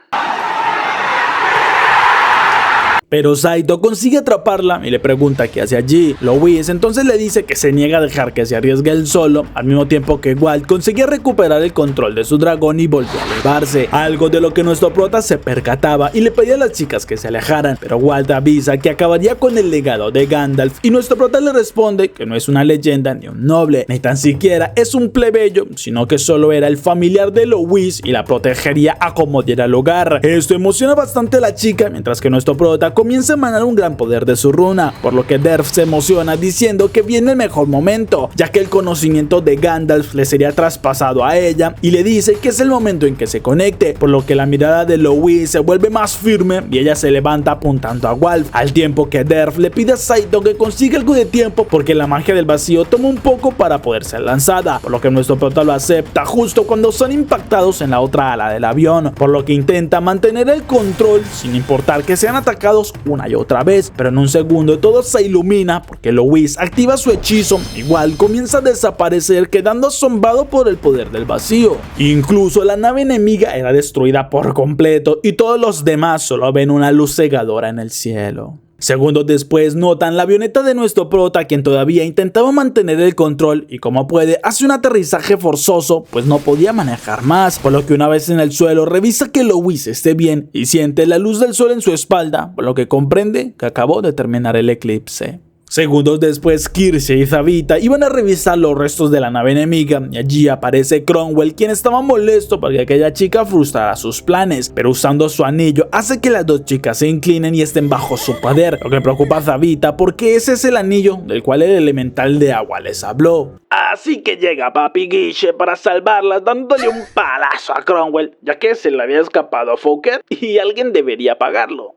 Pero Saito consigue atraparla y le pregunta qué hace allí. Louis entonces le dice que se niega a dejar que se arriesgue él solo, al mismo tiempo que Walt conseguía recuperar el control de su dragón y volvió a elevarse, algo de lo que nuestro prota se percataba y le pedía a las chicas que se alejaran, pero Walt avisa que acabaría con el legado de Gandalf y nuestro prota le responde que no es una leyenda ni un noble, ni tan siquiera es un plebeyo, sino que solo era el familiar de Louis y la protegería a como diera lugar. Esto emociona bastante a la chica, mientras que nuestro prota comienza a emanar un gran poder de su runa, por lo que Derf se emociona diciendo que viene el mejor momento, ya que el conocimiento de Gandalf le sería traspasado a ella y le dice que es el momento en que se conecte, por lo que la mirada de Louis se vuelve más firme y ella se levanta apuntando a Walt, al tiempo que Derf le pide a Saito que consiga algo de tiempo porque la magia del vacío toma un poco para poder ser lanzada, por lo que nuestro prota lo acepta justo cuando son impactados en la otra ala del avión, por lo que intenta mantener el control sin importar que sean atacados una y otra vez, pero en un segundo todo se ilumina porque Louis activa su hechizo, igual comienza a desaparecer quedando asombrado por el poder del vacío. Incluso la nave enemiga era destruida por completo y todos los demás solo ven una luz cegadora en el cielo. Segundos después notan la avioneta de nuestro prota, quien todavía intentaba mantener el control y como puede hace un aterrizaje forzoso pues no podía manejar más, por lo que una vez en el suelo revisa que Louis esté bien y siente la luz del sol en su espalda, por lo que comprende que acabó de terminar el eclipse. Segundos después, Kirche y Tabitha iban a revisar los restos de la nave enemiga y allí aparece Cromwell, quien estaba molesto porque aquella chica frustrara sus planes, pero usando su anillo hace que las dos chicas se inclinen y estén bajo su poder, lo que preocupa a Tabitha porque ese es el anillo del cual el elemental de agua les habló. Así que llega Papi Guiche para salvarlas dándole un palazo a Cromwell, ya que se le había escapado a Fouquet y alguien debería pagarlo.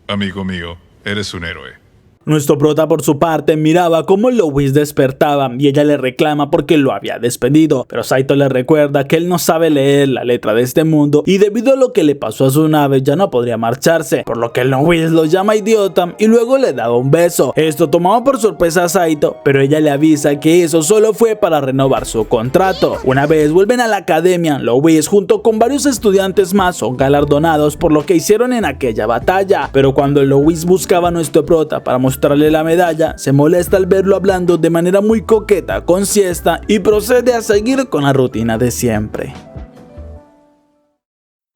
Amigo mío, eres un héroe. Nuestro prota por su parte miraba cómo Louis despertaba y ella le reclama porque lo había despedido, pero Saito le recuerda que él no sabe leer la letra de este mundo y debido a lo que le pasó a su nave ya no podría marcharse, por lo que Louis lo llama idiota y luego le da un beso. Esto tomaba por sorpresa a Saito, pero ella le avisa que eso solo fue para renovar su contrato. Una vez vuelven a la academia, Louis junto con varios estudiantes más son galardonados por lo que hicieron en aquella batalla, pero cuando Louis buscaba a nuestro prota para mostrarle la medalla, se molesta al verlo hablando de manera muy coqueta con Siesta y procede a seguir con la rutina de siempre.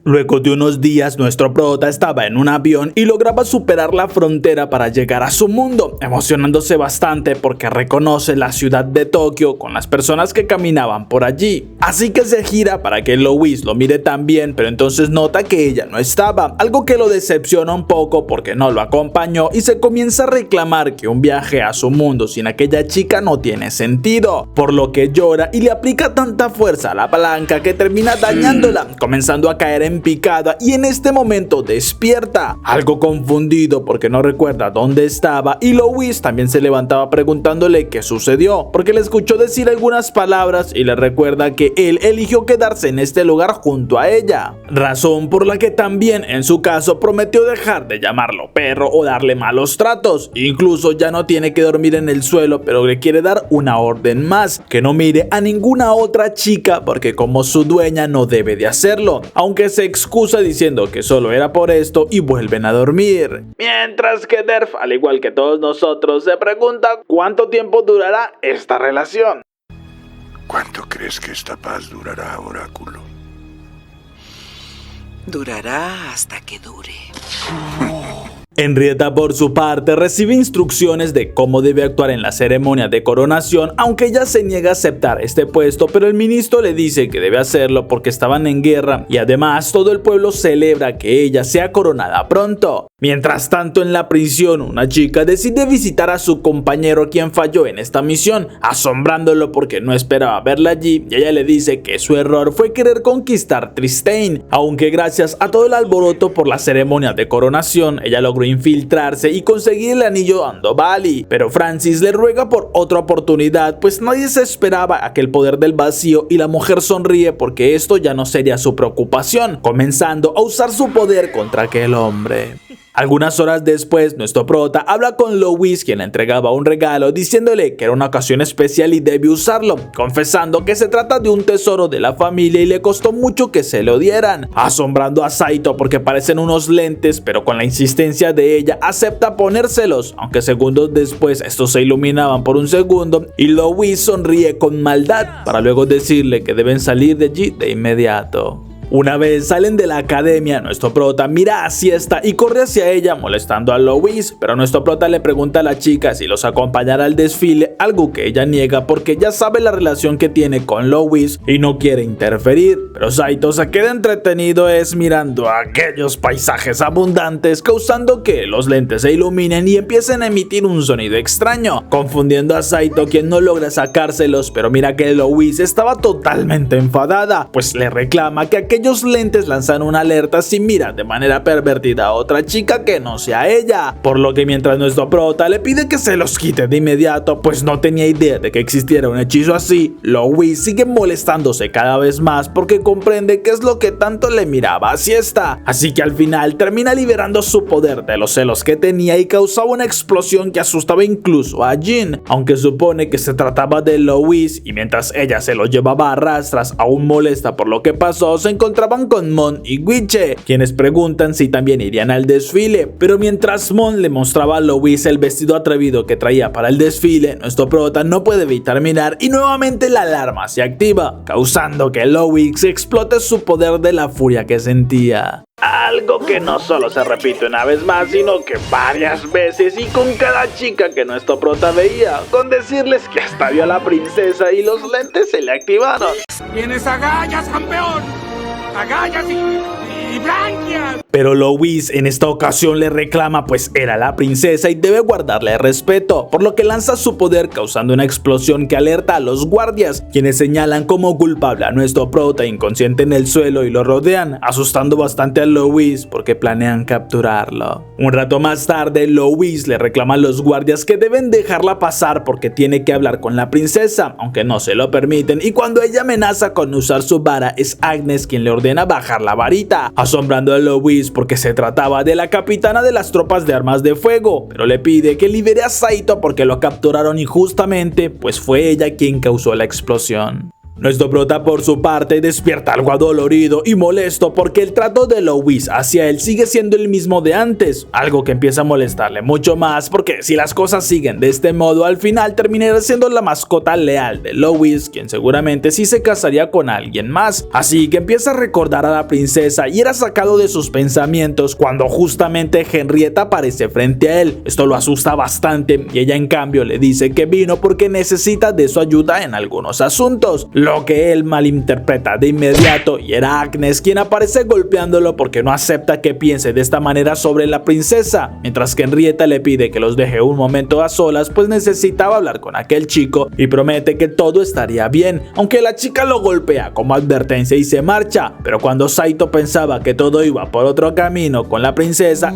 Luego de unos días, nuestro prota estaba en un avión y lograba superar la frontera para llegar a su mundo, emocionándose bastante porque reconoce la ciudad de Tokio con las personas que caminaban por allí. Así que se gira para que Louise lo mire también, pero entonces nota que ella no estaba, algo que lo decepciona un poco porque no lo acompañó y se comienza a reclamar que un viaje a su mundo sin aquella chica no tiene sentido, por lo que llora y le aplica tanta fuerza a la palanca que termina dañándola, comenzando a caer en picada y en este momento despierta, algo confundido porque no recuerda dónde estaba, y Louise también se levantaba preguntándole qué sucedió, porque le escuchó decir algunas palabras y le recuerda que él eligió quedarse en este lugar junto a ella, razón por la que también en su caso prometió dejar de llamarlo perro o darle malos tratos, incluso ya no tiene que dormir en el suelo, pero le quiere dar una orden más, que no mire a ninguna otra chica porque como su dueña no debe de hacerlo, aunque se excusa diciendo que solo era por esto y vuelven a dormir. Mientras que Derf, al igual que todos nosotros, se pregunta cuánto tiempo durará esta relación. ¿Cuánto crees que esta paz durará, oráculo? Durará hasta que dure. Henrietta, por su parte, recibe instrucciones de cómo debe actuar en la ceremonia de coronación, aunque ella se niega a aceptar este puesto, pero el ministro le dice que debe hacerlo porque estaban en guerra y además todo el pueblo celebra que ella sea coronada pronto. Mientras tanto, en la prisión, una chica decide visitar a su compañero quien falló en esta misión, asombrándolo porque no esperaba verla allí, y ella le dice que su error fue querer conquistar Tristane, aunque gracias a todo el alboroto por la ceremonia de coronación, ella logró infiltrarse y conseguir el anillo Andovali, pero Francis le ruega por otra oportunidad, pues nadie se esperaba aquel poder del vacío y la mujer sonríe porque esto ya no sería su preocupación, comenzando a usar su poder contra aquel hombre. Algunas horas después, nuestro prota habla con Louise, quien le entregaba un regalo, diciéndole que era una ocasión especial y debe usarlo, confesando que se trata de un tesoro de la familia y le costó mucho que se lo dieran, asombrando a Saito porque parecen unos lentes, pero con la insistencia de ella acepta ponérselos, aunque segundos después estos se iluminaban por un segundo y Louise sonríe con maldad para luego decirle que deben salir de allí de inmediato. Una vez salen de la academia, nuestro prota mira a Siesta y corre hacia ella molestando a Louise, pero nuestro prota le pregunta a la chica si los acompañará al desfile, algo que ella niega porque ya sabe la relación que tiene con Louise y no quiere interferir, pero Saito se queda entretenido mirando aquellos paisajes abundantes, causando que los lentes se iluminen y empiecen a emitir un sonido extraño, confundiendo a Saito, quien no logra sacárselos, pero mira que Louise estaba totalmente enfadada, pues le reclama que aquellos lentes lanzan una alerta si mira de manera pervertida a otra chica que no sea ella, por lo que mientras nuestro prota le pide que se los quite de inmediato, pues no tenía idea de que existiera un hechizo así, Louise sigue molestándose cada vez más porque comprende que es lo que tanto le miraba a Siesta, así que al final termina liberando su poder de los celos que tenía y causaba una explosión que asustaba incluso a Jin, aunque supone que se trataba de Louise, y mientras ella se lo llevaba a rastras, aún molesta por lo que pasó, se encontraban con Mon y Guiche, quienes preguntan si también irían al desfile, pero mientras Mon le mostraba a Louise el vestido atrevido que traía para el desfile, nuestro prota no puede evitar mirar y nuevamente la alarma se activa, causando que Louise explote su poder de la furia que sentía. Algo que no solo se repite una vez más, sino que varias veces y con cada chica que nuestro prota veía, con decirles que hasta vio a la princesa y los lentes se le activaron. ¡Tienes agallas, campeón! ¡Agallas y branquias! Pero Louise en esta ocasión le reclama, pues era la princesa y debe guardarle respeto, por lo que lanza su poder causando una explosión que alerta a los guardias, quienes señalan como culpable a nuestro prota inconsciente en el suelo y lo rodean, asustando bastante a Louise porque planean capturarlo. Un rato más tarde, Louise le reclama a los guardias que deben dejarla pasar porque tiene que hablar con la princesa, aunque no se lo permiten, y cuando ella amenaza con usar su vara, es Agnes quien le ordena bajar la varita, asombrando a Louise porque se trataba de la capitana de las tropas de armas de fuego, pero le pide que libere a Saito porque lo capturaron injustamente, pues fue ella quien causó la explosión. Nuestro prota por su parte despierta algo adolorido y molesto porque el trato de Louis hacia él sigue siendo el mismo de antes, algo que empieza a molestarle mucho más porque si las cosas siguen de este modo al final terminará siendo la mascota leal de Louis, quien seguramente sí se casaría con alguien más, así que empieza a recordar a la princesa y era sacado de sus pensamientos cuando justamente Henrietta aparece frente a él. Esto lo asusta bastante y ella en cambio le dice que vino porque necesita de su ayuda en algunos asuntos, lo que él malinterpreta de inmediato y era Agnes quien aparece golpeándolo porque no acepta que piense de esta manera sobre la princesa, mientras que Henrietta le pide que los deje un momento a solas pues necesitaba hablar con aquel chico y promete que todo estaría bien, aunque la chica lo golpea como advertencia y se marcha, pero cuando Saito pensaba que todo iba por otro camino con la princesa,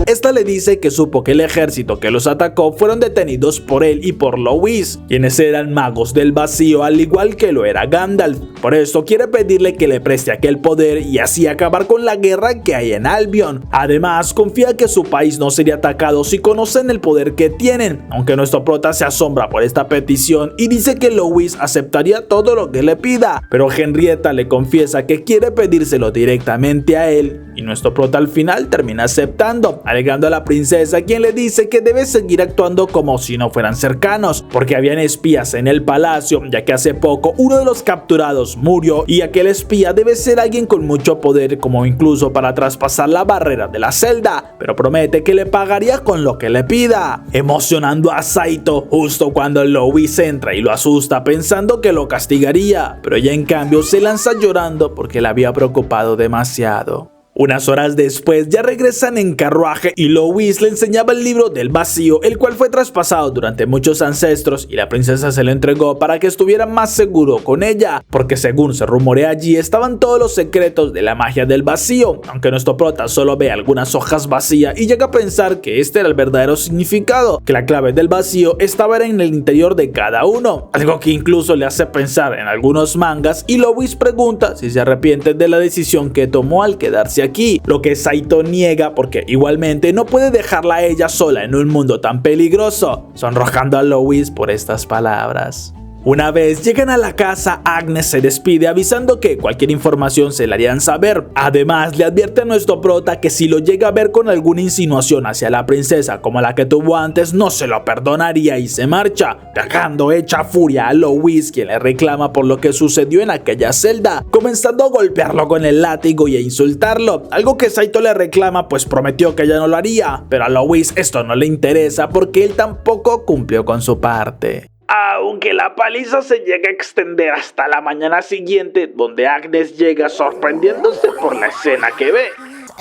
esta le dice que supo que el ejército que los atacó fueron detenidos por él y por Louis, quienes eran magos del vacío al igual que lo era Gandalf. Por esto quiere pedirle que le preste aquel poder y así acabar con la guerra que hay en Albion. Además confía que su país no sería atacado si conocen el poder que tienen, aunque nuestro prota se asombra por esta petición y dice que Louis aceptaría todo lo que le pida, pero Henrietta le confiesa que quiere pedírselo directamente a él y nuestro prota al final termina aceptando, alegando a la princesa, quien le dice que debe seguir actuando como si no fueran cercanos, porque habían espías en el palacio, ya que hace poco uno de los capturados murió y aquel espía debe ser alguien con mucho poder, como incluso para traspasar la barrera de la celda, pero promete que le pagaría con lo que le pida, emocionando a Saito justo cuando Louis entra y lo asusta pensando que lo castigaría, pero ella en cambio se lanza llorando porque le había preocupado demasiado. Unas horas después ya regresan en carruaje y Louis le enseñaba el libro del vacío, el cual fue traspasado durante muchos ancestros y la princesa se lo entregó para que estuviera más seguro con ella, porque según se rumorea allí estaban todos los secretos de la magia del vacío, aunque nuestro prota solo ve algunas hojas vacías y llega a pensar que este era el verdadero significado, que la clave del vacío estaba en el interior de cada uno, algo que incluso le hace pensar en algunos mangas y Louis pregunta si se arrepiente de la decisión que tomó al quedarse aquí, lo que Saito niega porque igualmente no puede dejarla a ella sola en un mundo tan peligroso, sonrojando a Louis por estas palabras. Una vez llegan a la casa, Agnes se despide avisando que cualquier información se la harían saber. Además, le advierte a nuestro prota que si lo llega a ver con alguna insinuación hacia la princesa como la que tuvo antes, no se lo perdonaría y se marcha, dejando hecha furia a Louis, quien le reclama por lo que sucedió en aquella celda, comenzando a golpearlo con el látigo y a insultarlo, algo que Saito le reclama pues prometió que ya no lo haría, pero a Louis esto no le interesa porque él tampoco cumplió con su parte. Aunque la paliza se llega a extender hasta la mañana siguiente, donde Agnes llega sorprendiéndose por la escena que ve.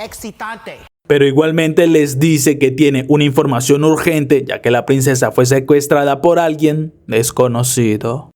Excitante. Pero igualmente les dice que tiene una información urgente, ya que la princesa fue secuestrada por alguien desconocido.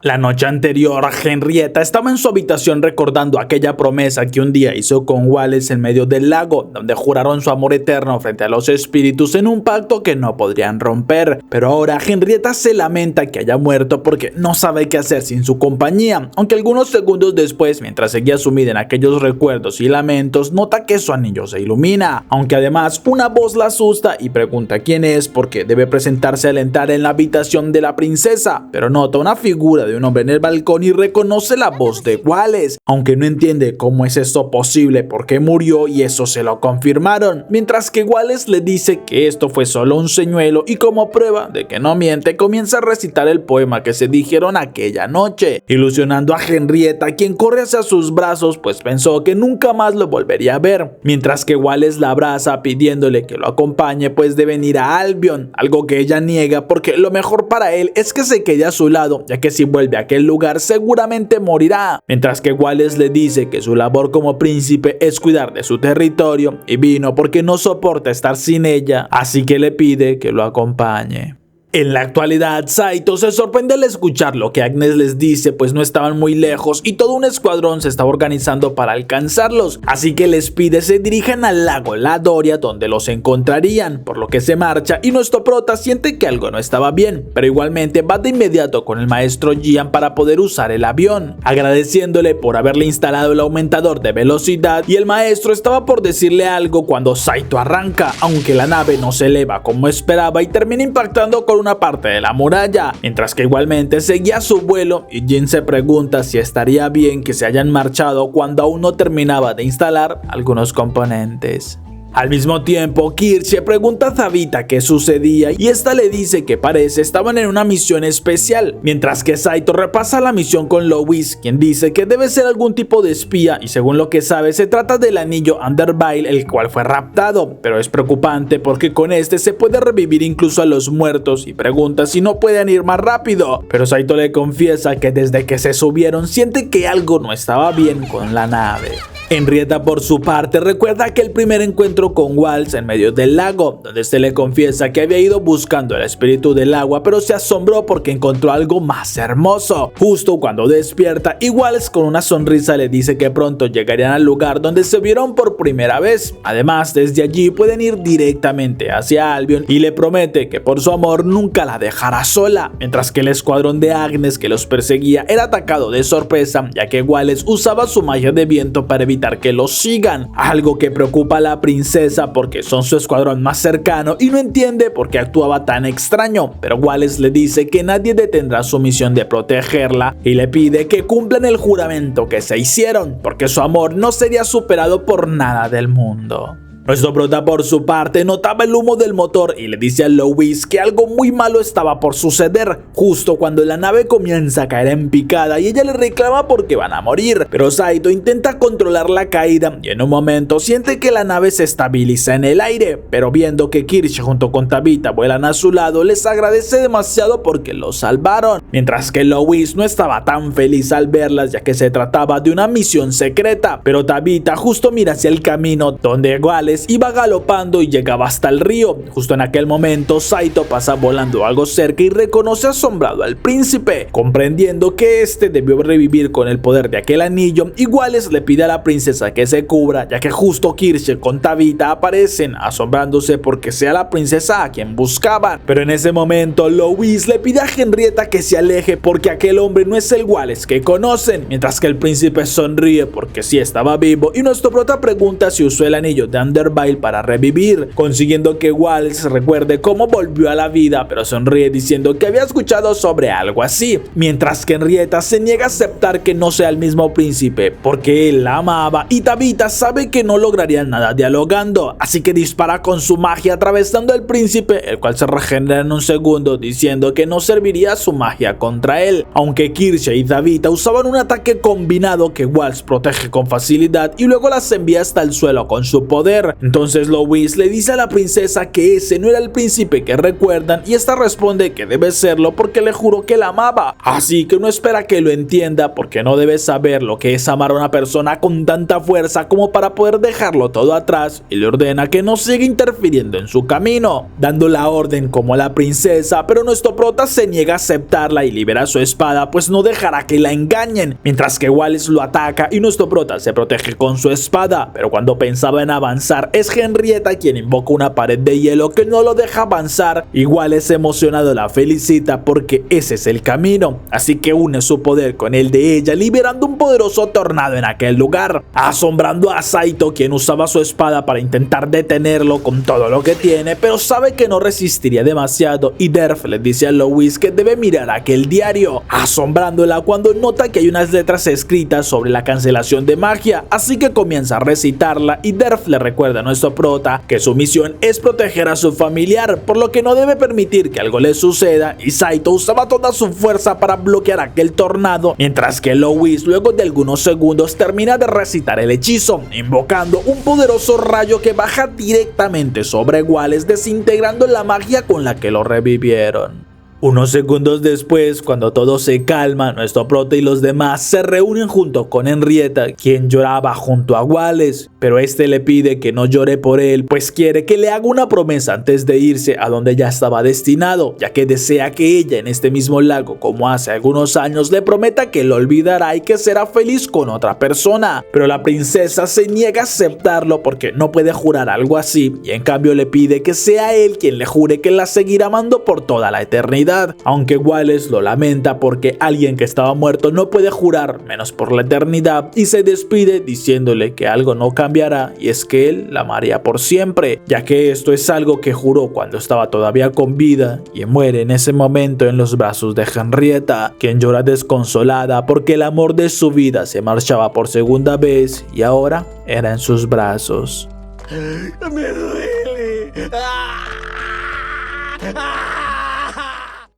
La noche anterior, Henrietta estaba en su habitación recordando aquella promesa que un día hizo con Wallace en medio del lago, donde juraron su amor eterno frente a los espíritus en un pacto que no podrían romper. Pero ahora Henrietta se lamenta que haya muerto porque no sabe qué hacer sin su compañía, aunque algunos segundos después, mientras seguía sumida en aquellos recuerdos y lamentos, nota que su anillo se ilumina, aunque además una voz la asusta y pregunta quién es porque debe presentarse al entrar en la habitación de la princesa, pero nota una figura de un hombre en el balcón y reconoce la voz de Wallace, aunque no entiende cómo es esto posible porque murió y eso se lo confirmaron, mientras que Wallace le dice que esto fue solo un señuelo y como prueba de que no miente comienza a recitar el poema que se dijeron aquella noche, ilusionando a Henrietta, quien corre hacia sus brazos pues pensó que nunca más lo volvería a ver, mientras que Wallace la abraza pidiéndole que lo acompañe pues deben ir a Albion, algo que ella niega porque lo mejor para él es que se quede a su lado, ya que si vuelve a aquel lugar seguramente morirá, mientras que Wallace le dice que su labor como príncipe es cuidar de su territorio y vino porque no soporta estar sin ella, así que le pide que lo acompañe. En la actualidad, Saito se sorprende al escuchar lo que Agnes les dice, pues no estaban muy lejos y todo un escuadrón se estaba organizando para alcanzarlos, así que les pide se dirijan al lago La Doria donde los encontrarían, por lo que se marcha y nuestro prota siente que algo no estaba bien, pero igualmente va de inmediato con el maestro Gian para poder usar el avión, agradeciéndole por haberle instalado el aumentador de velocidad, y el maestro estaba por decirle algo cuando Saito arranca, aunque la nave no se eleva como esperaba y termina impactando con una parte de la muralla, mientras que igualmente seguía su vuelo y Jin se pregunta si estaría bien que se hayan marchado cuando aún no terminaba de instalar algunos componentes. Al mismo tiempo, Kirche pregunta a Zabita qué sucedía y esta le dice que parece estaban en una misión especial, mientras que Saito repasa la misión con Louis, quien dice que debe ser algún tipo de espía y según lo que sabe se trata del anillo Underbale, el cual fue raptado, pero es preocupante porque con este se puede revivir incluso a los muertos y pregunta si no pueden ir más rápido, pero Saito le confiesa que desde que se subieron siente que algo no estaba bien con la nave. Henrietta por su parte recuerda aquel primer encuentro con Waltz en medio del lago, donde se le confiesa que había ido buscando el espíritu del agua pero se asombró porque encontró algo más hermoso. Justo cuando despierta y Waltz con una sonrisa le dice que pronto llegarían al lugar donde se vieron por primera vez. Además, desde allí pueden ir directamente hacia Albion y le promete que por su amor nunca la dejará sola, mientras que el escuadrón de Agnes que los perseguía era atacado de sorpresa, ya que Waltz usaba su magia de viento para evitar que los sigan, algo que preocupa a la princesa porque son su escuadrón más cercano y no entiende por qué actuaba tan extraño, pero Wallace le dice que nadie detendrá su misión de protegerla y le pide que cumplan el juramento que se hicieron, porque su amor no sería superado por nada del mundo. Nuestro prota por su parte notaba el humo del motor y le dice a Louis que algo muy malo estaba por suceder, justo cuando la nave comienza a caer en picada y ella le reclama porque van a morir, pero Saito intenta controlar la caída y en un momento siente que la nave se estabiliza en el aire, pero viendo que Kirche junto con Tabitha vuelan a su lado les agradece demasiado porque lo salvaron, mientras que Louis no estaba tan feliz al verlas ya que se trataba de una misión secreta, pero Tabitha justo mira hacia el camino donde Wallace iba galopando y llegaba hasta el río. Justo en aquel momento Saito pasa volando algo cerca y reconoce asombrado al príncipe, comprendiendo que este debió revivir con el poder de aquel anillo. Y Wallace le pide a la princesa que se cubra, ya que justo Kirche con Tabitha aparecen asombrándose porque sea la princesa a quien buscaban, pero en ese momento Louis le pide a Henrietta que se aleje porque aquel hombre no es el Wallace que conocen, mientras que el príncipe sonríe porque sí estaba vivo y nuestro prota pregunta si usó el anillo de Underbale para revivir, consiguiendo que Wallace recuerde cómo volvió a la vida, pero sonríe diciendo que había escuchado sobre algo así, mientras que Henrietta se niega a aceptar que no sea el mismo príncipe porque él la amaba y Tabitha sabe que no lograrían nada dialogando, así que dispara con su magia atravesando al príncipe, el cual se regenera en un segundo diciendo que no serviría su magia contra él, aunque Kirche y Tabitha usaban un ataque combinado que Wallace protege con facilidad y luego las envía hasta el suelo con su poder. Entonces Louis le dice a la princesa que ese no era el príncipe que recuerdan y esta responde que debe serlo porque le juró que la amaba, así que no espera que lo entienda porque no debe saber lo que es amar a una persona con tanta fuerza como para poder dejarlo todo atrás y le ordena que no siga interfiriendo en su camino, dando la orden como a la princesa, pero nuestro prota se niega a aceptarla y libera su espada pues no dejará que la engañen, mientras que Wallace lo ataca y nuestro prota se protege con su espada, pero cuando pensaba en avanzar es Henrietta quien invoca una pared de hielo que no lo deja avanzar. Igual es emocionado la felicita porque ese es el camino, así que une su poder con el de ella liberando un poderoso tornado en aquel lugar, asombrando a Saito quien usaba su espada para intentar detenerlo con todo lo que tiene, pero sabe que no resistiría demasiado y Derf le dice a Louis que debe mirar aquel diario, asombrándola cuando nota que hay unas letras escritas sobre la cancelación de magia, así que comienza a recitarla y Derf le recuerda a nuestro prota que su misión es proteger a su familiar, por lo que no debe permitir que algo le suceda y Saito usaba toda su fuerza para bloquear aquel tornado, mientras que Louis luego de algunos segundos termina de recitar el hechizo, invocando un poderoso rayo que baja directamente sobre Wallace desintegrando la magia con la que lo revivieron. Unos segundos después, cuando todo se calma, nuestro prota y los demás se reúnen junto con Henrietta, quien lloraba junto a Wallace, pero este le pide que no llore por él, pues quiere que le haga una promesa antes de irse a donde ya estaba destinado, ya que desea que ella en este mismo lago, como hace algunos años, le prometa que lo olvidará y que será feliz con otra persona, pero la princesa se niega a aceptarlo porque no puede jurar algo así, y en cambio le pide que sea él quien le jure que la seguirá amando por toda la eternidad. Aunque Wallace lo lamenta porque alguien que estaba muerto no puede jurar, menos por la eternidad, y se despide diciéndole que algo no cambiará y es que él la amaría por siempre, ya que esto es algo que juró cuando estaba todavía con vida, y muere en ese momento en los brazos de Henrietta, quien llora desconsolada porque el amor de su vida se marchaba por segunda vez y ahora era en sus brazos. ¡Me duele!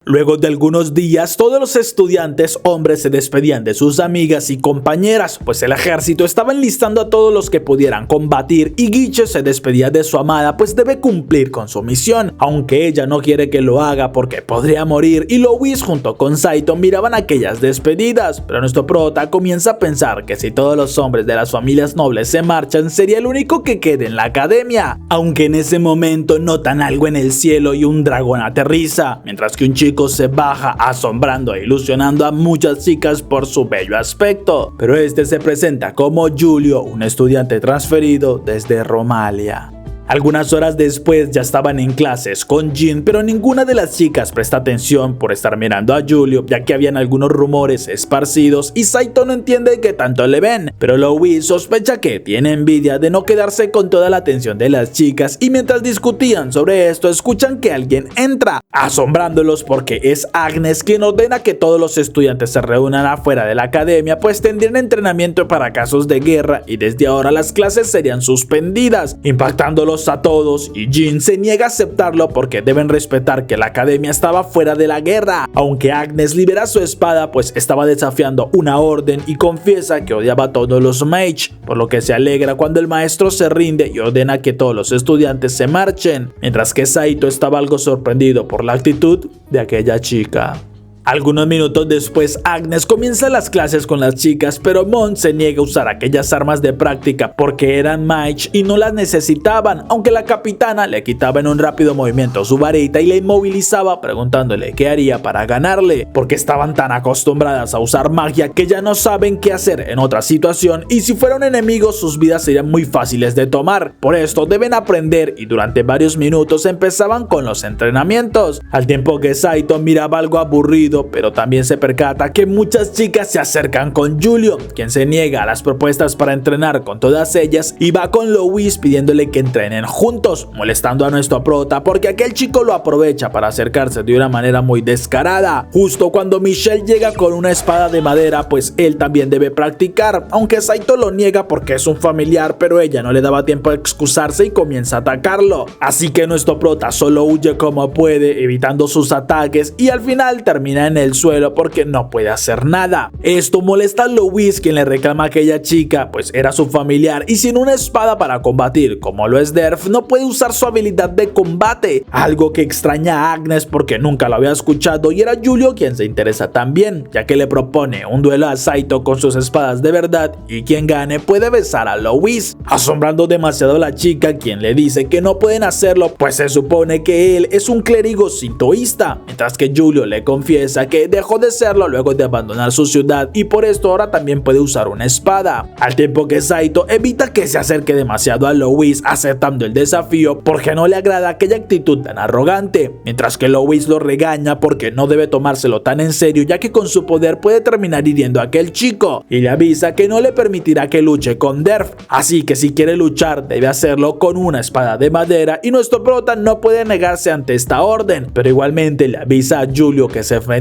Luego de algunos días, todos los estudiantes hombres se despedían de sus amigas y compañeras, pues el ejército estaba enlistando a todos los que pudieran combatir y Guiche se despedía de su amada, pues debe cumplir con su misión, aunque ella no quiere que lo haga porque podría morir, y Louis junto con Saito miraban aquellas despedidas, pero nuestro prota comienza a pensar que si todos los hombres de las familias nobles se marchan, sería el único que quede en la academia, aunque en ese momento notan algo en el cielo y un dragón aterriza, mientras que un chico se baja asombrando e ilusionando a muchas chicas por su bello aspecto, pero este se presenta como Giulio, un estudiante transferido desde Romalia. Algunas horas después ya estaban en clases con Jin, pero ninguna de las chicas presta atención por estar mirando a Giulio, ya que habían algunos rumores esparcidos y Saito no entiende que tanto le ven, pero Louis sospecha que tiene envidia de no quedarse con toda la atención de las chicas, y mientras discutían sobre esto escuchan que alguien entra, asombrándolos porque es Agnes quien ordena que todos los estudiantes se reúnan afuera de la academia, pues tendrían entrenamiento para casos de guerra y desde ahora las clases serían suspendidas, impactándolos a todos, y Jin se niega a aceptarlo porque deben respetar que la academia estaba fuera de la guerra, aunque Agnes libera su espada pues estaba desafiando una orden y confiesa que odiaba a todos los mage, por lo que se alegra cuando el maestro se rinde y ordena que todos los estudiantes se marchen, mientras que Saito estaba algo sorprendido por la actitud de aquella chica. Algunos minutos después, Agnes comienza las clases con las chicas, pero Mon se niega a usar aquellas armas de práctica porque eran mage y no las necesitaban, aunque la capitana le quitaba en un rápido movimiento su varita y le inmovilizaba preguntándole qué haría para ganarle, porque estaban tan acostumbradas a usar magia que ya no saben qué hacer en otra situación, y si fueran enemigos sus vidas serían muy fáciles de tomar. Por esto deben aprender, y durante varios minutos empezaban con los entrenamientos, al tiempo que Saito miraba algo aburrido, pero también se percata que muchas chicas se acercan con Giulio, quien se niega a las propuestas para entrenar con todas ellas y va con Louis pidiéndole que entrenen juntos, molestando a nuestro prota porque aquel chico lo aprovecha para acercarse de una manera muy descarada, justo cuando Michelle llega con una espada de madera, pues él también debe practicar, aunque Saito lo niega porque es un familiar, pero ella no le daba tiempo a excusarse y comienza a atacarlo, así que nuestro prota solo huye como puede, evitando sus ataques, y al final termina en el suelo porque no puede hacer nada. Esto molesta a Louis, quien le reclama a aquella chica, pues era su familiar y sin una espada para combatir como lo es Derf, no puede usar su habilidad de combate, algo que extraña a Agnes porque nunca lo había escuchado, y era Giulio quien se interesa también, ya que le propone un duelo a Saito con sus espadas de verdad y quien gane puede besar a Louis, asombrando demasiado a la chica, quien le dice que no pueden hacerlo pues se supone que él es un clérigo sintoísta, mientras que Giulio le confiesa que dejó de serlo luego de abandonar su ciudad y por esto ahora también puede usar una espada, al tiempo que Saito evita que se acerque demasiado a Louis aceptando el desafío porque no le agrada aquella actitud tan arrogante, mientras que Louis lo regaña porque no debe tomárselo tan en serio, ya que con su poder puede terminar hiriendo a aquel chico, y le avisa que no le permitirá que luche con Derf, así que si quiere luchar debe hacerlo con una espada de madera, y nuestro prota no puede negarse ante esta orden, pero igualmente le avisa a Giulio que se enfrentarían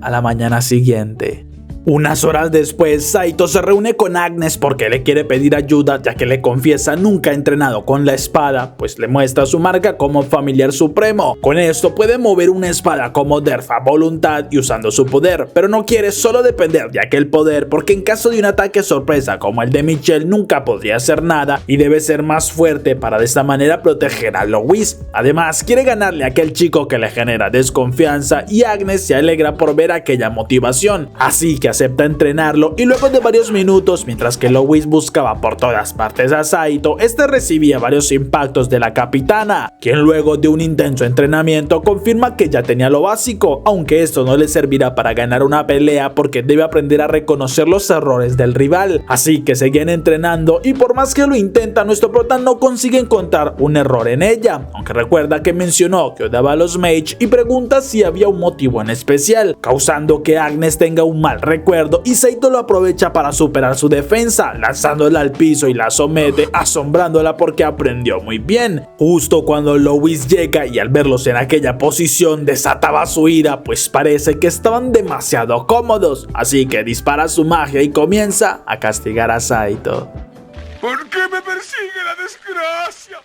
a la mañana siguiente. Unas horas después, Saito se reúne con Agnes porque le quiere pedir ayuda, ya que le confiesa nunca ha entrenado con la espada, pues le muestra su marca como familiar supremo. Con esto puede mover una espada como Derf a voluntad y usando su poder, pero no quiere solo depender de aquel poder porque en caso de un ataque sorpresa como el de Michelle nunca podría hacer nada y debe ser más fuerte para de esta manera proteger a Louise. Además, quiere ganarle a aquel chico que le genera desconfianza y Agnes se alegra por ver aquella motivación, así que acepta entrenarlo y luego de varios minutos, mientras que Louise buscaba por todas partes a Saito, este recibía varios impactos de la capitana, quien luego de un intenso entrenamiento confirma que ya tenía lo básico, aunque esto no le servirá para ganar una pelea porque debe aprender a reconocer los errores del rival, así que seguían entrenando y por más que lo intenta, nuestro prota no consigue encontrar un error en ella, aunque recuerda que mencionó que odiaba a los mage y pregunta si había un motivo en especial, causando que Agnes tenga un mal recuerdo y Saito lo aprovecha para superar su defensa, lanzándola al piso y la somete, asombrándola porque aprendió muy bien. Justo cuando Louise llega y al verlos en aquella posición desataba su ira, pues parece que estaban demasiado cómodos, así que dispara su magia y comienza a castigar a Saito. ¿Por qué me persigue la desgracia?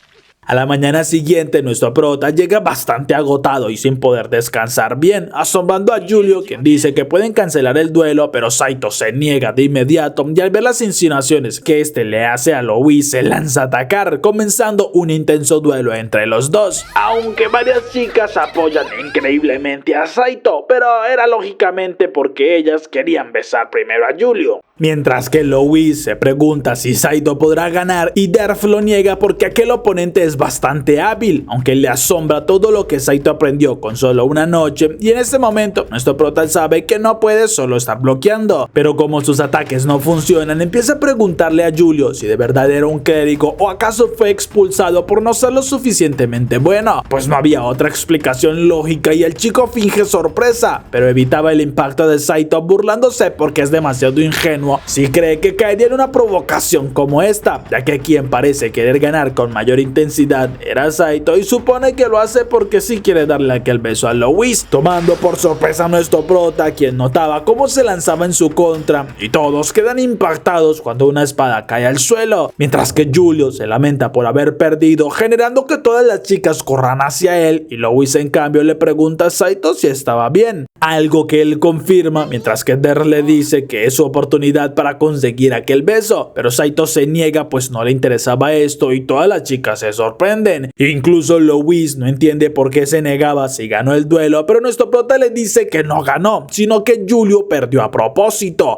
A la mañana siguiente, nuestro prota llega bastante agotado y sin poder descansar bien, asombrando a Giulio, quien dice que pueden cancelar el duelo, pero Saito se niega de inmediato y al ver las insinuaciones que este le hace a Louise, se lanza a atacar, comenzando un intenso duelo entre los dos. Aunque varias chicas apoyan increíblemente a Saito, pero era lógicamente porque ellas querían besar primero a Giulio. Mientras que Louise se pregunta si Saito podrá ganar y Derf lo niega porque aquel oponente es bastante hábil, aunque le asombra todo lo que Saito aprendió con solo una noche y en este momento nuestro prota sabe que no puede solo estar bloqueando, pero como sus ataques no funcionan empieza a preguntarle a Giulio si de verdad era un clérigo o acaso fue expulsado por no ser lo suficientemente bueno, pues no había otra explicación lógica y el chico finge sorpresa, pero evitaba el impacto de Saito burlándose porque es demasiado ingenuo si cree que caería en una provocación como esta, ya que quien parece querer ganar con mayor intensidad era Saito y supone que lo hace porque sí quiere darle aquel beso a Louise, tomando por sorpresa a nuestro prota, quien notaba cómo se lanzaba en su contra y todos quedan impactados cuando una espada cae al suelo, mientras que Giulio se lamenta por haber perdido, generando que todas las chicas corran hacia él y Louise en cambio le pregunta a Saito si estaba bien, algo que él confirma, mientras que Der le dice que es su oportunidad para conseguir aquel beso, pero Saito se niega pues no le interesaba esto y todas las chicas se sorprenden. Incluso Louise no entiende por qué se negaba si ganó el duelo, pero nuestro prota le dice que no ganó, sino que Giulio perdió a propósito.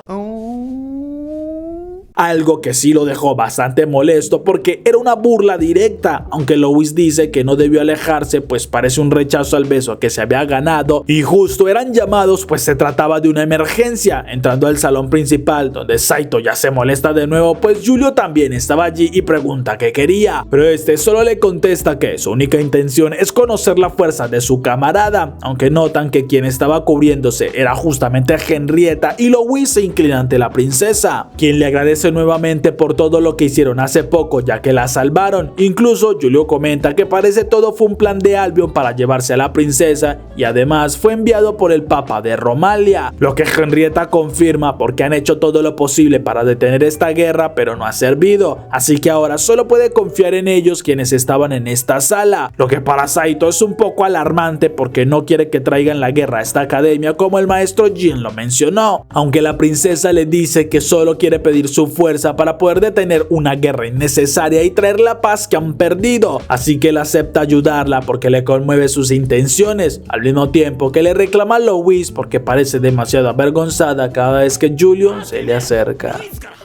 Algo que sí lo dejó bastante molesto porque era una burla directa, aunque Louise dice que no debió alejarse pues parece un rechazo al beso que se había ganado y justo eran llamados pues se trataba de una emergencia, entrando al salón principal donde Saito ya se molesta de nuevo pues Giulio también estaba allí y pregunta qué quería, pero este solo le contesta que su única intención es conocer la fuerza de su camarada, aunque notan que quien estaba cubriéndose era justamente Henrietta y Louise se inclina ante la princesa, quien le agradece nuevamente por todo lo que hicieron hace poco ya que la salvaron. Incluso Giulio comenta que parece todo fue un plan de Albion para llevarse a la princesa y además fue enviado por el papa de Romalia, lo que Henrietta confirma porque han hecho todo lo posible para detener esta guerra pero no ha servido, así que ahora solo puede confiar en ellos quienes estaban en esta sala, lo que para Saito es un poco alarmante porque no quiere que traigan la guerra a esta academia como el maestro Jin lo mencionó, aunque la princesa le dice que solo quiere pedir su fuerza para poder detener una guerra innecesaria y traer la paz que han perdido, así que él acepta ayudarla porque le conmueve sus intenciones, al mismo tiempo que le reclama a Louise porque parece demasiado avergonzada cada vez que Giulio se le acerca.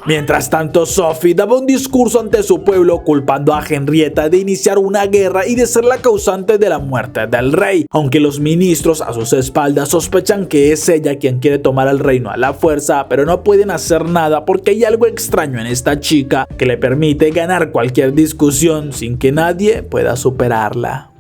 Mientras tanto, Sophie daba un discurso ante su pueblo culpando a Henrietta de iniciar una guerra y de ser la causante de la muerte del rey, aunque los ministros a sus espaldas sospechan que es ella quien quiere tomar el reino a la fuerza, pero no pueden hacer nada porque hay algo extraño en esta chica que le permite ganar cualquier discusión sin que nadie pueda superarla.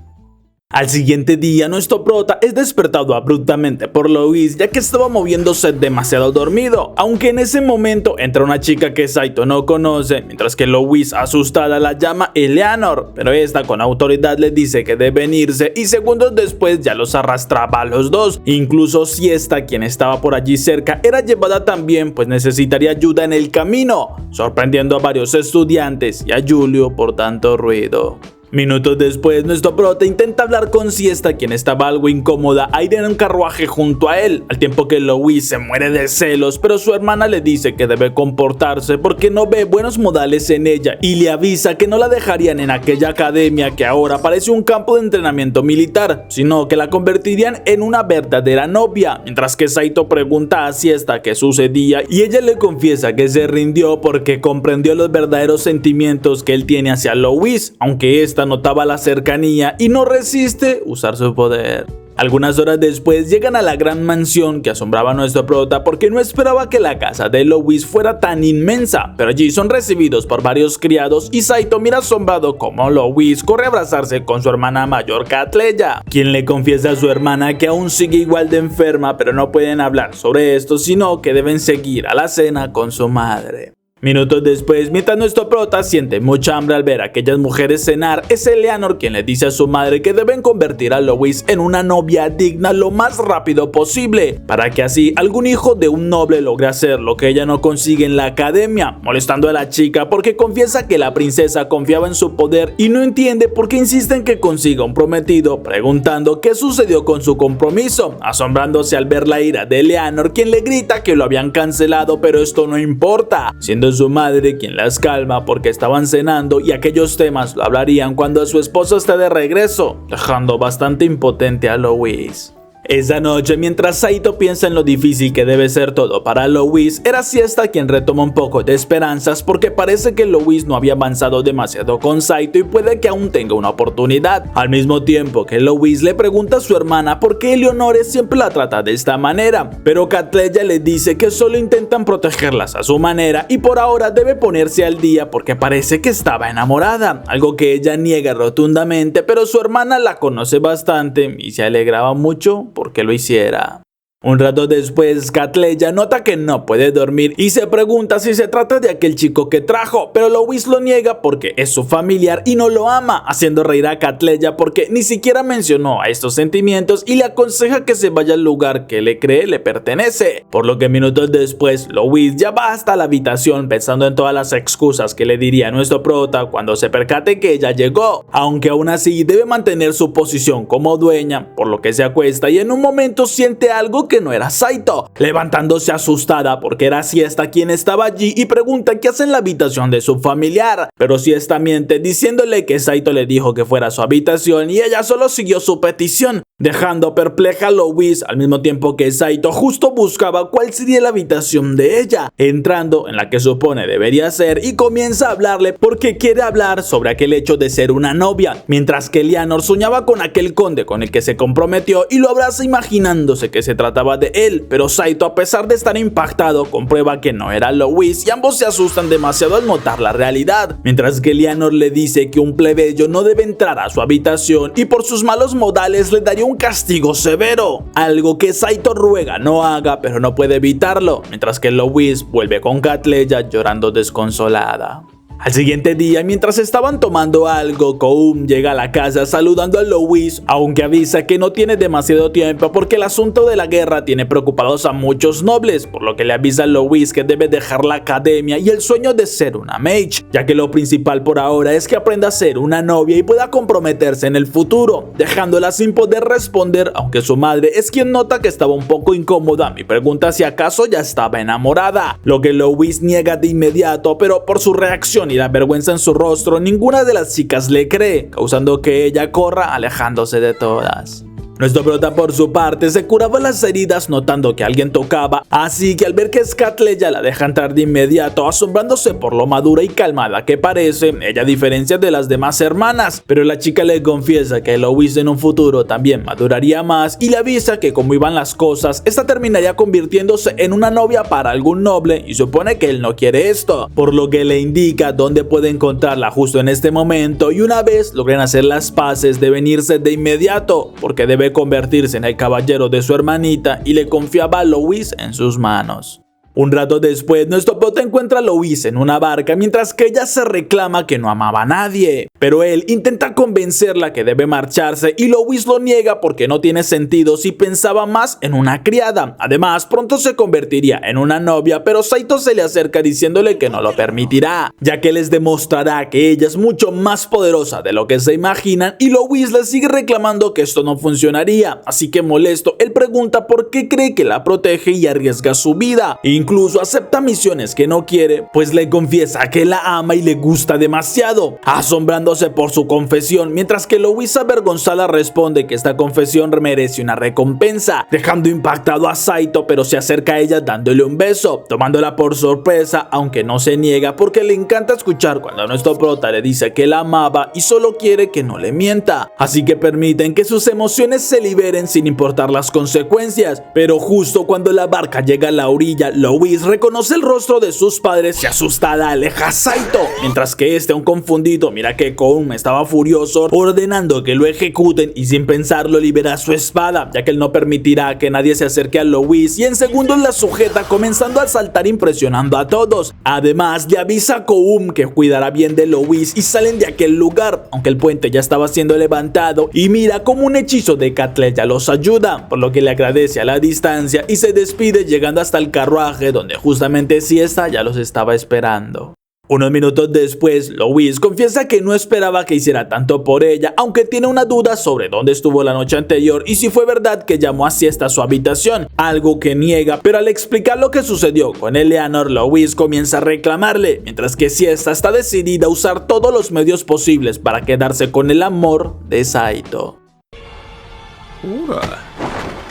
Al siguiente día, nuestro prota es despertado abruptamente por Louis, ya que estaba moviéndose demasiado dormido, aunque en ese momento entra una chica que Saito no conoce, mientras que Louis, asustada, la llama Eleanor, pero esta con autoridad le dice que deben irse y segundos después ya los arrastraba a los dos. Incluso Siesta, quien estaba por allí cerca, era llevada también, pues necesitaría ayuda en el camino, sorprendiendo a varios estudiantes y a Julio por tanto ruido. Minutos después, nuestro prota intenta hablar con Siesta, quien estaba algo incómoda a ir en un carruaje junto a él, al tiempo que Louis se muere de celos, pero su hermana le dice que debe comportarse porque no ve buenos modales en ella y le avisa que no la dejarían en aquella academia que ahora parece un campo de entrenamiento militar, sino que la convertirían en una verdadera novia, mientras que Saito pregunta a Siesta qué sucedía y ella le confiesa que se rindió porque comprendió los verdaderos sentimientos que él tiene hacia Louis, aunque notaba la cercanía y no resiste usar su poder. Algunas horas después llegan a la gran mansión que asombraba a nuestro prota porque no esperaba que la casa de Louis fuera tan inmensa, pero allí son recibidos por varios criados y Saito mira asombrado como Louis corre a abrazarse con su hermana mayor Catleya, quien le confiesa a su hermana que aún sigue igual de enferma, pero no pueden hablar sobre esto, sino que deben seguir a la cena con su madre. Minutos después, mientras nuestro prota siente mucha hambre al ver a aquellas mujeres cenar, es Eleanor quien le dice a su madre que deben convertir a Louis en una novia digna lo más rápido posible, para que así algún hijo de un noble logre hacer lo que ella no consigue en la academia, molestando a la chica porque confiesa que la princesa confiaba en su poder y no entiende por qué insiste en que consiga un prometido, preguntando qué sucedió con su compromiso, asombrándose al ver la ira de Eleanor, quien le grita que lo habían cancelado, pero esto no importa, siendo su madre quien las calma porque estaban cenando y aquellos temas lo hablarían cuando su esposo esté de regreso, dejando bastante impotente a Louis. Esa noche, mientras Saito piensa en lo difícil que debe ser todo para Louis, era Siesta quien retoma un poco de esperanzas porque parece que Louis no había avanzado demasiado con Saito y puede que aún tenga una oportunidad. Al mismo tiempo que Louis le pregunta a su hermana por qué Eleonore siempre la trata de esta manera, pero Catleya le dice que solo intentan protegerlas a su manera y por ahora debe ponerse al día porque parece que estaba enamorada, algo que ella niega rotundamente, pero su hermana la conoce bastante y se alegraba mucho porque lo hiciera. Un rato después, Catleya nota que no puede dormir y se pregunta si se trata de aquel chico que trajo, pero Louis lo niega porque es su familiar y no lo ama, haciendo reír a Catleya porque ni siquiera mencionó a estos sentimientos y le aconseja que se vaya al lugar que le cree le pertenece, por lo que minutos después, Louis ya va hasta la habitación pensando en todas las excusas que le diría a nuestro prota cuando se percate que ella llegó, aunque aún así debe mantener su posición como dueña, por lo que se acuesta y en un momento siente algo que no era Saito, levantándose asustada porque era Siesta quien estaba allí y pregunta qué hace en la habitación de su familiar, pero Siesta miente diciéndole que Saito le dijo que fuera a su habitación y ella solo siguió su petición, dejando perpleja a Louis al mismo tiempo que Saito justo buscaba cuál sería la habitación de ella, entrando en la que supone debería ser y comienza a hablarle porque quiere hablar sobre aquel hecho de ser una novia, mientras que Eleanor soñaba con aquel conde con el que se comprometió y lo abraza imaginándose que se trataba de él, pero Saito, a pesar de estar impactado, comprueba que no era Louis y ambos se asustan demasiado al notar la realidad, mientras que Eleanor le dice que un plebeyo no debe entrar a su habitación y por sus malos modales le daría un castigo severo, algo que Saito ruega no haga pero no puede evitarlo, mientras que Louis vuelve con Catleya llorando desconsolada. Al siguiente día, mientras estaban tomando algo, Koum llega a la casa saludando a Louis, aunque avisa que no tiene demasiado tiempo porque el asunto de la guerra tiene preocupados a muchos nobles, por lo que le avisa a Louis que debe dejar la academia y el sueño de ser una mage, ya que lo principal por ahora es que aprenda a ser una novia y pueda comprometerse en el futuro, dejándola sin poder responder, aunque su madre es quien nota que estaba un poco incómoda y pregunta si acaso ya estaba enamorada, lo que Louis niega de inmediato, pero por su reacción y la vergüenza en su rostro, ninguna de las chicas le cree, causando que ella corra alejándose de todas. Nuestro prota por su parte se curaba las heridas notando que alguien tocaba, así que al ver que es Catleya la deja entrar de inmediato, asombrándose por lo madura y calmada que parece, ella a diferencia de las demás hermanas, pero la chica le confiesa que Lois en un futuro también maduraría más y le avisa que como iban las cosas, esta terminaría convirtiéndose en una novia para algún noble y supone que él no quiere esto, por lo que le indica dónde puede encontrarla justo en este momento y una vez logren hacer las paces deben irse de inmediato porque debe convertirse en el caballero de su hermanita y le confiaba a Lois en sus manos. Un rato después, nuestro prota encuentra a Lois en una barca mientras que ella se reclama que no amaba a nadie. Pero él intenta convencerla que debe marcharse y Lois lo niega porque no tiene sentido si pensaba más en una criada. Además, pronto se convertiría en una novia, pero Saito se le acerca diciéndole que no lo permitirá, ya que les demostrará que ella es mucho más poderosa de lo que se imaginan y Lois le sigue reclamando que esto no funcionaría. Así que molesto, él pregunta por qué cree que la protege y arriesga su vida. Incluso acepta misiones que no quiere, pues le confiesa que la ama y le gusta demasiado, asombrándose por su confesión, mientras que Lois avergonzada responde que esta confesión merece una recompensa, dejando impactado a Saito, pero se acerca a ella dándole un beso, tomándola por sorpresa, aunque no se niega porque le encanta escuchar cuando nuestro prota le dice que la amaba y solo quiere que no le mienta, así que permiten que sus emociones se liberen sin importar las consecuencias, pero justo cuando la barca llega a la orilla, Lois reconoce el rostro de sus padres y asustada aleja a Saito, mientras que este, aún confundido, mira que Koum estaba furioso, ordenando que lo ejecuten y sin pensarlo libera su espada, ya que él no permitirá que nadie se acerque a Lois y en segundos la sujeta comenzando a saltar impresionando a todos. Además le avisa a Koum que cuidará bien de Lois y salen de aquel lugar, aunque el puente ya estaba siendo levantado y mira como un hechizo de Catleya los ayuda, por lo que le agradece a la distancia y se despide llegando hasta el carruaje donde justamente Siesta ya los estaba esperando. Unos minutos después, Lois confiesa que no esperaba que hiciera tanto por ella, aunque tiene una duda sobre dónde estuvo la noche anterior y si fue verdad que llamó a Siesta a su habitación, algo que niega, pero al explicar lo que sucedió con Eleanor, Lois comienza a reclamarle, mientras que Siesta está decidida a usar todos los medios posibles para quedarse con el amor de Saito.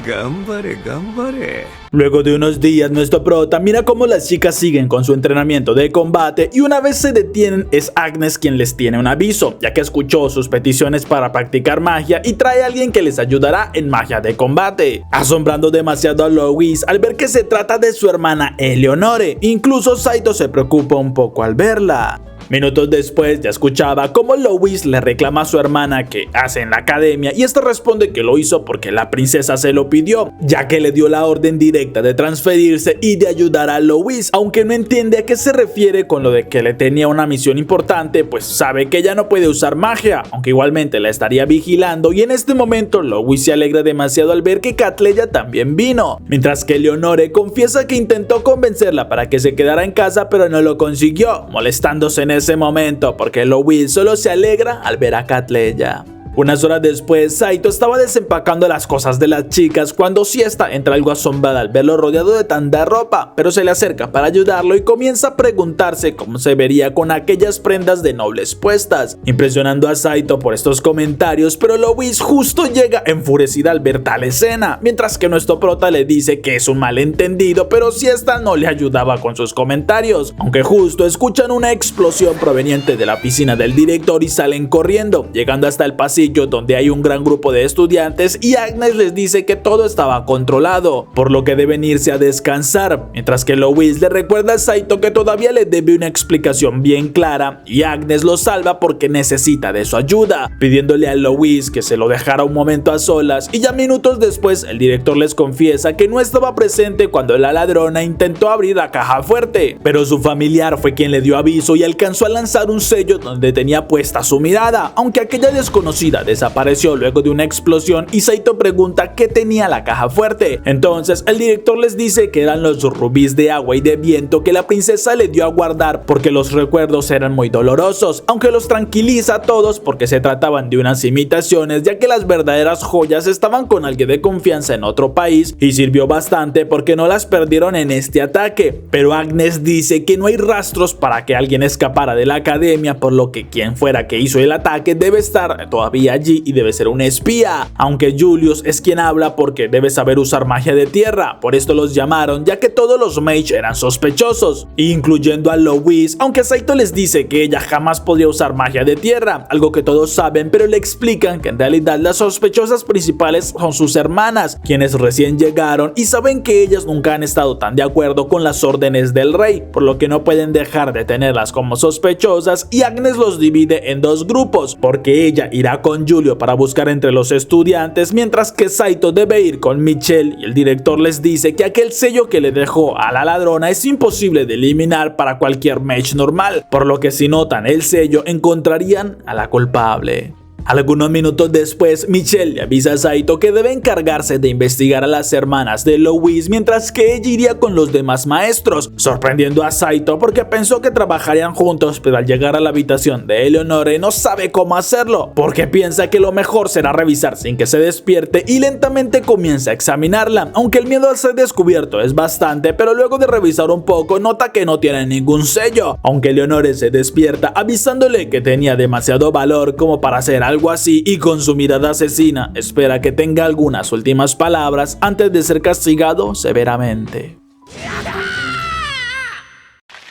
Gambare, gambare. Luego de unos días, nuestro prota mira cómo las chicas siguen con su entrenamiento de combate y una vez se detienen es Agnes quien les tiene un aviso, ya que escuchó sus peticiones para practicar magia y trae a alguien que les ayudará en magia de combate, asombrando demasiado a Lois al ver que se trata de su hermana Eleonore. Incluso Saito se preocupa un poco al verla. Minutos después ya escuchaba cómo Lois le reclama a su hermana qué hace en la academia y esta responde que lo hizo porque la princesa se lo pidió, ya que le dio la orden directa de transferirse y de ayudar a Lois, aunque no entiende a qué se refiere con lo de que le tenía una misión importante, pues sabe que ella no puede usar magia, aunque igualmente la estaría vigilando y en este momento Lois se alegra demasiado al ver que Catleya también vino, mientras que Eleonore confiesa que intentó convencerla para que se quedara en casa pero no lo consiguió, molestándose en ese momento porque Lois solo se alegra al ver a Catleya. Unas horas después, Saito estaba desempacando las cosas de las chicas cuando Siesta entra algo asombrada al verlo rodeado de tanta ropa, pero se le acerca para ayudarlo y comienza a preguntarse cómo se vería con aquellas prendas de nobles puestas, impresionando a Saito por estos comentarios, pero Lois justo llega enfurecida al ver tal escena, mientras que nuestro prota le dice que es un malentendido, pero Siesta no le ayudaba con sus comentarios, aunque justo escuchan una explosión proveniente de la piscina del director y salen corriendo, llegando hasta el pasillo donde hay un gran grupo de estudiantes y Agnes les dice que todo estaba controlado, por lo que deben irse a descansar, mientras que Lois le recuerda a Saito que todavía le debe una explicación bien clara y Agnes lo salva porque necesita de su ayuda, pidiéndole a Lois que se lo dejara un momento a solas y ya minutos después el director les confiesa que no estaba presente cuando la ladrona intentó abrir la caja fuerte, pero su familiar fue quien le dio aviso y alcanzó a lanzar un sello donde tenía puesta su mirada, aunque aquella desconocida desapareció luego de una explosión y Saito pregunta qué tenía la caja fuerte. Entonces el director les dice que eran los rubíes de agua y de viento que la princesa le dio a guardar porque los recuerdos eran muy dolorosos, aunque los tranquiliza a todos porque se trataban de unas imitaciones, ya que las verdaderas joyas estaban con alguien de confianza en otro país y sirvió bastante porque no las perdieron en este ataque. Pero Agnes dice que no hay rastros para que alguien escapara de la academia, por lo que quien fuera que hizo el ataque debe estar todavía estaría allí y debe ser un espía, aunque Julius es quien habla porque debe saber usar magia de tierra. Por esto los llamaron, ya que todos los mage eran sospechosos, incluyendo a Louise, aunque Saito les dice que ella jamás podría usar magia de tierra, algo que todos saben, pero le explican que en realidad las sospechosas principales son sus hermanas, quienes recién llegaron y saben que ellas nunca han estado tan de acuerdo con las órdenes del rey, por lo que no pueden dejar de tenerlas como sospechosas, y Agnes los divide en dos grupos, porque ella irá con Julio para buscar entre los estudiantes, mientras que Saito debe ir con Michelle, y el director les dice que aquel sello que le dejó a la ladrona es imposible de eliminar para cualquier mage normal, por lo que si notan el sello encontrarían a la culpable. Algunos minutos después, Michelle le avisa a Saito que debe encargarse de investigar a las hermanas de Louise, mientras que ella iría con los demás maestros, sorprendiendo a Saito porque pensó que trabajarían juntos, pero al llegar a la habitación de Eleonore no sabe cómo hacerlo, porque piensa que lo mejor será revisar sin que se despierte y lentamente comienza a examinarla, aunque el miedo al ser descubierto es bastante, pero luego de revisar un poco nota que no tiene ningún sello, aunque Eleonore se despierta avisándole que tenía demasiado valor como para hacer algo así, y con su mirada asesina espera que tenga algunas últimas palabras antes de ser castigado severamente.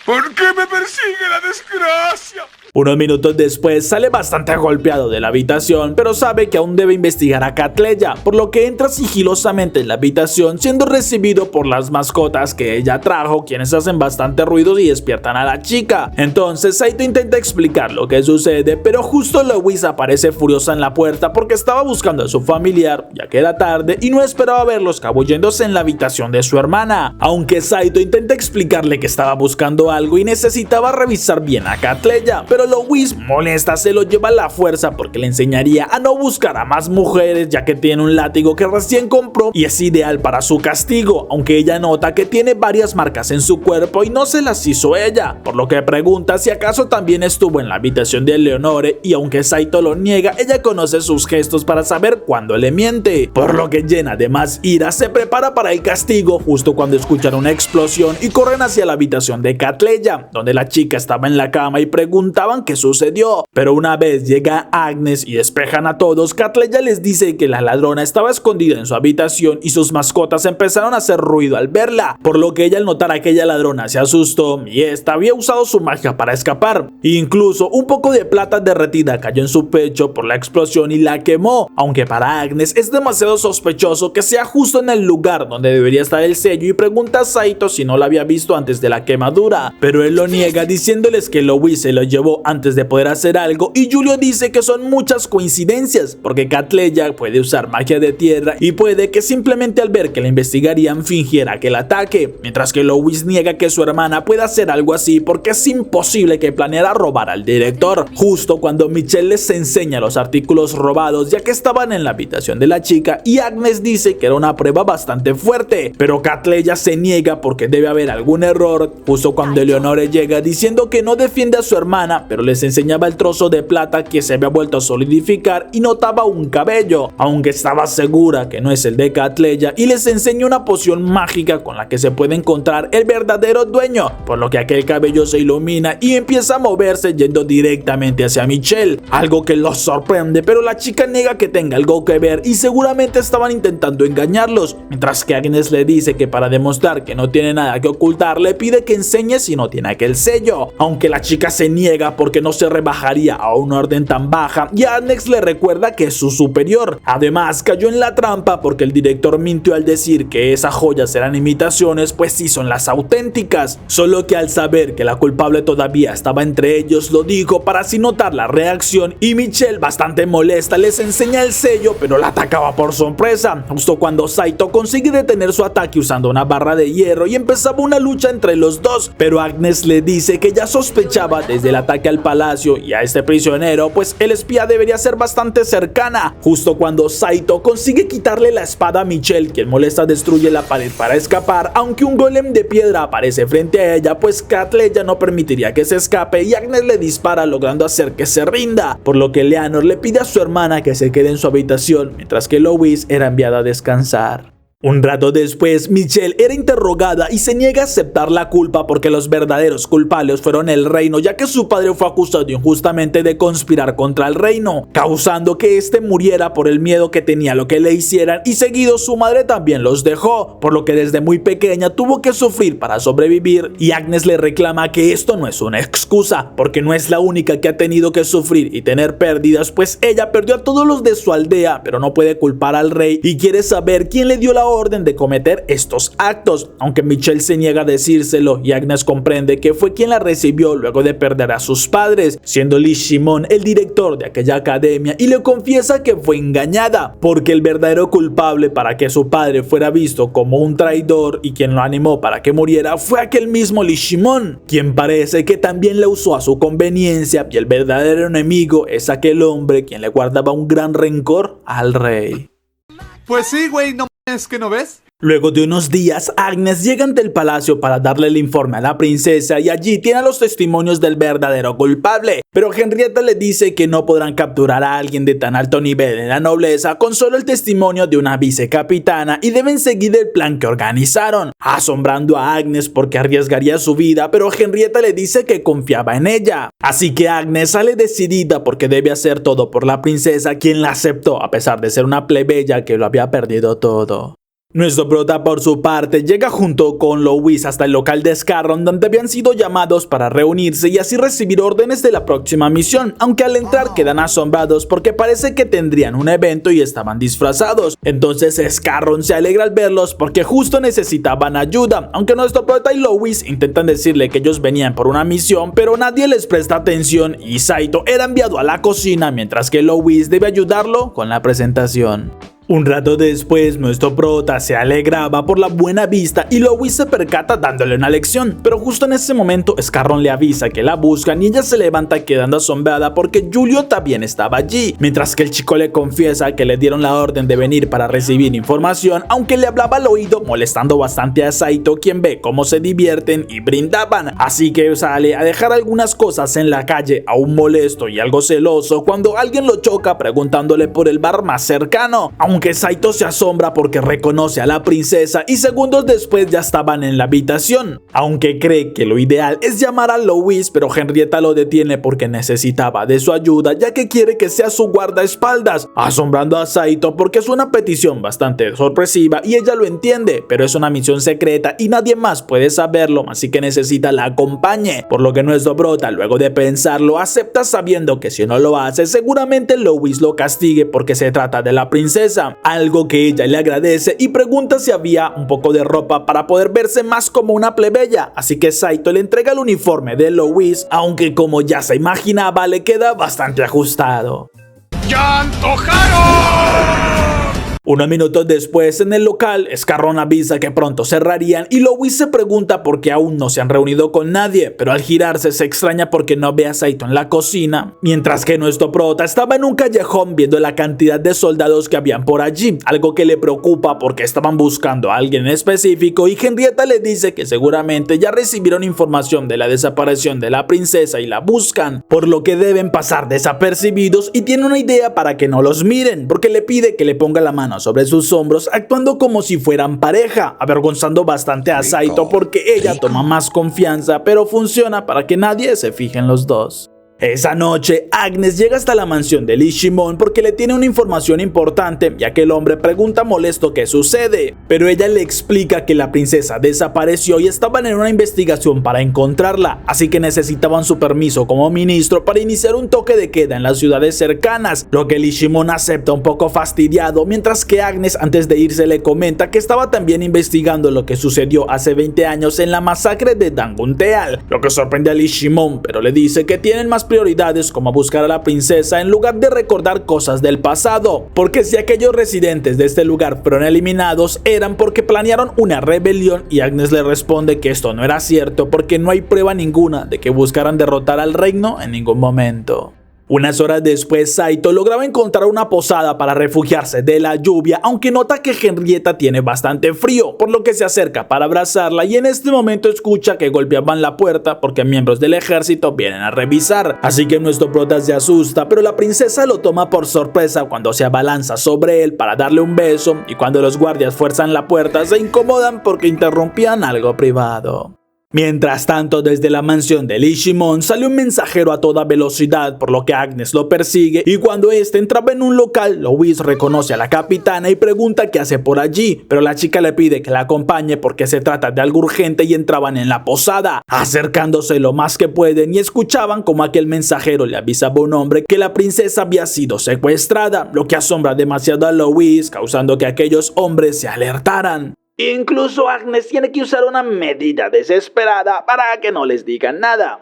¿Por qué me persigue la desgracia? Unos minutos después sale bastante golpeado de la habitación, pero sabe que aún debe investigar a Catleya, por lo que entra sigilosamente en la habitación, siendo recibido por las mascotas que ella trajo, quienes hacen bastante ruido y despiertan a la chica. Entonces Saito intenta explicar lo que sucede, pero justo Louise aparece furiosa en la puerta porque estaba buscando a su familiar, ya que era tarde y no esperaba verlos escabulléndose en la habitación de su hermana. Aunque Saito intenta explicarle que estaba buscando algo y necesitaba revisar bien a Catleya, pero Louise, molesta, se lo lleva a la fuerza porque le enseñaría a no buscar a más mujeres, ya que tiene un látigo que recién compró y es ideal para su castigo, aunque ella nota que tiene varias marcas en su cuerpo y no se las hizo ella, por lo que pregunta si acaso también estuvo en la habitación de Eleonore, y aunque Saito lo niega, ella conoce sus gestos para saber cuándo le miente, por lo que llena de más ira se prepara para el castigo justo cuando escuchan una explosión y corren hacia la habitación de Catleya, donde la chica estaba en la cama y preguntaban qué sucedió, pero una vez llega Agnes y despejan a todos, Catleya les dice que la ladrona estaba escondida en su habitación y sus mascotas empezaron a hacer ruido al verla, por lo que ella al notar a aquella ladrona se asustó y esta había usado su magia para escapar. Incluso un poco de plata derretida cayó en su pecho por la explosión y la quemó, aunque para Agnes es demasiado sospechoso que sea justo en el lugar donde debería estar el sello y pregunta a Saito si no la había visto antes de la quemadura, pero él lo niega diciéndoles que Louise se lo llevó antes de poder hacer algo, y Julio dice que son muchas coincidencias porque Catleya puede usar magia de tierra y puede que simplemente al ver que la investigarían fingiera que el ataque, mientras que Louise niega que su hermana pueda hacer algo así porque es imposible que planeara robar al director, justo cuando Michelle les enseña los artículos robados ya que estaban en la habitación de la chica, y Agnes dice que era una prueba bastante fuerte, pero Catleya se niega porque debe haber algún error, justo cuando Eleonore llega diciendo que no defiende a su hermana, pero les enseñaba el trozo de plata que se había vuelto a solidificar y notaba un cabello, aunque estaba segura que no es el de Catleya, y les enseña una poción mágica con la que se puede encontrar el verdadero dueño, por lo que aquel cabello se ilumina y empieza a moverse yendo directamente hacia Michelle, algo que los sorprende, pero la chica niega que tenga algo que ver y seguramente estaban intentando engañarlos, mientras que Agnes le dice que para demostrar que no tiene nada que ocultar le pide que enseñe si no tiene aquel sello, aunque la chica se niega porque no se rebajaría a una orden tan baja, y Agnes le recuerda que es su superior. Además cayó en la trampa porque el director mintió al decir que esas joyas eran imitaciones, pues sí son las auténticas, solo que al saber que la culpable todavía estaba entre ellos lo dijo para así notar la reacción, y Michelle, bastante molesta, les enseña el sello pero la atacaba por sorpresa, justo cuando Saito consigue detener su ataque usando una barra de hierro y empezaba una lucha entre los dos, pero Agnes le dice que ya sospechaba desde el ataque al palacio y a este prisionero, pues el espía debería ser bastante cercana, justo cuando Saito consigue quitarle la espada a Michelle, quien molesta destruye la pared para escapar, aunque un golem de piedra aparece frente a ella, pues Catleya no permitiría que se escape y Agnes le dispara logrando hacer que se rinda, por lo que Eleanor le pide a su hermana que se quede en su habitación, mientras que Louise era enviada a descansar. Un rato después, Michelle era interrogada y se niega a aceptar la culpa porque los verdaderos culpables fueron el reino, ya que su padre fue acusado injustamente de conspirar contra el reino, causando que este muriera por el miedo que tenía a lo que le hicieran, y seguido su madre también los dejó, por lo que desde muy pequeña tuvo que sufrir para sobrevivir, y Agnes le reclama que esto no es una excusa, porque no es la única que ha tenido que sufrir y tener pérdidas, pues ella perdió a todos los de su aldea, pero no puede culpar al rey y quiere saber quién le dio la orden de cometer estos actos, aunque Michelle se niega a decírselo, y Agnes comprende que fue quien la recibió luego de perder a sus padres, siendo Lee Shimon el director de aquella academia, y le confiesa que fue engañada, porque el verdadero culpable para que su padre fuera visto como un traidor y quien lo animó para que muriera fue aquel mismo Lee Shimon, quien parece que también la usó a su conveniencia, y el verdadero enemigo es aquel hombre quien le guardaba un gran rencor al rey. Pues sí, güey, no es que no ves. Luego de unos días, Agnes llega ante el palacio para darle el informe a la princesa y allí tiene los testimonios del verdadero culpable. Pero Henrietta le dice que no podrán capturar a alguien de tan alto nivel en la nobleza con solo el testimonio de una vicecapitana y deben seguir el plan que organizaron, asombrando a Agnes porque arriesgaría su vida, pero Henrietta le dice que confiaba en ella. Así que Agnes sale decidida porque debe hacer todo por la princesa, quien la aceptó a pesar de ser una plebeya que lo había perdido todo. Nuestro prota por su parte llega junto con Louise hasta el local de Scarron, donde habían sido llamados para reunirse y así recibir órdenes de la próxima misión, aunque al entrar quedan asombrados porque parece que tendrían un evento y estaban disfrazados. Entonces Scarron se alegra al verlos porque justo necesitaban ayuda, aunque nuestro prota y Louise intentan decirle que ellos venían por una misión, pero nadie les presta atención y Saito era enviado a la cocina mientras que Louise debe ayudarlo con la presentación. Un rato después, nuestro prota se alegraba por la buena vista y Louise se percata dándole una lección, pero justo en ese momento Scarron le avisa que la buscan y ella se levanta quedando asombrada porque Julio también estaba allí, mientras que el chico le confiesa que le dieron la orden de venir para recibir información, aunque le hablaba al oído molestando bastante a Saito, quien ve cómo se divierten y brindaban, así que sale a dejar algunas cosas en la calle aún molesto y algo celoso cuando alguien lo choca preguntándole por el bar más cercano, aunque Saito se asombra porque reconoce a la princesa y segundos después ya estaban en la habitación, aunque cree que lo ideal es llamar a Louise, pero Henrietta lo detiene porque necesitaba de su ayuda ya que quiere que sea su guardaespaldas, asombrando a Saito porque es una petición bastante sorpresiva y ella lo entiende, pero es una misión secreta y nadie más puede saberlo, así que necesita la acompañe, por lo que nuestro prota luego de pensarlo acepta sabiendo que si no lo hace seguramente Louise lo castigue porque se trata de la princesa, algo que ella le agradece y pregunta si había un poco de ropa para poder verse más como una plebeya, así que Saito le entrega el uniforme de Louise, aunque como ya se imaginaba le queda bastante ajustado. ¡Ya antojaron! Unos minutos después, en el local, Scarron avisa que pronto cerrarían y Louise se pregunta por qué aún no se han reunido con nadie, pero al girarse se extraña porque no ve a Saito en la cocina, mientras que nuestro prota estaba en un callejón viendo la cantidad de soldados que habían por allí, algo que le preocupa porque estaban buscando a alguien en específico y Henrietta le dice que seguramente ya recibieron información de la desaparición de la princesa y la buscan, por lo que deben pasar desapercibidos y tiene una idea para que no los miren, porque le pide que le ponga la mano sobre sus hombros actuando como si fueran pareja, avergonzando bastante a Saito porque ella toma más confianza, pero funciona para que nadie se fije en los dos. Esa noche, Agnes llega hasta la mansión de Lee Shimon porque le tiene una información importante, ya que el hombre pregunta molesto qué sucede, pero ella le explica que la princesa desapareció y estaban en una investigación para encontrarla, así que necesitaban su permiso como ministro para iniciar un toque de queda en las ciudades cercanas, lo que Lee Shimon acepta un poco fastidiado, mientras que Agnes antes de irse le comenta que estaba también investigando lo que sucedió hace 20 años en la masacre de Dangunteal, lo que sorprende a Lee Shimon, pero le dice que tienen más prioridades como buscar a la princesa en lugar de recordar cosas del pasado, porque si aquellos residentes de este lugar fueron eliminados eran porque planearon una rebelión y Agnes le responde que esto no era cierto porque no hay prueba ninguna de que buscaran derrotar al reino en ningún momento. Unas horas después, Saito lograba encontrar una posada para refugiarse de la lluvia, aunque nota que Henrietta tiene bastante frío, por lo que se acerca para abrazarla y en este momento escucha que golpeaban la puerta porque miembros del ejército vienen a revisar. Así que nuestro prota se asusta, pero la princesa lo toma por sorpresa cuando se abalanza sobre él para darle un beso, y cuando los guardias fuerzan la puerta se incomodan porque interrumpían algo privado. Mientras tanto, desde la mansión de Lee Shimon sale un mensajero a toda velocidad, por lo que Agnes lo persigue, y cuando este entraba en un local, Louise reconoce a la capitana y pregunta qué hace por allí, pero la chica le pide que la acompañe porque se trata de algo urgente y entraban en la posada, acercándose lo más que pueden y escuchaban como aquel mensajero le avisaba a un hombre que la princesa había sido secuestrada, lo que asombra demasiado a Louise, causando que aquellos hombres se alertaran. Incluso Agnes tiene que usar una medida desesperada para que no les digan nada.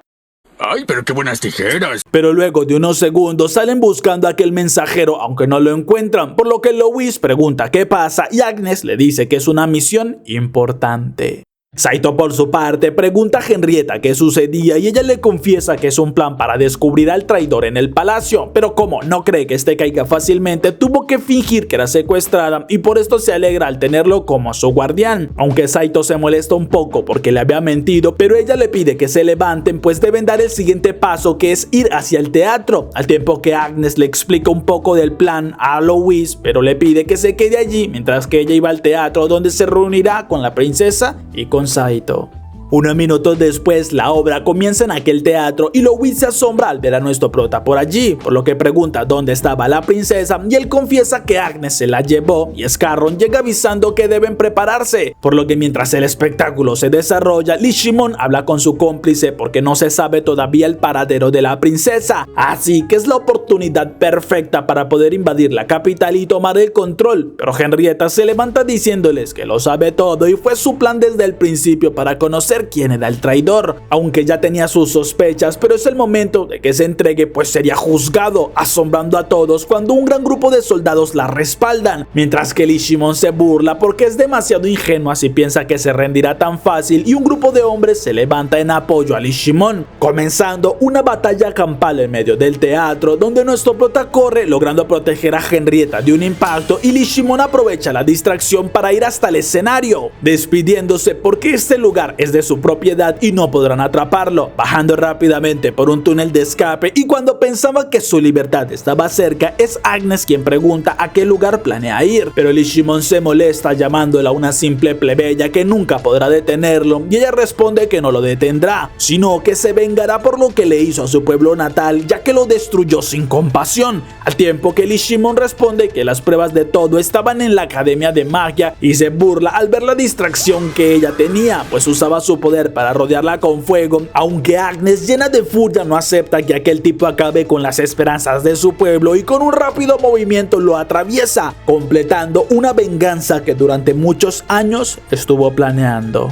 ¡Ay, pero qué buenas tijeras! Pero luego de unos segundos salen buscando a aquel mensajero, aunque no lo encuentran, por lo que Louise pregunta qué pasa y Agnes le dice que es una misión importante. Saito por su parte pregunta a Henrietta qué sucedía y ella le confiesa que es un plan para descubrir al traidor en el palacio, pero como no cree que este caiga fácilmente, tuvo que fingir que era secuestrada y por esto se alegra al tenerlo como su guardián, aunque Saito se molesta un poco porque le había mentido, pero ella le pide que se levanten pues deben dar el siguiente paso, que es ir hacia el teatro, al tiempo que Agnes le explica un poco del plan a Louise, pero le pide que se quede allí mientras que ella iba al teatro donde se reunirá con la princesa y con Saito. Unos minutos después, la obra comienza en aquel teatro y Louise se asombra al ver a nuestro prota por allí, por lo que pregunta dónde estaba la princesa y él confiesa que Agnes se la llevó y Scarron llega avisando que deben prepararse, por lo que mientras el espectáculo se desarrolla, Lee Shimon habla con su cómplice porque no se sabe todavía el paradero de la princesa, así que es la oportunidad perfecta para poder invadir la capital y tomar el control, pero Henrietta se levanta diciéndoles que lo sabe todo y fue su plan desde el principio para conocer quién era el traidor, aunque ya tenía sus sospechas, pero es el momento de que se entregue pues sería juzgado, asombrando a todos cuando un gran grupo de soldados la respaldan, mientras que Lee Shimon se burla porque es demasiado ingenua si piensa que se rendirá tan fácil y un grupo de hombres se levanta en apoyo a Lee Shimon, comenzando una batalla campal en medio del teatro donde nuestro prota corre logrando proteger a Henrietta de un impacto y Lee Shimon aprovecha la distracción para ir hasta el escenario, despidiéndose porque este lugar es de su propiedad y no podrán atraparlo, bajando rápidamente por un túnel de escape y cuando pensaba que su libertad estaba cerca es Agnes quien pregunta a qué lugar planea ir, pero Lee Shimon se molesta llamándola una simple plebeya que nunca podrá detenerlo y ella responde que no lo detendrá, sino que se vengará por lo que le hizo a su pueblo natal ya que lo destruyó sin compasión, al tiempo que Lee Shimon responde que las pruebas de todo estaban en la academia de magia y se burla al ver la distracción que ella tenía, pues usaba su poder para rodearla con fuego, aunque Agnes llena de furia no acepta que aquel tipo acabe con las esperanzas de su pueblo y con un rápido movimiento lo atraviesa, completando una venganza que durante muchos años estuvo planeando.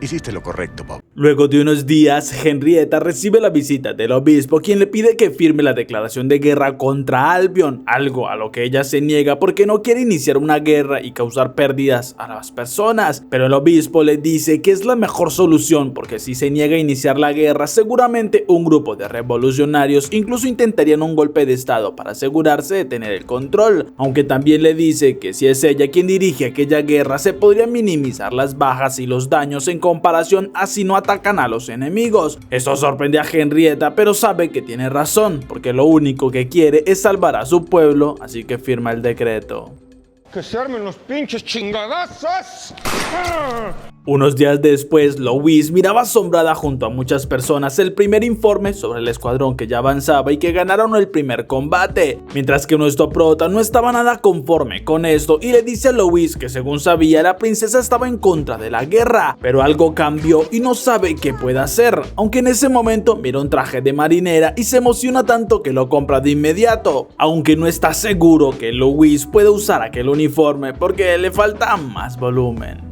Hiciste lo correcto, Bob. Luego de unos días, Henrietta recibe la visita del obispo, quien le pide que firme la declaración de guerra contra Albion, algo a lo que ella se niega porque no quiere iniciar una guerra y causar pérdidas a las personas, pero el obispo le dice que es la mejor solución porque si se niega a iniciar la guerra, seguramente un grupo de revolucionarios incluso intentarían un golpe de estado para asegurarse de tener el control, aunque también le dice que si es ella quien dirige aquella guerra, se podrían minimizar las bajas y los daños en comparación a si no atacan a los enemigos. Esto sorprende a Henrietta, pero sabe que tiene razón, porque lo único que quiere es salvar a su pueblo, así que firma el decreto. ¡Que se armen los pinches chingadazos! Unos días después, Louise miraba asombrada junto a muchas personas el primer informe sobre el escuadrón que ya avanzaba y que ganaron el primer combate, mientras que nuestro prota no estaba nada conforme con esto y le dice a Louise que según sabía la princesa estaba en contra de la guerra, pero algo cambió y no sabe qué puede hacer, aunque en ese momento mira un traje de marinera y se emociona tanto que lo compra de inmediato, aunque no está seguro que Louise pueda usar aquel uniforme porque le falta más volumen.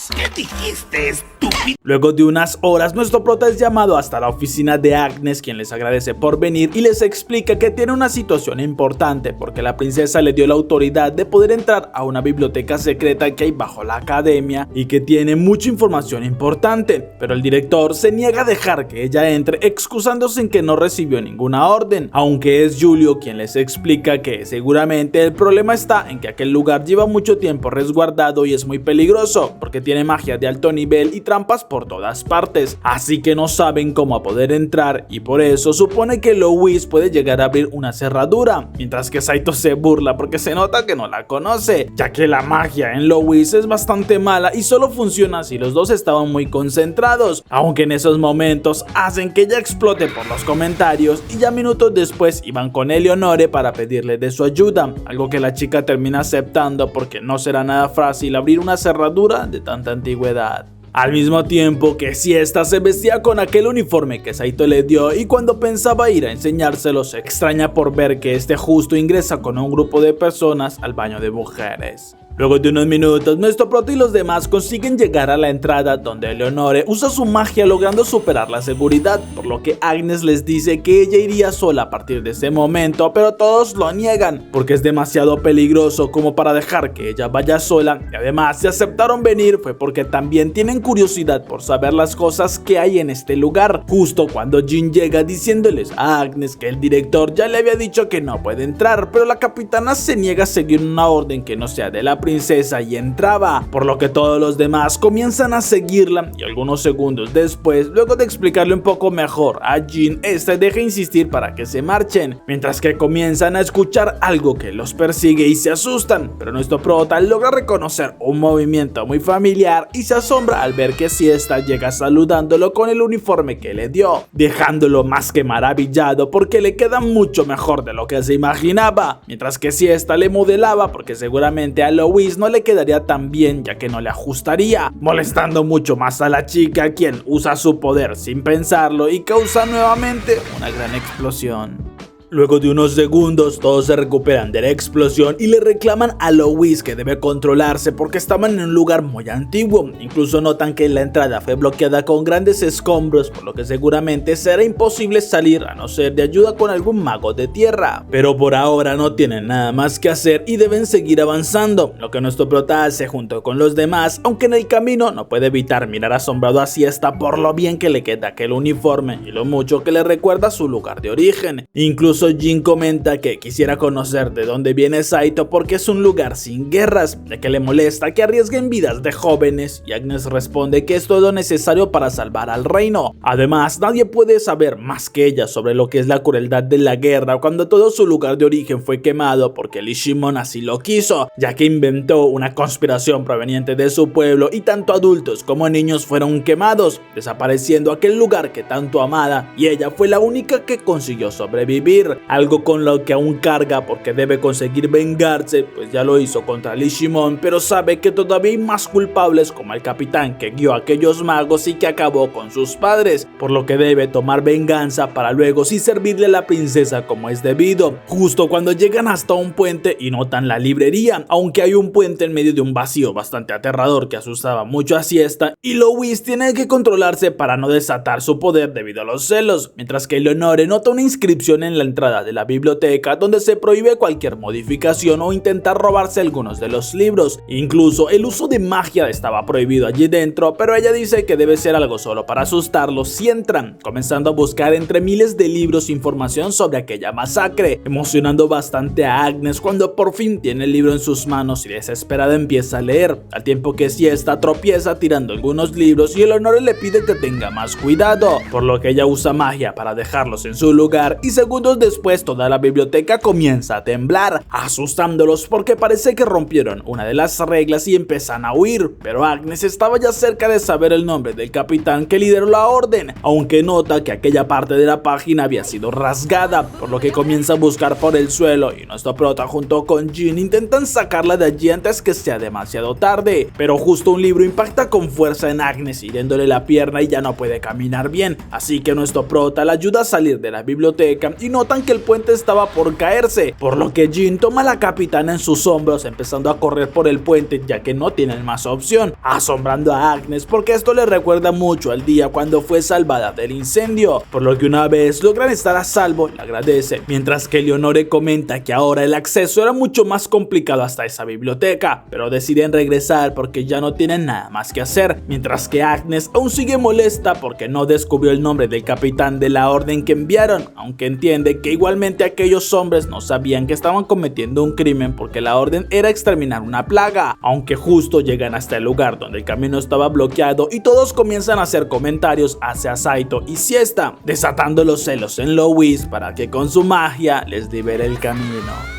¿Qué dijiste, estúpido? Luego de unas horas, nuestro prota es llamado hasta la oficina de Agnes, quien les agradece por venir y les explica que tiene una situación importante porque la princesa le dio la autoridad de poder entrar a una biblioteca secreta que hay bajo la academia y que tiene mucha información importante, pero el director se niega a dejar que ella entre, excusándose en que no recibió ninguna orden, aunque es Julio quien les explica que seguramente el problema está en que aquel lugar lleva mucho tiempo resguardado y es muy peligroso porque tiene magia de alto nivel y trampas por todas partes, así que no saben cómo poder entrar y por eso supone que Louis puede llegar a abrir una cerradura, mientras que Saito se burla porque se nota que no la conoce, ya que la magia en Louis es bastante mala y solo funciona si los dos estaban muy concentrados, aunque en esos momentos hacen que ella explote por los comentarios y ya minutos después iban con Eleonore para pedirle de su ayuda, algo que la chica termina aceptando porque no será nada fácil abrir una cerradura de tanta antigüedad. Al mismo tiempo que Siesta se vestía con aquel uniforme que Saito le dio y cuando pensaba ir a enseñárselo se extraña por ver que este justo ingresa con un grupo de personas al baño de mujeres. Luego de unos minutos, nuestro prota y los demás consiguen llegar a la entrada donde Eleonore usa su magia logrando superar la seguridad, por lo que Agnes les dice que ella iría sola a partir de ese momento, pero todos lo niegan porque es demasiado peligroso como para dejar que ella vaya sola y además si aceptaron venir fue porque también tienen curiosidad por saber las cosas que hay en este lugar, justo cuando Jin llega diciéndoles a Agnes que el director ya le había dicho que no puede entrar, pero la capitana se niega a seguir una orden que no sea de la princesa y entraba, por lo que todos los demás comienzan a seguirla y algunos segundos después, luego de explicarle un poco mejor a Jin, este deja insistir para que se marchen, mientras que comienzan a escuchar algo que los persigue y se asustan, pero nuestro prota logra reconocer un movimiento muy familiar y se asombra al ver que Siesta llega saludándolo con el uniforme que le dio, dejándolo más que maravillado porque le queda mucho mejor de lo que se imaginaba, mientras que Siesta le modelaba porque seguramente a Louis no le quedaría tan bien ya que no le ajustaría, molestando mucho más a la chica quien usa su poder sin pensarlo y causa nuevamente una gran explosión. Luego de unos segundos todos se recuperan de la explosión y le reclaman a Louis que debe controlarse porque estaban en un lugar muy antiguo, incluso notan que la entrada fue bloqueada con grandes escombros por lo que seguramente será imposible salir a no ser de ayuda con algún mago de tierra, pero por ahora no tienen nada más que hacer y deben seguir avanzando, lo que nuestro prota hace junto con los demás, aunque en el camino no puede evitar mirar asombrado a Siesta por lo bien que le queda aquel uniforme y lo mucho que le recuerda a su lugar de origen. Incluso Jin comenta que quisiera conocer de dónde viene Saito porque es un lugar sin guerras, ya que le molesta que arriesguen vidas de jóvenes y Agnes responde que es todo necesario para salvar al reino. Además, nadie puede saber más que ella sobre lo que es la crueldad de la guerra cuando todo su lugar de origen fue quemado porque Lee Shimon así lo quiso, ya que inventó una conspiración proveniente de su pueblo y tanto adultos como niños fueron quemados, desapareciendo aquel lugar que tanto amaba y ella fue la única que consiguió sobrevivir. Algo con lo que aún carga porque debe conseguir vengarse, pues ya lo hizo contra Lee Shimon, pero sabe que todavía hay más culpables como el capitán que guió a aquellos magos y que acabó con sus padres, por lo que debe tomar venganza para luego sí servirle a la princesa como es debido. Justo cuando llegan hasta un puente y notan la librería, aunque hay un puente en medio de un vacío bastante aterrador que asustaba mucho a Siesta, y Louis tiene que controlarse para no desatar su poder debido a los celos, mientras que Eleonore nota una inscripción en la entrada de la biblioteca donde se prohíbe cualquier modificación o intentar robarse algunos de los libros. Incluso el uso de magia estaba prohibido allí dentro, pero ella dice que debe ser algo solo para asustarlos si entran, comenzando a buscar entre miles de libros información sobre aquella masacre, emocionando bastante a Agnes cuando por fin tiene el libro en sus manos y desesperada empieza a leer, al tiempo que Siesta tropieza tirando algunos libros y Eleonore le pide que tenga más cuidado, por lo que ella usa magia para dejarlos en su lugar y segundos después toda la biblioteca comienza a temblar, asustándolos porque parece que rompieron una de las reglas y empiezan a huir, pero Agnes estaba ya cerca de saber el nombre del capitán que lideró la orden, aunque nota que aquella parte de la página había sido rasgada, por lo que comienza a buscar por el suelo y nuestro prota junto con Jin intentan sacarla de allí antes que sea demasiado tarde, pero justo un libro impacta con fuerza en Agnes hiriéndole la pierna y ya no puede caminar bien, así que nuestro prota la ayuda a salir de la biblioteca y nota notan que el puente estaba por caerse, por lo que Jin toma a la capitana en sus hombros empezando a correr por el puente ya que no tienen más opción, asombrando a Agnes porque esto le recuerda mucho al día cuando fue salvada del incendio, por lo que una vez logran estar a salvo le agradece, mientras que Eleonore comenta que ahora el acceso era mucho más complicado hasta esa biblioteca, pero deciden regresar porque ya no tienen nada más que hacer, mientras que Agnes aún sigue molesta porque no descubrió el nombre del capitán de la orden que enviaron, aunque entiende que igualmente aquellos hombres no sabían que estaban cometiendo un crimen porque la orden era exterminar una plaga, aunque justo llegan hasta el lugar donde el camino estaba bloqueado y todos comienzan a hacer comentarios hacia Saito y Siesta, desatando los celos en Louise para que con su magia les libere el camino.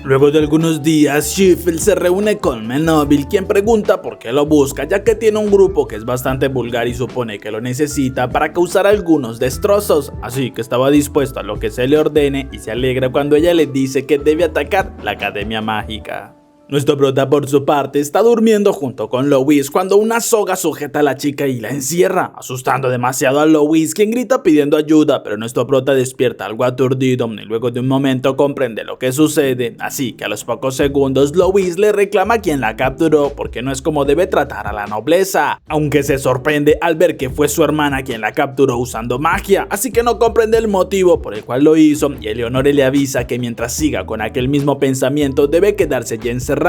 Luego de algunos días, Sheffield se reúne con Menobile, quien pregunta por qué lo busca, ya que tiene un grupo que es bastante vulgar y supone que lo necesita para causar algunos destrozos, así que estaba dispuesto a lo que se le ordene y se alegra cuando ella le dice que debe atacar la Academia Mágica. Nuestro prota por su parte está durmiendo junto con Louise cuando una soga sujeta a la chica y la encierra, asustando demasiado a Louise, quien grita pidiendo ayuda, pero nuestro prota despierta algo aturdido y luego de un momento comprende lo que sucede, así que a los pocos segundos Louise le reclama a quien la capturó porque no es como debe tratar a la nobleza, aunque se sorprende al ver que fue su hermana quien la capturó usando magia, así que no comprende el motivo por el cual lo hizo y Eleonore le avisa que mientras siga con aquel mismo pensamiento debe quedarse ya encerrada,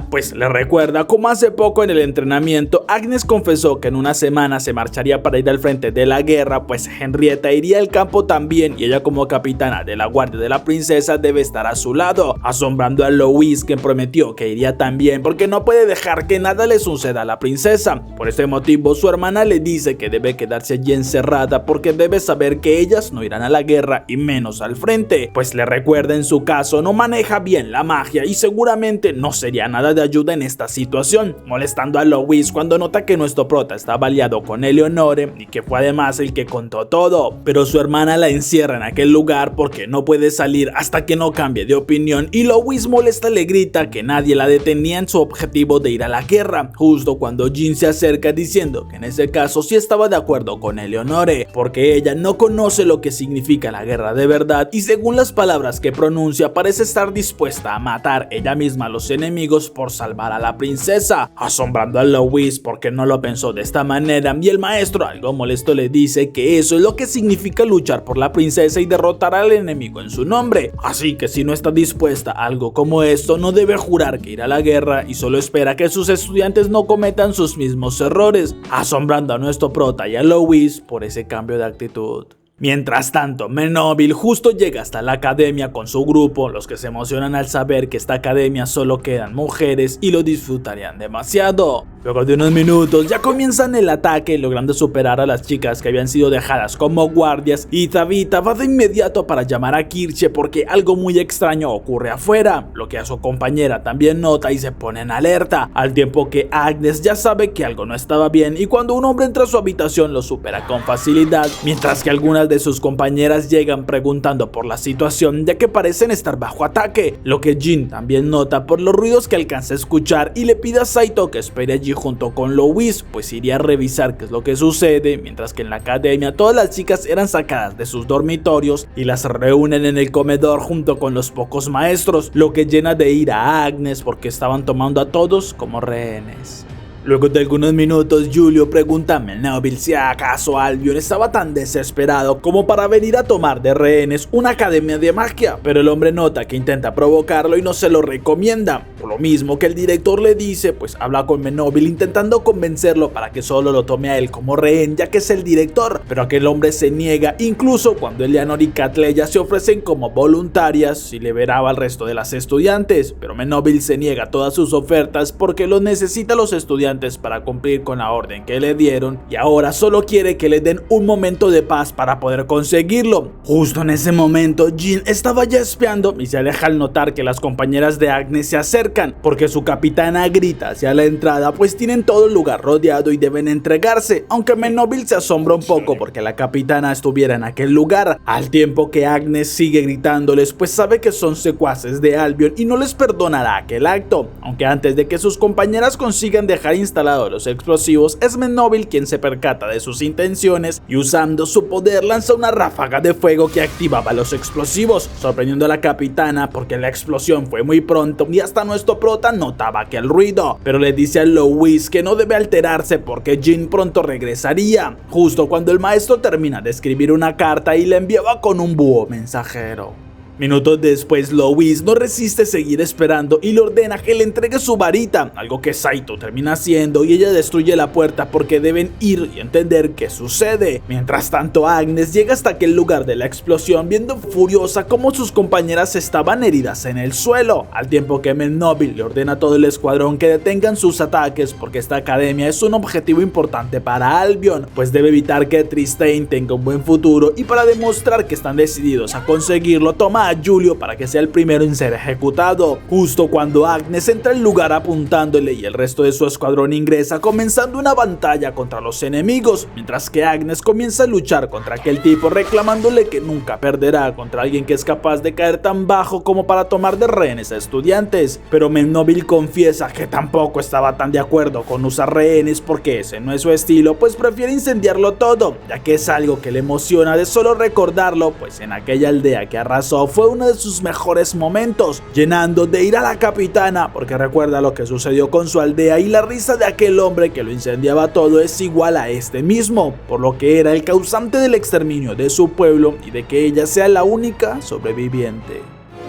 pues le recuerda como hace poco en el entrenamiento Agnes confesó que en una semana se marcharía para ir al frente de la guerra, pues Henrietta iría al campo también y ella como capitana de la guardia de la princesa debe estar a su lado, asombrando a Louise, quien prometió que iría también porque no puede dejar que nada le suceda a la princesa. Por este motivo su hermana le dice que debe quedarse allí encerrada porque debe saber que ellas no irán a la guerra y menos al frente, pues le recuerda en su caso no maneja bien la magia y seguramente no sería nada de ayuda en esta situación, molestando a Louise cuando nota que nuestro prota estaba aliado con Eleonore y que fue además el que contó todo, pero su hermana la encierra en aquel lugar porque no puede salir hasta que no cambie de opinión y Louise molesta le grita que nadie la detenía en su objetivo de ir a la guerra, justo cuando Jin se acerca diciendo que en ese caso sí estaba de acuerdo con Eleonore, porque ella no conoce lo que significa la guerra de verdad y según las palabras que pronuncia parece estar dispuesta a matar ella misma a los enemigos por salvar a la princesa, asombrando a Louise porque no lo pensó de esta manera y el maestro algo molesto le dice que eso es lo que significa luchar por la princesa y derrotar al enemigo en su nombre, así que si no está dispuesta a algo como esto no debe jurar que irá a la guerra y solo espera que sus estudiantes no cometan sus mismos errores, asombrando a nuestro prota y a Louise por ese cambio de actitud. Mientras tanto, Menobile justo llega hasta la academia con su grupo, los que se emocionan al saber que esta academia solo quedan mujeres y lo disfrutarían demasiado. Luego de unos minutos ya comienzan el ataque, logrando superar a las chicas que habían sido dejadas como guardias y Tabitha va de inmediato para llamar a Kirche porque algo muy extraño ocurre afuera, lo que a su compañera también nota y se pone en alerta, al tiempo que Agnes ya sabe que algo no estaba bien y cuando un hombre entra a su habitación lo supera con facilidad, mientras que algunas de sus compañeras llegan preguntando por la situación ya que parecen estar bajo ataque, lo que Jin también nota por los ruidos que alcanza a escuchar y le pide a Saito que espere allí junto con Louise, pues iría a revisar qué es lo que sucede, mientras que en la academia todas las chicas eran sacadas de sus dormitorios y las reúnen en el comedor junto con los pocos maestros, lo que llena de ira a Agnes porque estaban tomando a todos como rehenes. Luego de algunos minutos, Giulio pregunta a Menobile si acaso Albion estaba tan desesperado como para venir a tomar de rehenes una academia de magia, pero el hombre nota que intenta provocarlo y no se lo recomienda, por lo mismo que el director le dice, pues habla con Menobile intentando convencerlo para que solo lo tome a él como rehén ya que es el director, pero aquel hombre se niega, incluso cuando Eleanor y Catleya se ofrecen como voluntarias y liberaba al resto de las estudiantes, pero Menobile se niega a todas sus ofertas porque los necesita los estudiantes para cumplir con la orden que le dieron y ahora solo quiere que le den un momento de paz para poder conseguirlo. Justo en ese momento Jin estaba ya espiando y se aleja al notar que las compañeras de Agnes se acercan acercan, porque su capitana grita hacia la entrada, pues tienen todo el lugar rodeado y deben entregarse, aunque Melnobil se asombra un poco porque la capitana estuviera en aquel lugar, al tiempo que Agnes sigue gritándoles, pues sabe que son secuaces de Albion y no les perdonará aquel acto, aunque antes de que sus compañeras consigan dejar instalados los explosivos, es Melnobil quien se percata de sus intenciones y usando su poder lanza una ráfaga de fuego que activaba los explosivos, sorprendiendo a la capitana porque la explosión fue muy pronto y hasta nuestro prota notaba aquel ruido, pero le dice a Louis que no debe alterarse porque Jean pronto regresaría, justo cuando el maestro termina de escribir una carta y la enviaba con un búho mensajero. Minutos después, Louis no resiste seguir esperando y le ordena que le entregue su varita, algo que Saito termina haciendo y ella destruye la puerta porque deben ir y entender qué sucede. Mientras tanto, Agnes llega hasta aquel lugar de la explosión viendo furiosa cómo sus compañeras estaban heridas en el suelo, al tiempo que Melnobil le ordena a todo el escuadrón que detengan sus ataques porque esta academia es un objetivo importante para Albion, pues debe evitar que Tristane tenga un buen futuro y para demostrar que están decididos a conseguirlo, toma a Julio para que sea el primero en ser ejecutado, justo cuando Agnes entra al lugar apuntándole y el resto de su escuadrón ingresa, comenzando una batalla contra los enemigos, mientras que Agnes comienza a luchar contra aquel tipo reclamándole que nunca perderá contra alguien que es capaz de caer tan bajo como para tomar de rehenes a estudiantes, pero Melnobil confiesa que tampoco estaba tan de acuerdo con usar rehenes porque ese no es su estilo, pues prefiere incendiarlo todo, ya que es algo que le emociona de solo recordarlo, pues en aquella aldea que arrasó fue uno de sus mejores momentos, llenando de ira a la capitana porque recuerda lo que sucedió con su aldea y la risa de aquel hombre que lo incendiaba todo es igual a este mismo, por lo que era el causante del exterminio de su pueblo y de que ella sea la única sobreviviente.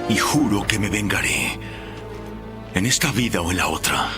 Y juro que me vengaré, en esta vida o en la otra.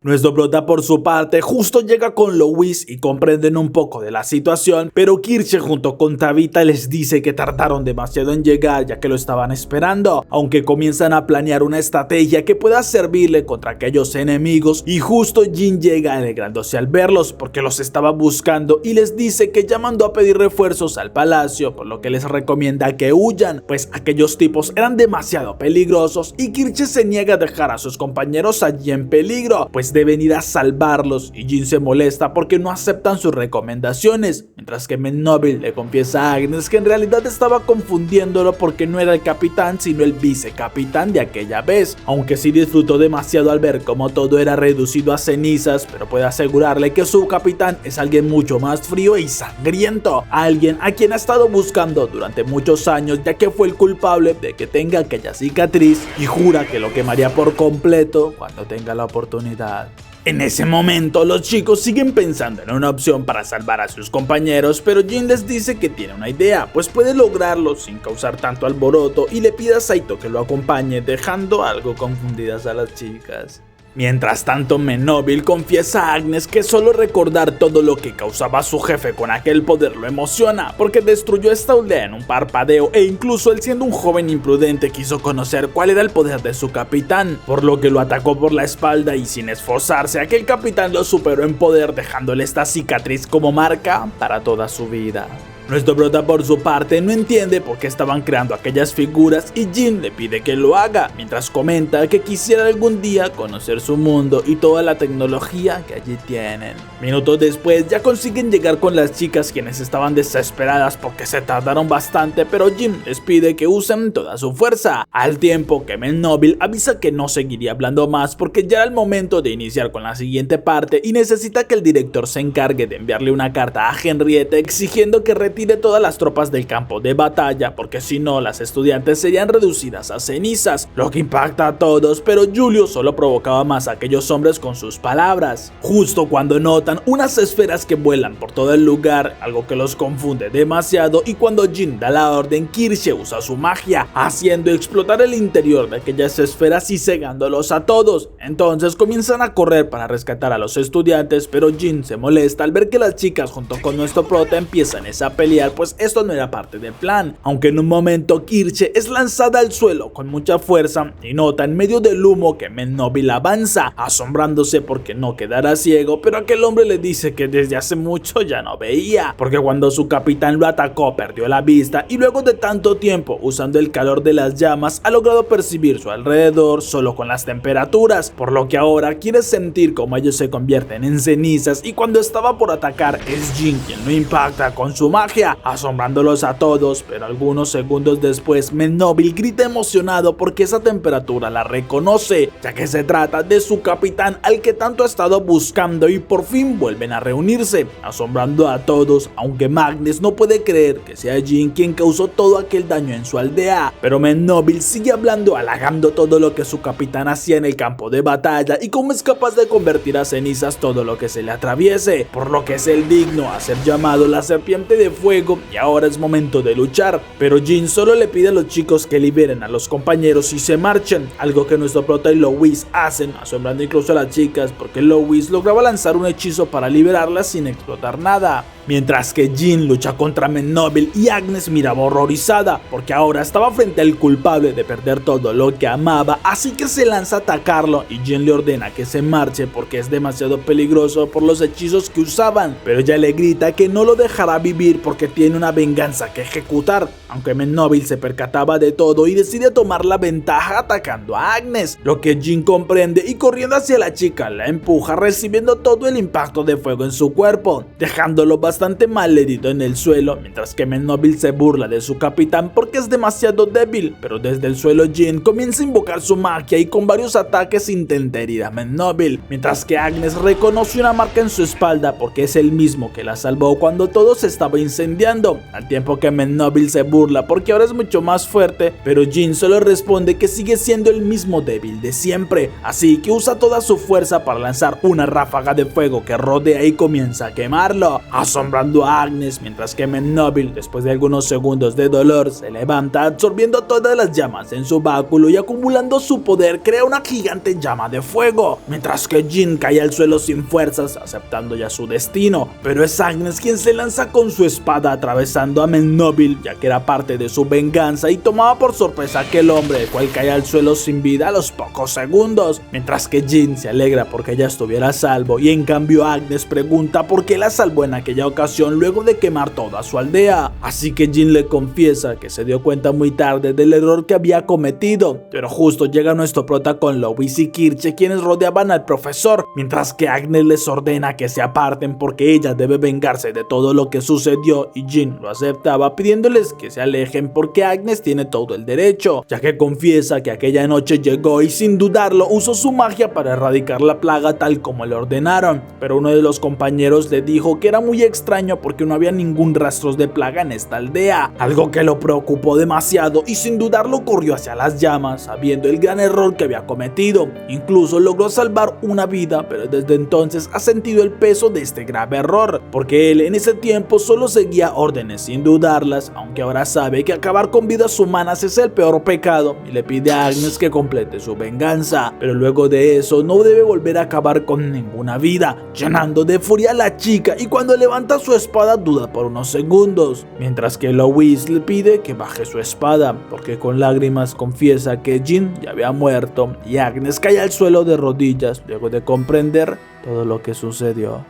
Nuestro prota por su parte justo llega con Louis y comprenden un poco de la situación, pero Kirche junto con Tabitha les dice que tardaron demasiado en llegar ya que lo estaban esperando, aunque comienzan a planear una estrategia que pueda servirle contra aquellos enemigos y justo Jean llega alegrándose al verlos porque los estaba buscando y les dice que ya mandó a pedir refuerzos al palacio, por lo que les recomienda que huyan, pues aquellos tipos eran demasiado peligrosos y Kirche se niega a dejar a sus compañeros allí en peligro, pues deben ir a salvarlos y Jean se molesta porque no aceptan sus recomendaciones, mientras que Melnobil le confiesa a Agnes que en realidad estaba confundiéndolo porque no era el capitán sino el vicecapitán de aquella vez, aunque sí disfrutó demasiado al ver cómo todo era reducido a cenizas, pero puede asegurarle que su capitán es alguien mucho más frío y sangriento, alguien a quien ha estado buscando durante muchos años ya que fue el culpable de que tenga aquella cicatriz y jura que lo quemaría por completo cuando tenga la oportunidad. En ese momento los chicos siguen pensando en una opción para salvar a sus compañeros, pero Jean les dice que tiene una idea, pues puede lograrlo sin causar tanto alboroto y le pide a Saito que lo acompañe, dejando algo confundidas a las chicas. Mientras tanto, Melnobil confiesa a Agnes que solo recordar todo lo que causaba su jefe con aquel poder lo emociona, porque destruyó esta aldea en un parpadeo e incluso él siendo un joven imprudente quiso conocer cuál era el poder de su capitán, por lo que lo atacó por la espalda y sin esforzarse aquel capitán lo superó en poder dejándole esta cicatriz como marca para toda su vida. Nuestro prota por su parte no entiende por qué estaban creando aquellas figuras y Jean le pide que lo haga, mientras comenta que quisiera algún día conocer su mundo y toda la tecnología que allí tienen. Minutos después ya consiguen llegar con las chicas quienes estaban desesperadas porque se tardaron bastante, pero Jean les pide que usen toda su fuerza, al tiempo que Melnobil avisa que no seguiría hablando más porque ya era el momento de iniciar con la siguiente parte y necesita que el director se encargue de enviarle una carta a Henrietta exigiendo que retire todas las tropas del campo de batalla porque si no las estudiantes serían reducidas a cenizas, lo que impacta a todos, pero Julio solo provocaba más a aquellos hombres con sus palabras, justo cuando notan unas esferas que vuelan por todo el lugar, algo que los confunde demasiado y cuando Jean da la orden, Kirche usa su magia, haciendo explotar el interior de aquellas esferas y cegándolos a todos, entonces comienzan a correr para rescatar a los estudiantes, pero Jean se molesta al ver que las chicas junto con nuestro prota empiezan esa pelea pelear, pues esto no era parte del plan. Aunque en un momento Kirche es lanzada al suelo con mucha fuerza y nota en medio del humo que Mennobil avanza, asombrándose porque no quedara ciego, pero aquel hombre le dice que desde hace mucho ya no veía, porque cuando su capitán lo atacó perdió la vista y luego de tanto tiempo usando el calor de las llamas ha logrado percibir su alrededor solo con las temperaturas, por lo que ahora quiere sentir cómo ellos se convierten en cenizas, y cuando estaba por atacar es Jin quien lo impacta con su magia, asombrándolos a todos, pero algunos segundos después Mennobil grita emocionado porque esa temperatura la reconoce, ya que se trata de su capitán al que tanto ha estado buscando, y por fin vuelven a reunirse, asombrando a todos, aunque Magnus no puede creer que sea Jin quien causó todo aquel daño en su aldea, pero Mennobil sigue hablando halagando todo lo que su capitán hacía en el campo de batalla y cómo es capaz de convertir a cenizas todo lo que se le atraviese, por lo que es el digno a ser llamado la serpiente de fuego, y ahora es momento de luchar. Pero Jin solo le pide a los chicos que liberen a los compañeros y se marchen, algo que nuestro prota y Louis hacen, asombrando incluso a las chicas porque Louis lograba lanzar un hechizo para liberarlas sin explotar nada. Mientras que Jin lucha contra Mennobil y Agnes miraba horrorizada porque ahora estaba frente al culpable de perder todo lo que amaba, así que se lanza a atacarlo y Jin le ordena que se marche porque es demasiado peligroso por los hechizos que usaban, pero ella le grita que no lo dejará vivir porque tiene una venganza que ejecutar, aunque Mennobil se percataba de todo y decide tomar la ventaja atacando a Agnes, lo que Jin comprende y corriendo hacia la chica la empuja, recibiendo todo el impacto de fuego en su cuerpo, dejándolo bastante mal herido en el suelo, mientras que Mennobil se burla de su capitán porque es demasiado débil, pero desde el suelo Jin comienza a invocar su magia y con varios ataques intenta herir a Mennobil, mientras que Agnes reconoce una marca en su espalda porque es el mismo que la salvó cuando todo se estaba incendiando, al tiempo que Mennobil se burla porque ahora es mucho más fuerte, pero Jin solo responde que sigue siendo el mismo débil de siempre, así que usa toda su fuerza para lanzar una ráfaga de fuego que rodea y comienza a quemarlo, asombrando a Agnes, mientras que Mennobil, después de algunos segundos de dolor, se levanta absorbiendo todas las llamas en su báculo y acumulando su poder crea una gigante llama de fuego, mientras que Jin cae al suelo sin fuerzas, aceptando ya su destino, pero es Agnes quien se lanza con su espada atravesando a Mennobil, ya que era parte de su venganza y tomaba por sorpresa a aquel hombre, el cual cae al suelo sin vida a los pocos segundos, mientras que Jin se alegra porque ella estuviera a salvo y en cambio Agnes pregunta por qué la salvó en aquella ocasión luego de quemar toda su aldea, así que Jin le confiesa que se dio cuenta muy tarde del error que había cometido, pero justo llega nuestro prota con Louis y Kirche, quienes rodeaban al profesor, mientras que Agnes les ordena que se aparten porque ella debe vengarse de todo lo que sucedió, y Jin lo aceptaba pidiéndoles que se alejen porque Agnes tiene todo el derecho, ya que confiesa que aquella noche llegó y sin dudarlo usó su magia para erradicar la plaga tal como le ordenaron, pero uno de los compañeros le dijo que era muy extraño porque no había ningún rastro de plaga en esta aldea, algo que lo preocupó demasiado y sin dudarlo corrió hacia las llamas, sabiendo el gran error que había cometido. Incluso logró salvar una vida, pero desde entonces ha sentido el peso de este grave error, porque él en ese tiempo solo seguía órdenes sin dudarlas, aunque ahora sabe que acabar con vidas humanas es el peor pecado y le pide a Agnes que complete su venganza, pero luego de eso no debe volver a acabar con ninguna vida, llenando de furia a la chica, y cuando levanta su espada duda por unos segundos, mientras que Louis le pide que baje su espada, porque con lágrimas confiesa que Jin ya había muerto, y Agnes cae al suelo de rodillas luego de comprender todo lo que sucedió.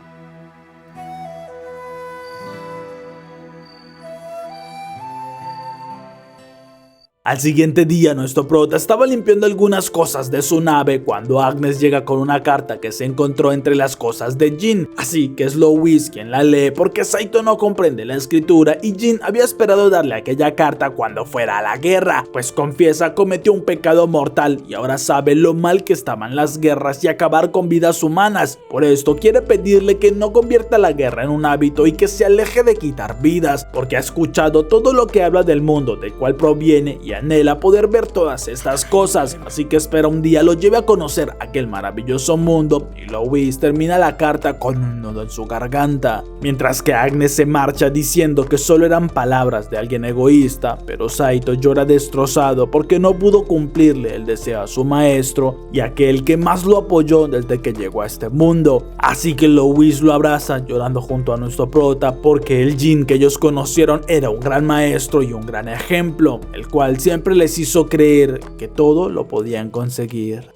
Al siguiente día nuestro prota estaba limpiando algunas cosas de su nave cuando Agnes llega con una carta que se encontró entre las cosas de Jin, así que es Louis quien la lee porque Saito no comprende la escritura y Jin había esperado darle aquella carta cuando fuera a la guerra, pues confiesa cometió un pecado mortal y ahora sabe lo mal que estaban las guerras y acabar con vidas humanas, por esto quiere pedirle que no convierta la guerra en un hábito y que se aleje de quitar vidas, porque ha escuchado todo lo que habla del mundo del cual proviene y y anhela poder ver todas estas cosas, así que espera un día lo lleve a conocer aquel maravilloso mundo y Louise termina la carta con un nudo en su garganta, mientras que Agnes se marcha diciendo que solo eran palabras de alguien egoísta, pero Saito llora destrozado porque no pudo cumplirle el deseo a su maestro y aquel que más lo apoyó desde que llegó a este mundo, así que Louise lo abraza llorando junto a nuestro prota porque el Jin que ellos conocieron era un gran maestro y un gran ejemplo, el cual siempre les hizo creer que todo lo podían conseguir.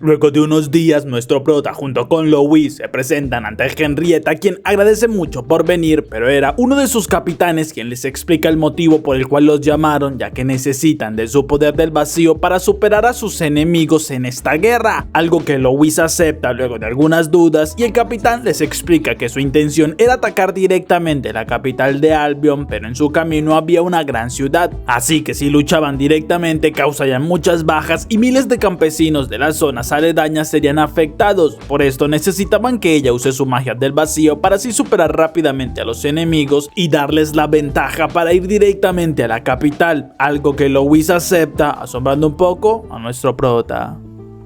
Luego de unos días, nuestro prota junto con Louise se presentan ante Henrietta, quien agradece mucho por venir, pero era uno de sus capitanes quien les explica el motivo por el cual los llamaron, ya que necesitan de su poder del vacío para superar a sus enemigos en esta guerra, algo que Louise acepta luego de algunas dudas, y el capitán les explica que su intención era atacar directamente la capital de Albion, pero en su camino había una gran ciudad, así que si luchaban directamente causarían muchas bajas y miles de campesinos de las zonas aledañas serían afectados. Por esto necesitaban que ella use su magia del vacío para así superar rápidamente a los enemigos y darles la ventaja para ir directamente a la capital, algo que Louise acepta, asombrando un poco a nuestro prota.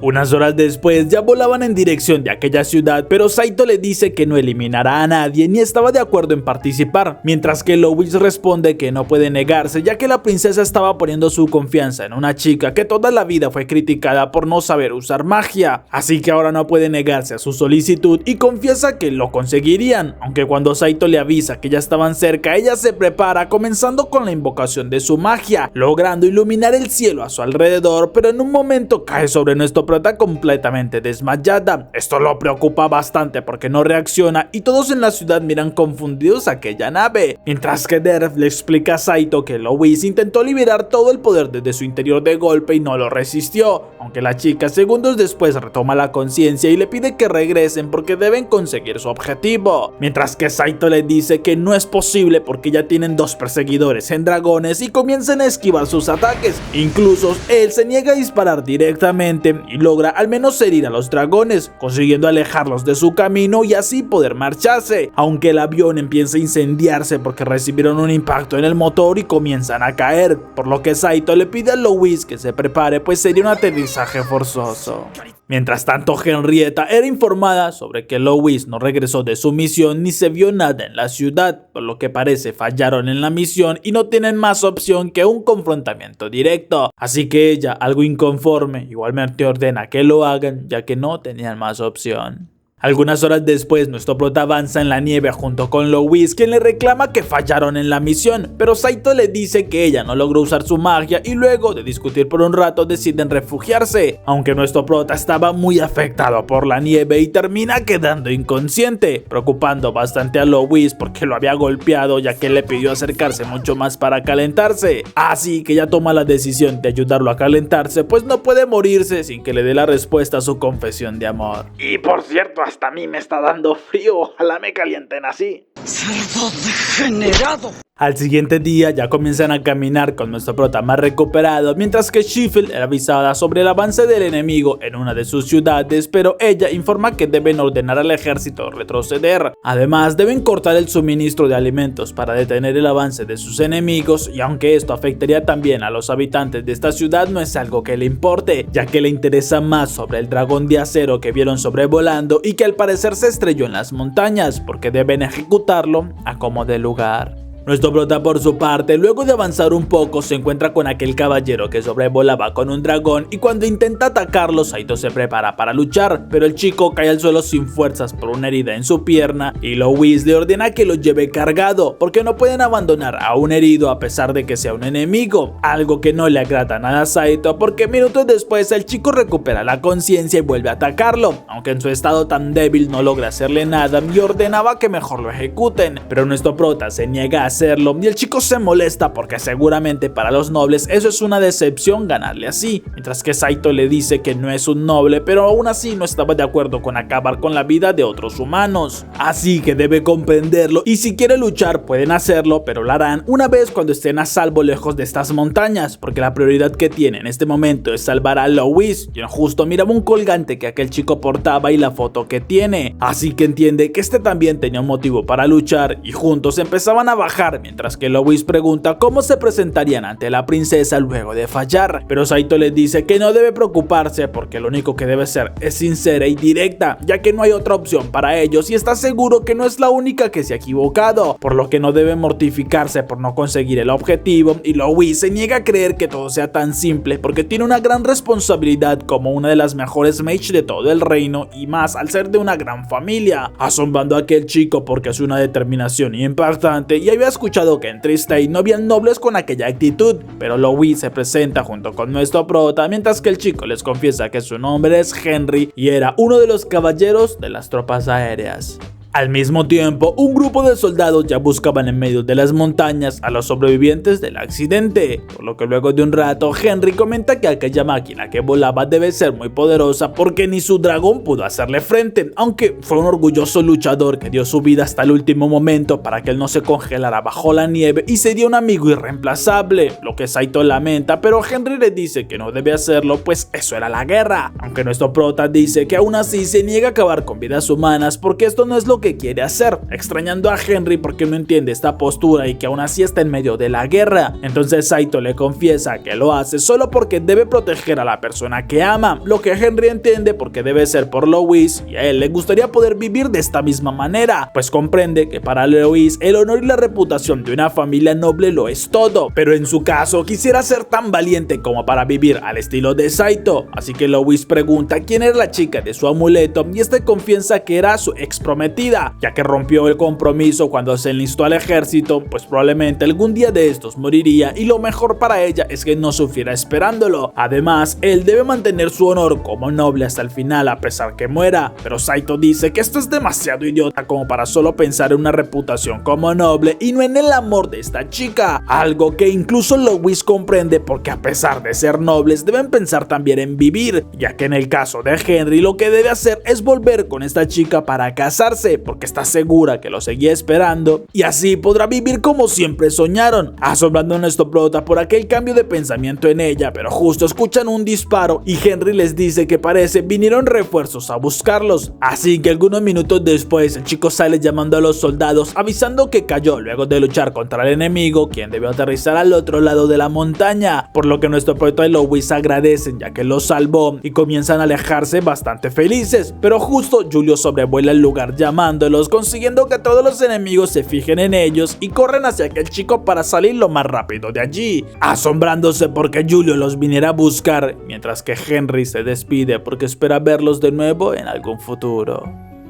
Unas horas después ya volaban en dirección de aquella ciudad, pero Saito le dice que no eliminará a nadie ni estaba de acuerdo en participar, mientras que Louise responde que no puede negarse, ya que la princesa estaba poniendo su confianza en una chica que toda la vida fue criticada por no saber usar magia, así que ahora no puede negarse a su solicitud y confiesa que lo conseguirían, aunque cuando Saito le avisa que ya estaban cerca, ella se prepara comenzando con la invocación de su magia, logrando iluminar el cielo a su alrededor, pero en un momento cae sobre nuestro prota completamente desmayada. Esto lo preocupa bastante porque no reacciona y todos en la ciudad miran confundidos aquella nave, mientras que Derf le explica a Saito que Louise intentó liberar todo el poder desde su interior de golpe y no lo resistió, aunque la chica segundos después retoma la conciencia y le pide que regresen porque deben conseguir su objetivo, mientras que Saito le dice que no es posible porque ya tienen dos perseguidores en dragones y comienzan a esquivar sus ataques, incluso él se niega a disparar directamente y logra al menos herir a los dragones, consiguiendo alejarlos de su camino y así poder marcharse, aunque el avión empieza a incendiarse porque recibieron un impacto en el motor y comienzan a caer, por lo que Saito le pide a Louise que se prepare pues sería un aterrizaje forzoso. Mientras tanto, Henrietta era informada sobre que Louise no regresó de su misión ni se vio nada en la ciudad, por lo que parece fallaron en la misión y no tienen más opción que un confrontamiento directo, así que ella, algo inconforme, igualmente ordena que lo hagan ya que no tenían más opción. Algunas horas después, nuestro prota avanza en la nieve junto con Louise, quien le reclama que fallaron en la misión, pero Saito le dice que ella no logró usar su magia y luego de discutir por un rato deciden refugiarse, aunque nuestro prota estaba muy afectado por la nieve y termina quedando inconsciente, preocupando bastante a Louise porque lo había golpeado ya que le pidió acercarse mucho más para calentarse, así que ella toma la decisión de ayudarlo a calentarse pues no puede morirse sin que le dé la respuesta a su confesión de amor. Y por cierto, hasta a mí me está dando frío, ojalá me calienten así. ¡Cerdo degenerado! Al siguiente día ya comienzan a caminar con nuestro prota más recuperado, mientras que Sheffield era avisada sobre el avance del enemigo en una de sus ciudades, pero ella informa que deben ordenar al ejército retroceder. Además, deben cortar el suministro de alimentos para detener el avance de sus enemigos, y aunque esto afectaría también a los habitantes de esta ciudad, no es algo que le importe, ya que le interesa más sobre el dragón de acero que vieron sobrevolando y que al parecer se estrelló en las montañas, porque deben ejecutarlo a como dé lugar. Nuestro prota por su parte, luego de avanzar un poco, se encuentra con aquel caballero que sobrevolaba con un dragón y cuando intenta atacarlo, Saito se prepara para luchar, pero el chico cae al suelo sin fuerzas por una herida en su pierna y Louise le ordena que lo lleve cargado porque no pueden abandonar a un herido a pesar de que sea un enemigo, algo que no le agrada nada a Saito porque minutos después el chico recupera la conciencia y vuelve a atacarlo, aunque en su estado tan débil no logra hacerle nada y ordenaba que mejor lo ejecuten, pero nuestro prota se niega a hacerlo y el chico se molesta porque seguramente para los nobles eso es una decepción ganarle así, mientras que Saito le dice que no es un noble pero aún así no estaba de acuerdo con acabar con la vida de otros humanos, así que debe comprenderlo y si quiere luchar pueden hacerlo, pero lo harán una vez cuando estén a salvo lejos de estas montañas, porque la prioridad que tiene en este momento es salvar a Louise, quien justo miraba un colgante que aquel chico portaba y la foto que tiene, así que entiende que este también tenía un motivo para luchar y juntos empezaban a bajar trabajar, mientras que Lois pregunta cómo se presentarían ante la princesa luego de fallar, pero Saito les dice que no debe preocuparse porque lo único que debe ser es sincera y directa, ya que no hay otra opción para ellos y está seguro que no es la única que se ha equivocado, por lo que no debe mortificarse por no conseguir el objetivo, y Lois se niega a creer que todo sea tan simple porque tiene una gran responsabilidad como una de las mejores mages de todo el reino y más al ser de una gran familia, asombrando a aquel chico porque es una determinación impactante y había escuchado que en Tri-State no habían nobles con aquella actitud, pero Lois se presenta junto con nuestro prota mientras que el chico les confiesa que su nombre es Henry y era uno de los caballeros de las tropas aéreas. Al mismo tiempo, un grupo de soldados ya buscaban en medio de las montañas a los sobrevivientes del accidente, por lo que luego de un rato Henry comenta que aquella máquina que volaba debe ser muy poderosa porque ni su dragón pudo hacerle frente, aunque fue un orgulloso luchador que dio su vida hasta el último momento para que él no se congelara bajo la nieve y sería un amigo irreemplazable, lo que Saito lamenta, pero Henry le dice que no debe hacerlo pues eso era la guerra, aunque nuestro prota dice que aún así se niega a acabar con vidas humanas porque esto no es lo que quiere hacer, extrañando a Henry porque no entiende esta postura y que aún así está en medio de la guerra. Entonces Saito le confiesa que lo hace solo porque debe proteger a la persona que ama, lo que Henry entiende porque debe ser por Lois y a él le gustaría poder vivir de esta misma manera, pues comprende que para Lois el honor y la reputación de una familia noble lo es todo, pero en su caso quisiera ser tan valiente como para vivir al estilo de Saito, así que Lois pregunta quién era la chica de su amuleto y este confiesa que era su ex prometida, ya que rompió el compromiso cuando se enlistó al ejército, pues probablemente algún día de estos moriría y lo mejor para ella es que no sufriera esperándolo. Además, él debe mantener su honor como noble hasta el final a pesar que muera, pero Saito dice que esto es demasiado idiota como para solo pensar en una reputación como noble y no en el amor de esta chica, algo que incluso Lois comprende porque a pesar de ser nobles deben pensar también en vivir, ya que en el caso de Henry lo que debe hacer es volver con esta chica para casarse, porque está segura que lo seguía esperando y así podrá vivir como siempre soñaron, asombrando a nuestro prota por aquel cambio de pensamiento en ella, pero justo escuchan un disparo y Henry les dice que parece vinieron refuerzos a buscarlos, así que algunos minutos después el chico sale llamando a los soldados avisando que cayó luego de luchar contra el enemigo, quien debió aterrizar al otro lado de la montaña, por lo que nuestro prota y Lois agradecen ya que los salvó y comienzan a alejarse bastante felices, pero justo Julio sobrevuela el lugar llamando consiguiendo que todos los enemigos se fijen en ellos y corren hacia aquel chico para salir lo más rápido de allí, asombrándose porque Julio los viniera a buscar, mientras que Henry se despide porque espera verlos de nuevo en algún futuro.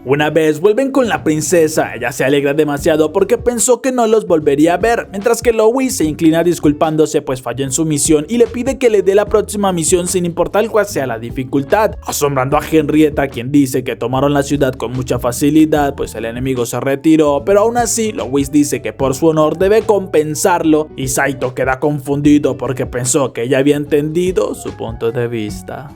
Una vez vuelven con la princesa, ella se alegra demasiado porque pensó que no los volvería a ver, mientras que Lois se inclina disculpándose pues falló en su misión y le pide que le dé la próxima misión sin importar cuál sea la dificultad, asombrando a Henrietta, quien dice que tomaron la ciudad con mucha facilidad pues el enemigo se retiró, pero aún así Lois dice que por su honor debe compensarlo y Saito queda confundido porque pensó que ella había entendido su punto de vista.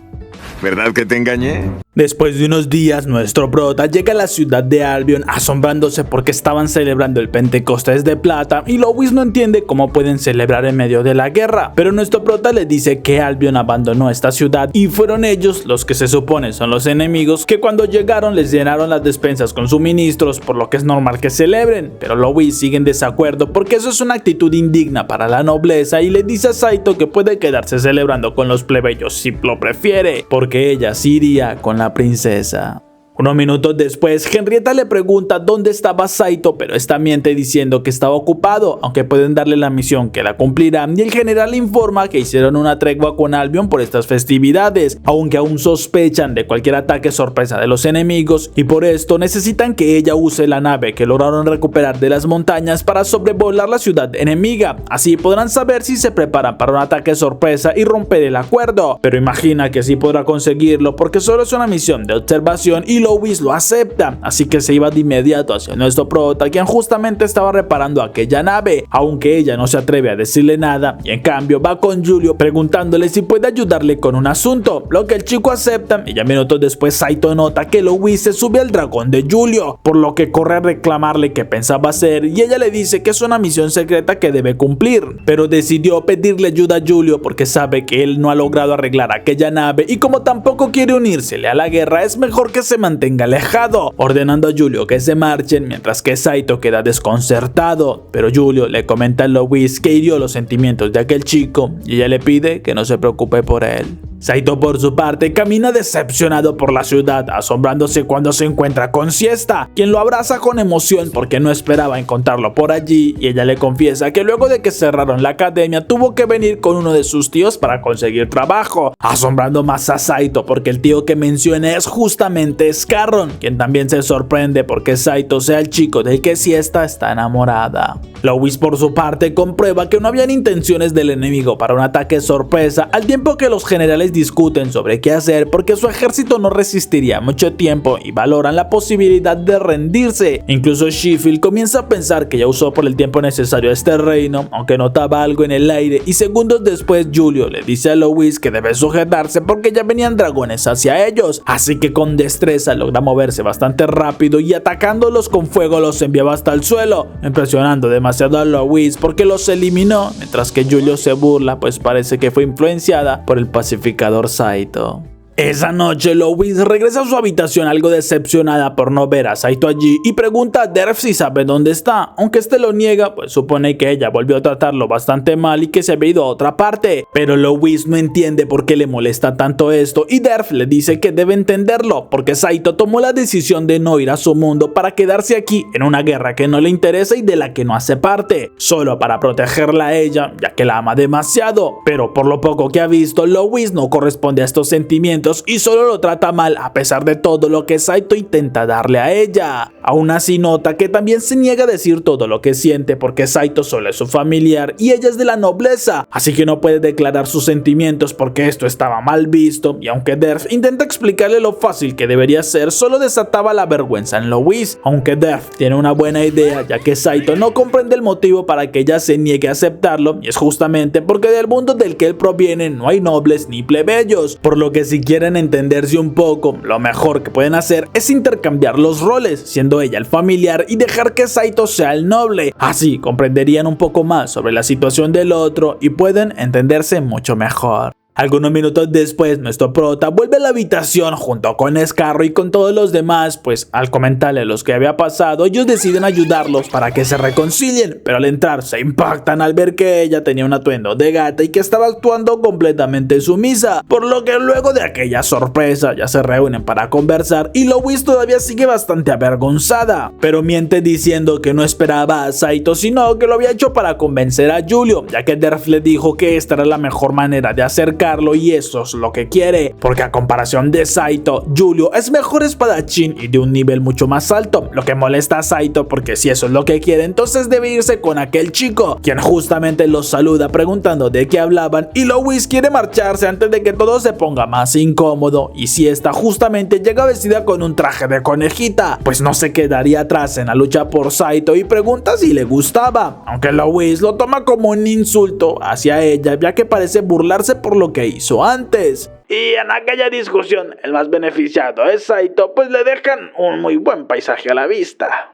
¿Verdad que te engañé? Después de unos días, nuestro prota llega a la ciudad de Albion asombrándose porque estaban celebrando el Pentecostés de plata y Lois no entiende cómo pueden celebrar en medio de la guerra, pero nuestro prota le dice que Albion abandonó esta ciudad y fueron ellos los que se supone son los enemigos que cuando llegaron les llenaron las despensas con suministros, por lo que es normal que celebren, pero Lois sigue en desacuerdo porque eso es una actitud indigna para la nobleza y le dice a Saito que puede quedarse celebrando con los plebeyos si lo prefiere, porque ella sí iría con la princesa. Unos minutos después, Henrietta le pregunta dónde estaba Saito, pero esta miente diciendo que estaba ocupado, aunque pueden darle la misión que la cumplirá, y el general le informa que hicieron una tregua con Albion por estas festividades, aunque aún sospechan de cualquier ataque sorpresa de los enemigos, y por esto necesitan que ella use la nave que lograron recuperar de las montañas para sobrevolar la ciudad enemiga, así podrán saber si se preparan para un ataque sorpresa y romper el acuerdo, pero imagina que sí podrá conseguirlo porque solo es una misión de observación y Lois lo acepta, así que se iba de inmediato hacia nuestro prota, quien justamente estaba reparando aquella nave, aunque ella no se atreve a decirle nada, y en cambio va con Julio preguntándole si puede ayudarle con un asunto, lo que el chico acepta, y ya minutos después Saito nota que Lois se sube al dragón de Julio, por lo que corre a reclamarle qué pensaba hacer, y ella le dice que es una misión secreta que debe cumplir, pero decidió pedirle ayuda a Julio porque sabe que él no ha logrado arreglar aquella nave, y como tampoco quiere unírsele a la guerra, es mejor que se mantenga mantenga alejado, ordenando a Julio que se marchen mientras que Saito queda desconcertado. Pero Julio le comenta a Louise que hirió los sentimientos de aquel chico y ella le pide que no se preocupe por él. Saito por su parte camina decepcionado por la ciudad, asombrándose cuando se encuentra con Siesta, quien lo abraza con emoción porque no esperaba encontrarlo por allí, y ella le confiesa que luego de que cerraron la academia tuvo que venir con uno de sus tíos para conseguir trabajo, asombrando más a Saito porque el tío que menciona es justamente Scarron, quien también se sorprende porque Saito sea el chico del que Siesta está enamorada. Louise por su parte comprueba que no habían intenciones del enemigo para un ataque sorpresa, al tiempo que los generales discuten sobre qué hacer porque su ejército no resistiría mucho tiempo y valoran la posibilidad de rendirse. Incluso Sheffield comienza a pensar que ya usó por el tiempo necesario este reino, aunque notaba algo en el aire, y segundos después Julio le dice a Louise que debe sujetarse porque ya venían dragones hacia ellos, así que con destreza logra moverse bastante rápido y atacándolos con fuego los enviaba hasta el suelo, impresionando demasiado a Louise porque los eliminó, mientras que Julio se burla pues parece que fue influenciada por el pacificador Saito. Esa noche Louise regresa a su habitación algo decepcionada por no ver a Saito allí y pregunta a Derf si sabe dónde está, aunque este lo niega pues supone que ella volvió a tratarlo bastante mal y que se había ido a otra parte, pero Louise no entiende por qué le molesta tanto esto y Derf le dice que debe entenderlo porque Saito tomó la decisión de no ir a su mundo para quedarse aquí en una guerra que no le interesa y de la que no hace parte, solo para protegerla a ella ya que la ama demasiado, pero por lo poco que ha visto Louise no corresponde a estos sentimientos y solo lo trata mal a pesar de todo lo que Saito intenta darle a ella. Aún así nota que también se niega a decir todo lo que siente porque Saito solo es su familiar y ella es de la nobleza, así que no puede declarar sus sentimientos porque esto estaba mal visto, y aunque Derf intenta explicarle lo fácil que debería ser, solo desataba la vergüenza en Louise, aunque Derf tiene una buena idea ya que Saito no comprende el motivo para que ella se niegue a aceptarlo, y es justamente porque del mundo del que él proviene no hay nobles ni plebeyos, por lo que si quieren entenderse un poco, lo mejor que pueden hacer es intercambiar los roles, siendo ella el familiar y dejar que Saito sea el noble. Así comprenderían un poco más sobre la situación del otro y pueden entenderse mucho mejor. Algunos minutos después, nuestro prota vuelve a la habitación junto con Scarro y con todos los demás, pues al comentarle lo que había pasado, ellos deciden ayudarlos para que se reconcilien, pero al entrar se impactan al ver que ella tenía un atuendo de gata y que estaba actuando completamente sumisa, por lo que luego de aquella sorpresa ya se reúnen para conversar y Louise todavía sigue bastante avergonzada, pero miente diciendo que no esperaba a Saito sino que lo había hecho para convencer a Julio, ya que Derf le dijo que esta era la mejor manera de acercarse y eso es lo que quiere, porque a comparación de Saito, Julio es mejor espadachín y de un nivel mucho más alto, lo que molesta a Saito porque si eso es lo que quiere entonces debe irse con aquel chico, quien justamente los saluda preguntando de qué hablaban y Louise quiere marcharse antes de que todo se ponga más incómodo, y si esta justamente llega vestida con un traje de conejita, pues no se quedaría atrás en la lucha por Saito y pregunta si le gustaba, aunque Louise lo toma como un insulto hacia ella ya que parece burlarse por lo que hizo antes. Y en aquella discusión el más beneficiado es Saito, pues le dejan un muy buen paisaje a la vista.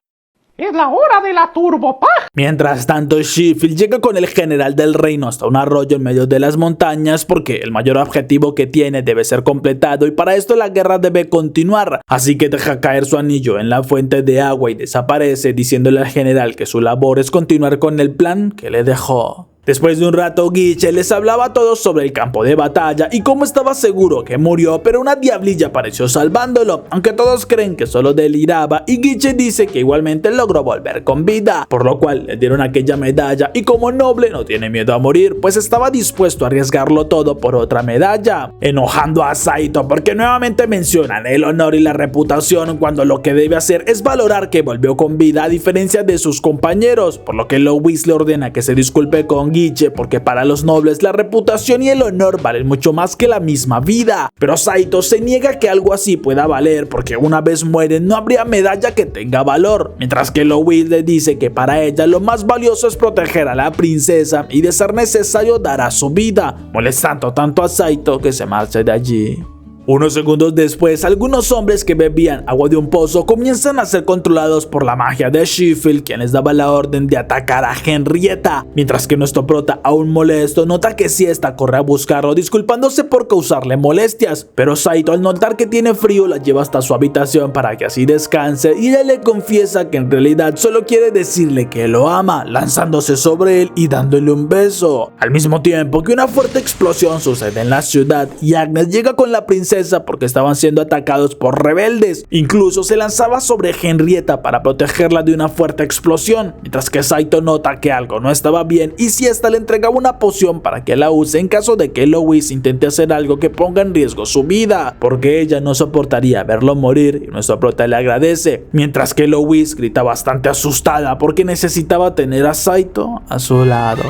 ¡Es la hora de la turbopaja! Mientras tanto, Sheffield llega con el general del reino hasta un arroyo en medio de las montañas porque el mayor objetivo que tiene debe ser completado y para esto la guerra debe continuar, así que deja caer su anillo en la fuente de agua y desaparece diciéndole al general que su labor es continuar con el plan que le dejó. Después de un rato, Guiche les hablaba a todos sobre el campo de batalla y cómo estaba seguro que murió, pero una diablilla apareció salvándolo, aunque todos creen que solo deliraba, y Guiche dice que igualmente logró volver con vida, por lo cual le dieron aquella medalla y como noble no tiene miedo a morir, pues estaba dispuesto a arriesgarlo todo por otra medalla, enojando a Saito porque nuevamente mencionan el honor y la reputación cuando lo que debe hacer es valorar que volvió con vida a diferencia de sus compañeros, por lo que Louise le ordena que se disculpe con Guiche porque para los nobles la reputación y el honor valen mucho más que la misma vida, pero Saito se niega que algo así pueda valer porque una vez mueren no habría medalla que tenga valor, mientras que Louise le dice que para ella lo más valioso es proteger a la princesa y de ser necesario dará su vida, molestando tanto a Saito que se marcha de allí. Unos segundos después, algunos hombres que bebían agua de un pozo comienzan a ser controlados por la magia de Sheffield, quien les daba la orden de atacar a Henrietta, mientras que nuestro prota, aún molesto, nota que Siesta corre a buscarlo, disculpándose por causarle molestias, pero Saito, al notar que tiene frío, la lleva hasta su habitación para que así descanse, y ella le confiesa que en realidad solo quiere decirle que lo ama, lanzándose sobre él y dándole un beso. Al mismo tiempo que una fuerte explosión sucede en la ciudad y Agnes llega con la princesa porque estaban siendo atacados por rebeldes. Incluso se lanzaba sobre Henrietta para protegerla de una fuerte explosión, mientras que Saito nota que algo no estaba bien y Siesta le entregaba una poción para que la use en caso de que Lois intente hacer algo que ponga en riesgo su vida, porque ella no soportaría verlo morir y nuestro prota le agradece, mientras que Lois grita bastante asustada porque necesitaba tener a Saito a su lado.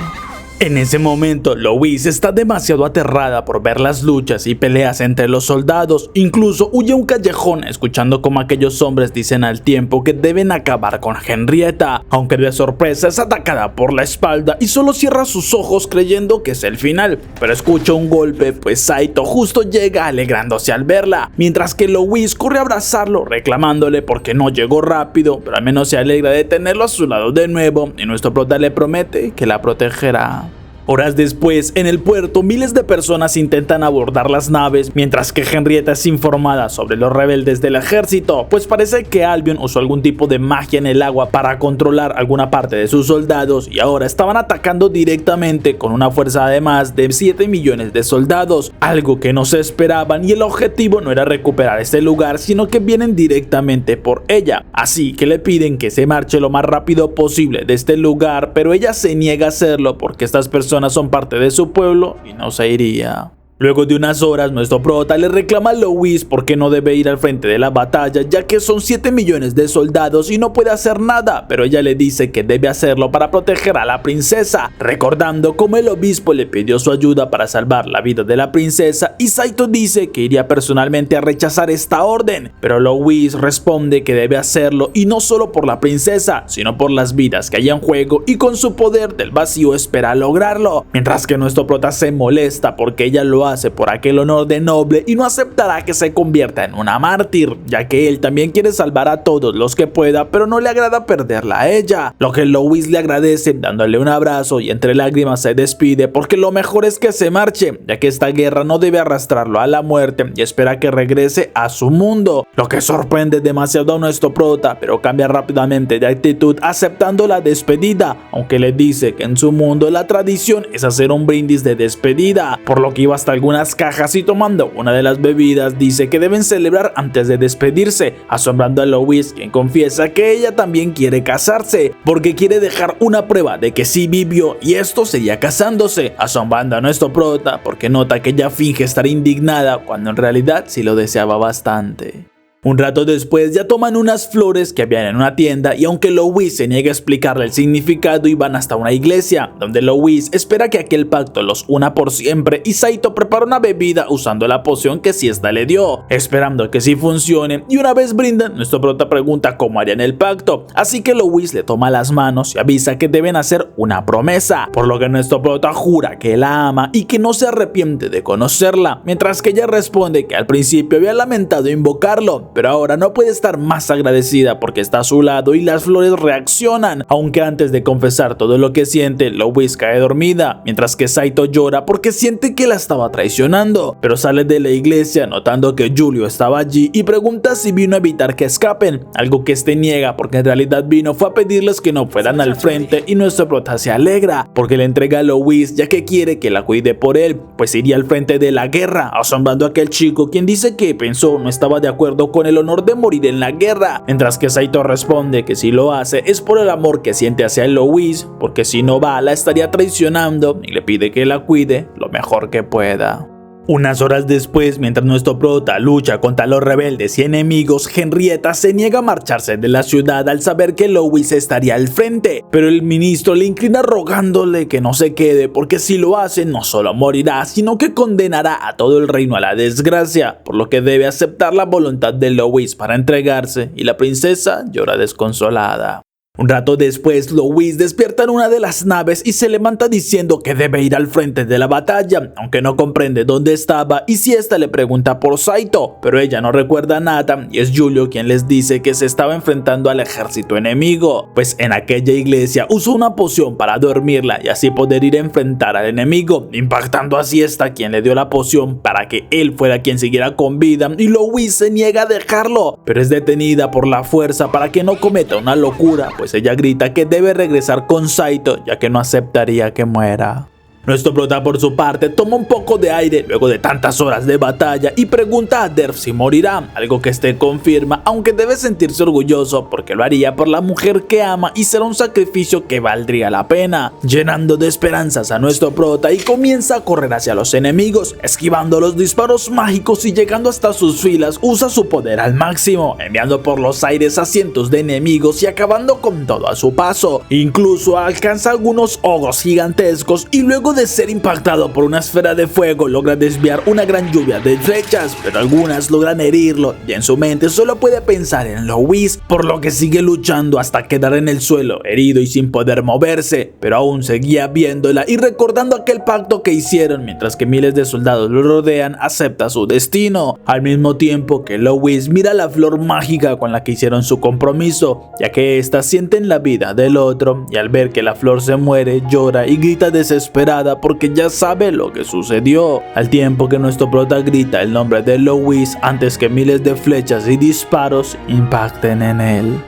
En ese momento, Lois está demasiado aterrada por ver las luchas y peleas entre los soldados, incluso huye a un callejón escuchando como aquellos hombres dicen al tiempo que deben acabar con Henrietta, aunque de sorpresa es atacada por la espalda y solo cierra sus ojos creyendo que es el final, pero escucha un golpe pues Saito justo llega alegrándose al verla, mientras que Lois corre a abrazarlo reclamándole porque no llegó rápido, pero al menos se alegra de tenerlo a su lado de nuevo y nuestro prota le promete que la protegerá. Horas después, en el puerto, miles de personas intentan abordar las naves, mientras que Henrietta es informada sobre los rebeldes del ejército, pues parece que Albion usó algún tipo de magia en el agua para controlar alguna parte de sus soldados y ahora estaban atacando directamente con una fuerza de más de 7 millones de soldados, algo que no se esperaban y el objetivo no era recuperar este lugar, sino que vienen directamente por ella, así que le piden que se marche lo más rápido posible de este lugar, pero ella se niega a hacerlo porque estas personas son parte de su pueblo y no se iría. Luego de unas horas, nuestro prota le reclama a Lois porque no debe ir al frente de la batalla, ya que son 7 millones de soldados y no puede hacer nada, pero ella le dice que debe hacerlo para proteger a la princesa, recordando cómo el obispo le pidió su ayuda para salvar la vida de la princesa y Saito dice que iría personalmente a rechazar esta orden, pero Lois responde que debe hacerlo y no solo por la princesa, sino por las vidas que hay en juego y con su poder del vacío espera lograrlo, mientras que nuestro prota se molesta porque ella lo hace por aquel honor de noble y no aceptará que se convierta en una mártir, ya que él también quiere salvar a todos los que pueda, pero no le agrada perderla a ella, lo que Lois le agradece dándole un abrazo y entre lágrimas se despide porque lo mejor es que se marche, ya que esta guerra no debe arrastrarlo a la muerte y espera que regrese a su mundo, lo que sorprende demasiado a nuestro prota, pero cambia rápidamente de actitud aceptando la despedida, aunque le dice que en su mundo la tradición es hacer un brindis de despedida, por lo que iba hasta algunas cajas y tomando una de las bebidas dice que deben celebrar antes de despedirse, asombrando a Lois, quien confiesa que ella también quiere casarse porque quiere dejar una prueba de que sí vivió y esto sería casándose, asombrando a nuestro prota porque nota que ella finge estar indignada cuando en realidad sí lo deseaba bastante. Un rato después ya toman unas flores que habían en una tienda y aunque Lois se niega a explicarle el significado y van hasta una iglesia, donde Lois espera que aquel pacto los una por siempre y Saito prepara una bebida usando la poción que Siesta le dio, esperando que sí funcione y una vez brindan, nuestro prota pregunta cómo harían el pacto, así que Lois le toma las manos y avisa que deben hacer una promesa, por lo que nuestro prota jura que la ama y que no se arrepiente de conocerla, mientras que ella responde que al principio había lamentado invocarlo, pero ahora no puede estar más agradecida porque está a su lado y las flores reaccionan, aunque antes de confesar todo lo que siente, Lois cae dormida, mientras que Saito llora porque siente que la estaba traicionando, pero sale de la iglesia notando que Julio estaba allí y pregunta si vino a evitar que escapen, algo que este niega porque en realidad fue a pedirles que no fueran al frente y nuestro prota se alegra porque le entrega a Lois ya que quiere que la cuide por él, pues iría al frente de la guerra, asombrando a aquel chico quien dice que pensó no estaba de acuerdo con el honor de morir en la guerra, mientras que Saito responde que si lo hace es por el amor que siente hacia Lois, porque si no va la estaría traicionando y le pide que la cuide lo mejor que pueda. Unas horas después, mientras nuestro prota lucha contra los rebeldes y enemigos, Henrietta se niega a marcharse de la ciudad al saber que Lois estaría al frente, pero el ministro le inclina rogándole que no se quede porque si lo hace no solo morirá, sino que condenará a todo el reino a la desgracia, por lo que debe aceptar la voluntad de Lois para entregarse y la princesa llora desconsolada. Un rato después, Louis despierta en una de las naves y se levanta diciendo que debe ir al frente de la batalla, aunque no comprende dónde estaba y si ésta le pregunta por Saito, pero ella no recuerda nada y es Julio quien les dice que se estaba enfrentando al ejército enemigo, pues en aquella iglesia usó una poción para dormirla y así poder ir a enfrentar al enemigo, impactando así esta quien le dio la poción para que él fuera quien siguiera con vida y Louis se niega a dejarlo, pero es detenida por la fuerza para que no cometa una locura, pues ella grita que debe regresar con Saito ya que no aceptaría que muera. Nuestro prota por su parte toma un poco de aire luego de tantas horas de batalla y pregunta a Derf si morirá, algo que este confirma, aunque debe sentirse orgulloso porque lo haría por la mujer que ama y será un sacrificio que valdría la pena, llenando de esperanzas a nuestro prota y comienza a correr hacia los enemigos, esquivando los disparos mágicos y llegando hasta sus filas usa su poder al máximo, enviando por los aires a cientos de enemigos y acabando con todo a su paso, incluso alcanza algunos ogros gigantescos y luego de ser impactado por una esfera de fuego logra desviar una gran lluvia de flechas, pero algunas logran herirlo y en su mente solo puede pensar en Louis, por lo que sigue luchando hasta quedar en el suelo herido y sin poder moverse, pero aún seguía viéndola y recordando aquel pacto que hicieron mientras que miles de soldados lo rodean, acepta su destino, al mismo tiempo que Louis mira la flor mágica con la que hicieron su compromiso, ya que ésta siente en la vida del otro y al ver que la flor se muere llora y grita desesperada porque ya sabe lo que sucedió, al tiempo que nuestro prota grita el nombre de Louis antes que miles de flechas y disparos impacten en él.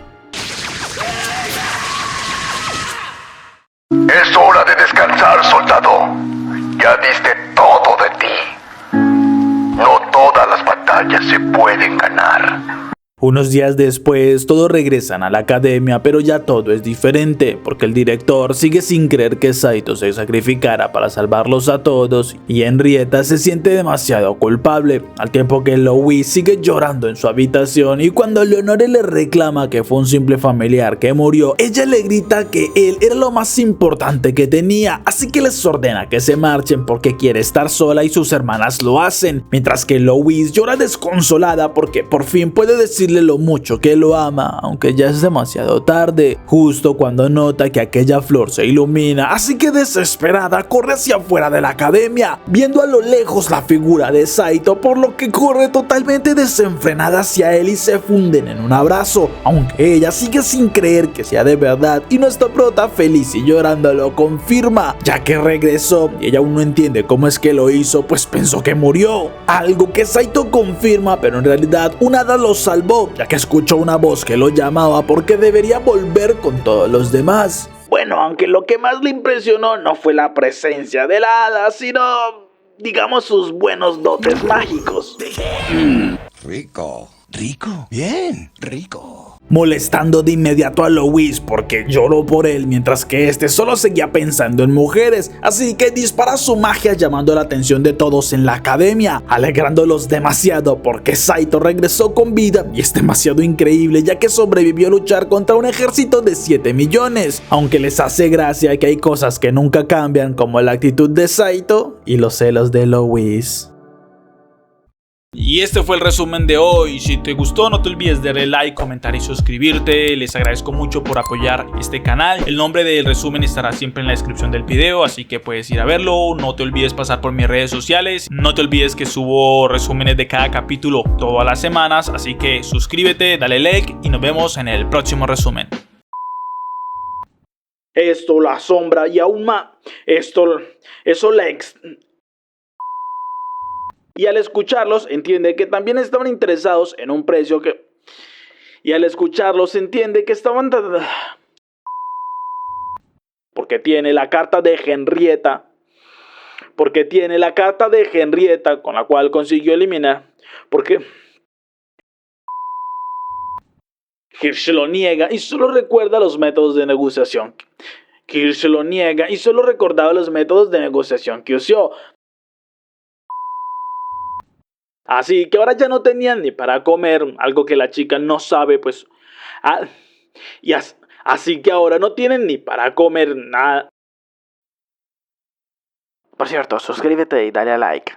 Es hora de descansar, soldado. Ya diste todo de ti. No todas las batallas se pueden ganar. Unos días después, todos regresan a la academia, pero ya todo es diferente, porque el director sigue sin creer que Saito se sacrificara para salvarlos a todos, y Henrietta se siente demasiado culpable, al tiempo que Louis sigue llorando en su habitación, y cuando Leonore le reclama que fue un simple familiar que murió, ella le grita que él era lo más importante que tenía, así que les ordena que se marchen porque quiere estar sola y sus hermanas lo hacen, mientras que Louis llora desconsolada porque por fin puede decirle lo mucho que lo ama, aunque ya es demasiado tarde, justo cuando nota que aquella flor se ilumina, así que desesperada corre hacia afuera de la academia, viendo a lo lejos la figura de Saito, por lo que corre totalmente desenfrenada hacia él y se funden en un abrazo, aunque ella sigue sin creer que sea de verdad y nuestra prota feliz y llorando lo confirma, ya que regresó y ella aún no entiende cómo es que lo hizo, pues pensó que murió, algo que Saito confirma, pero en realidad un hada lo salvó, ya que escuchó una voz que lo llamaba porque debería volver con todos los demás. Bueno, aunque lo que más le impresionó no fue la presencia de la hada, sino, digamos, sus buenos dotes mágicos. Rico, rico, bien, rico. Molestando de inmediato a Louis porque lloró por él mientras que este solo seguía pensando en mujeres, así que dispara su magia llamando la atención de todos en la academia, alegrándolos demasiado porque Saito regresó con vida y es demasiado increíble ya que sobrevivió a luchar contra un ejército de 7 millones, aunque les hace gracia que hay cosas que nunca cambian como la actitud de Saito y los celos de Louis. Y este fue el resumen de hoy. Si te gustó, no te olvides de darle like, comentar y suscribirte. Les agradezco mucho por apoyar este canal. El nombre del resumen estará siempre en la descripción del video, así que puedes ir a verlo. No te olvides pasar por mis redes sociales. No te olvides que subo resúmenes de cada capítulo todas las semanas, así que suscríbete, dale like y nos vemos en el próximo resumen. Esto la asombra y aún más. Y al escucharlos entiende que también estaban interesados en un precio que... Y al escucharlos entiende que estaban... Porque tiene la carta de Henrietta. Porque tiene la carta de Henrietta con la cual consiguió eliminar. Porque... Hirsch lo niega y solo recuerda los métodos de negociación. Hirsch lo niega y solo recordaba los métodos de negociación que usó. Así que ahora ya no tenían ni para comer, algo que la chica no sabe, pues... Así que ahora no tienen ni para comer nada. Por cierto, suscríbete y dale a like.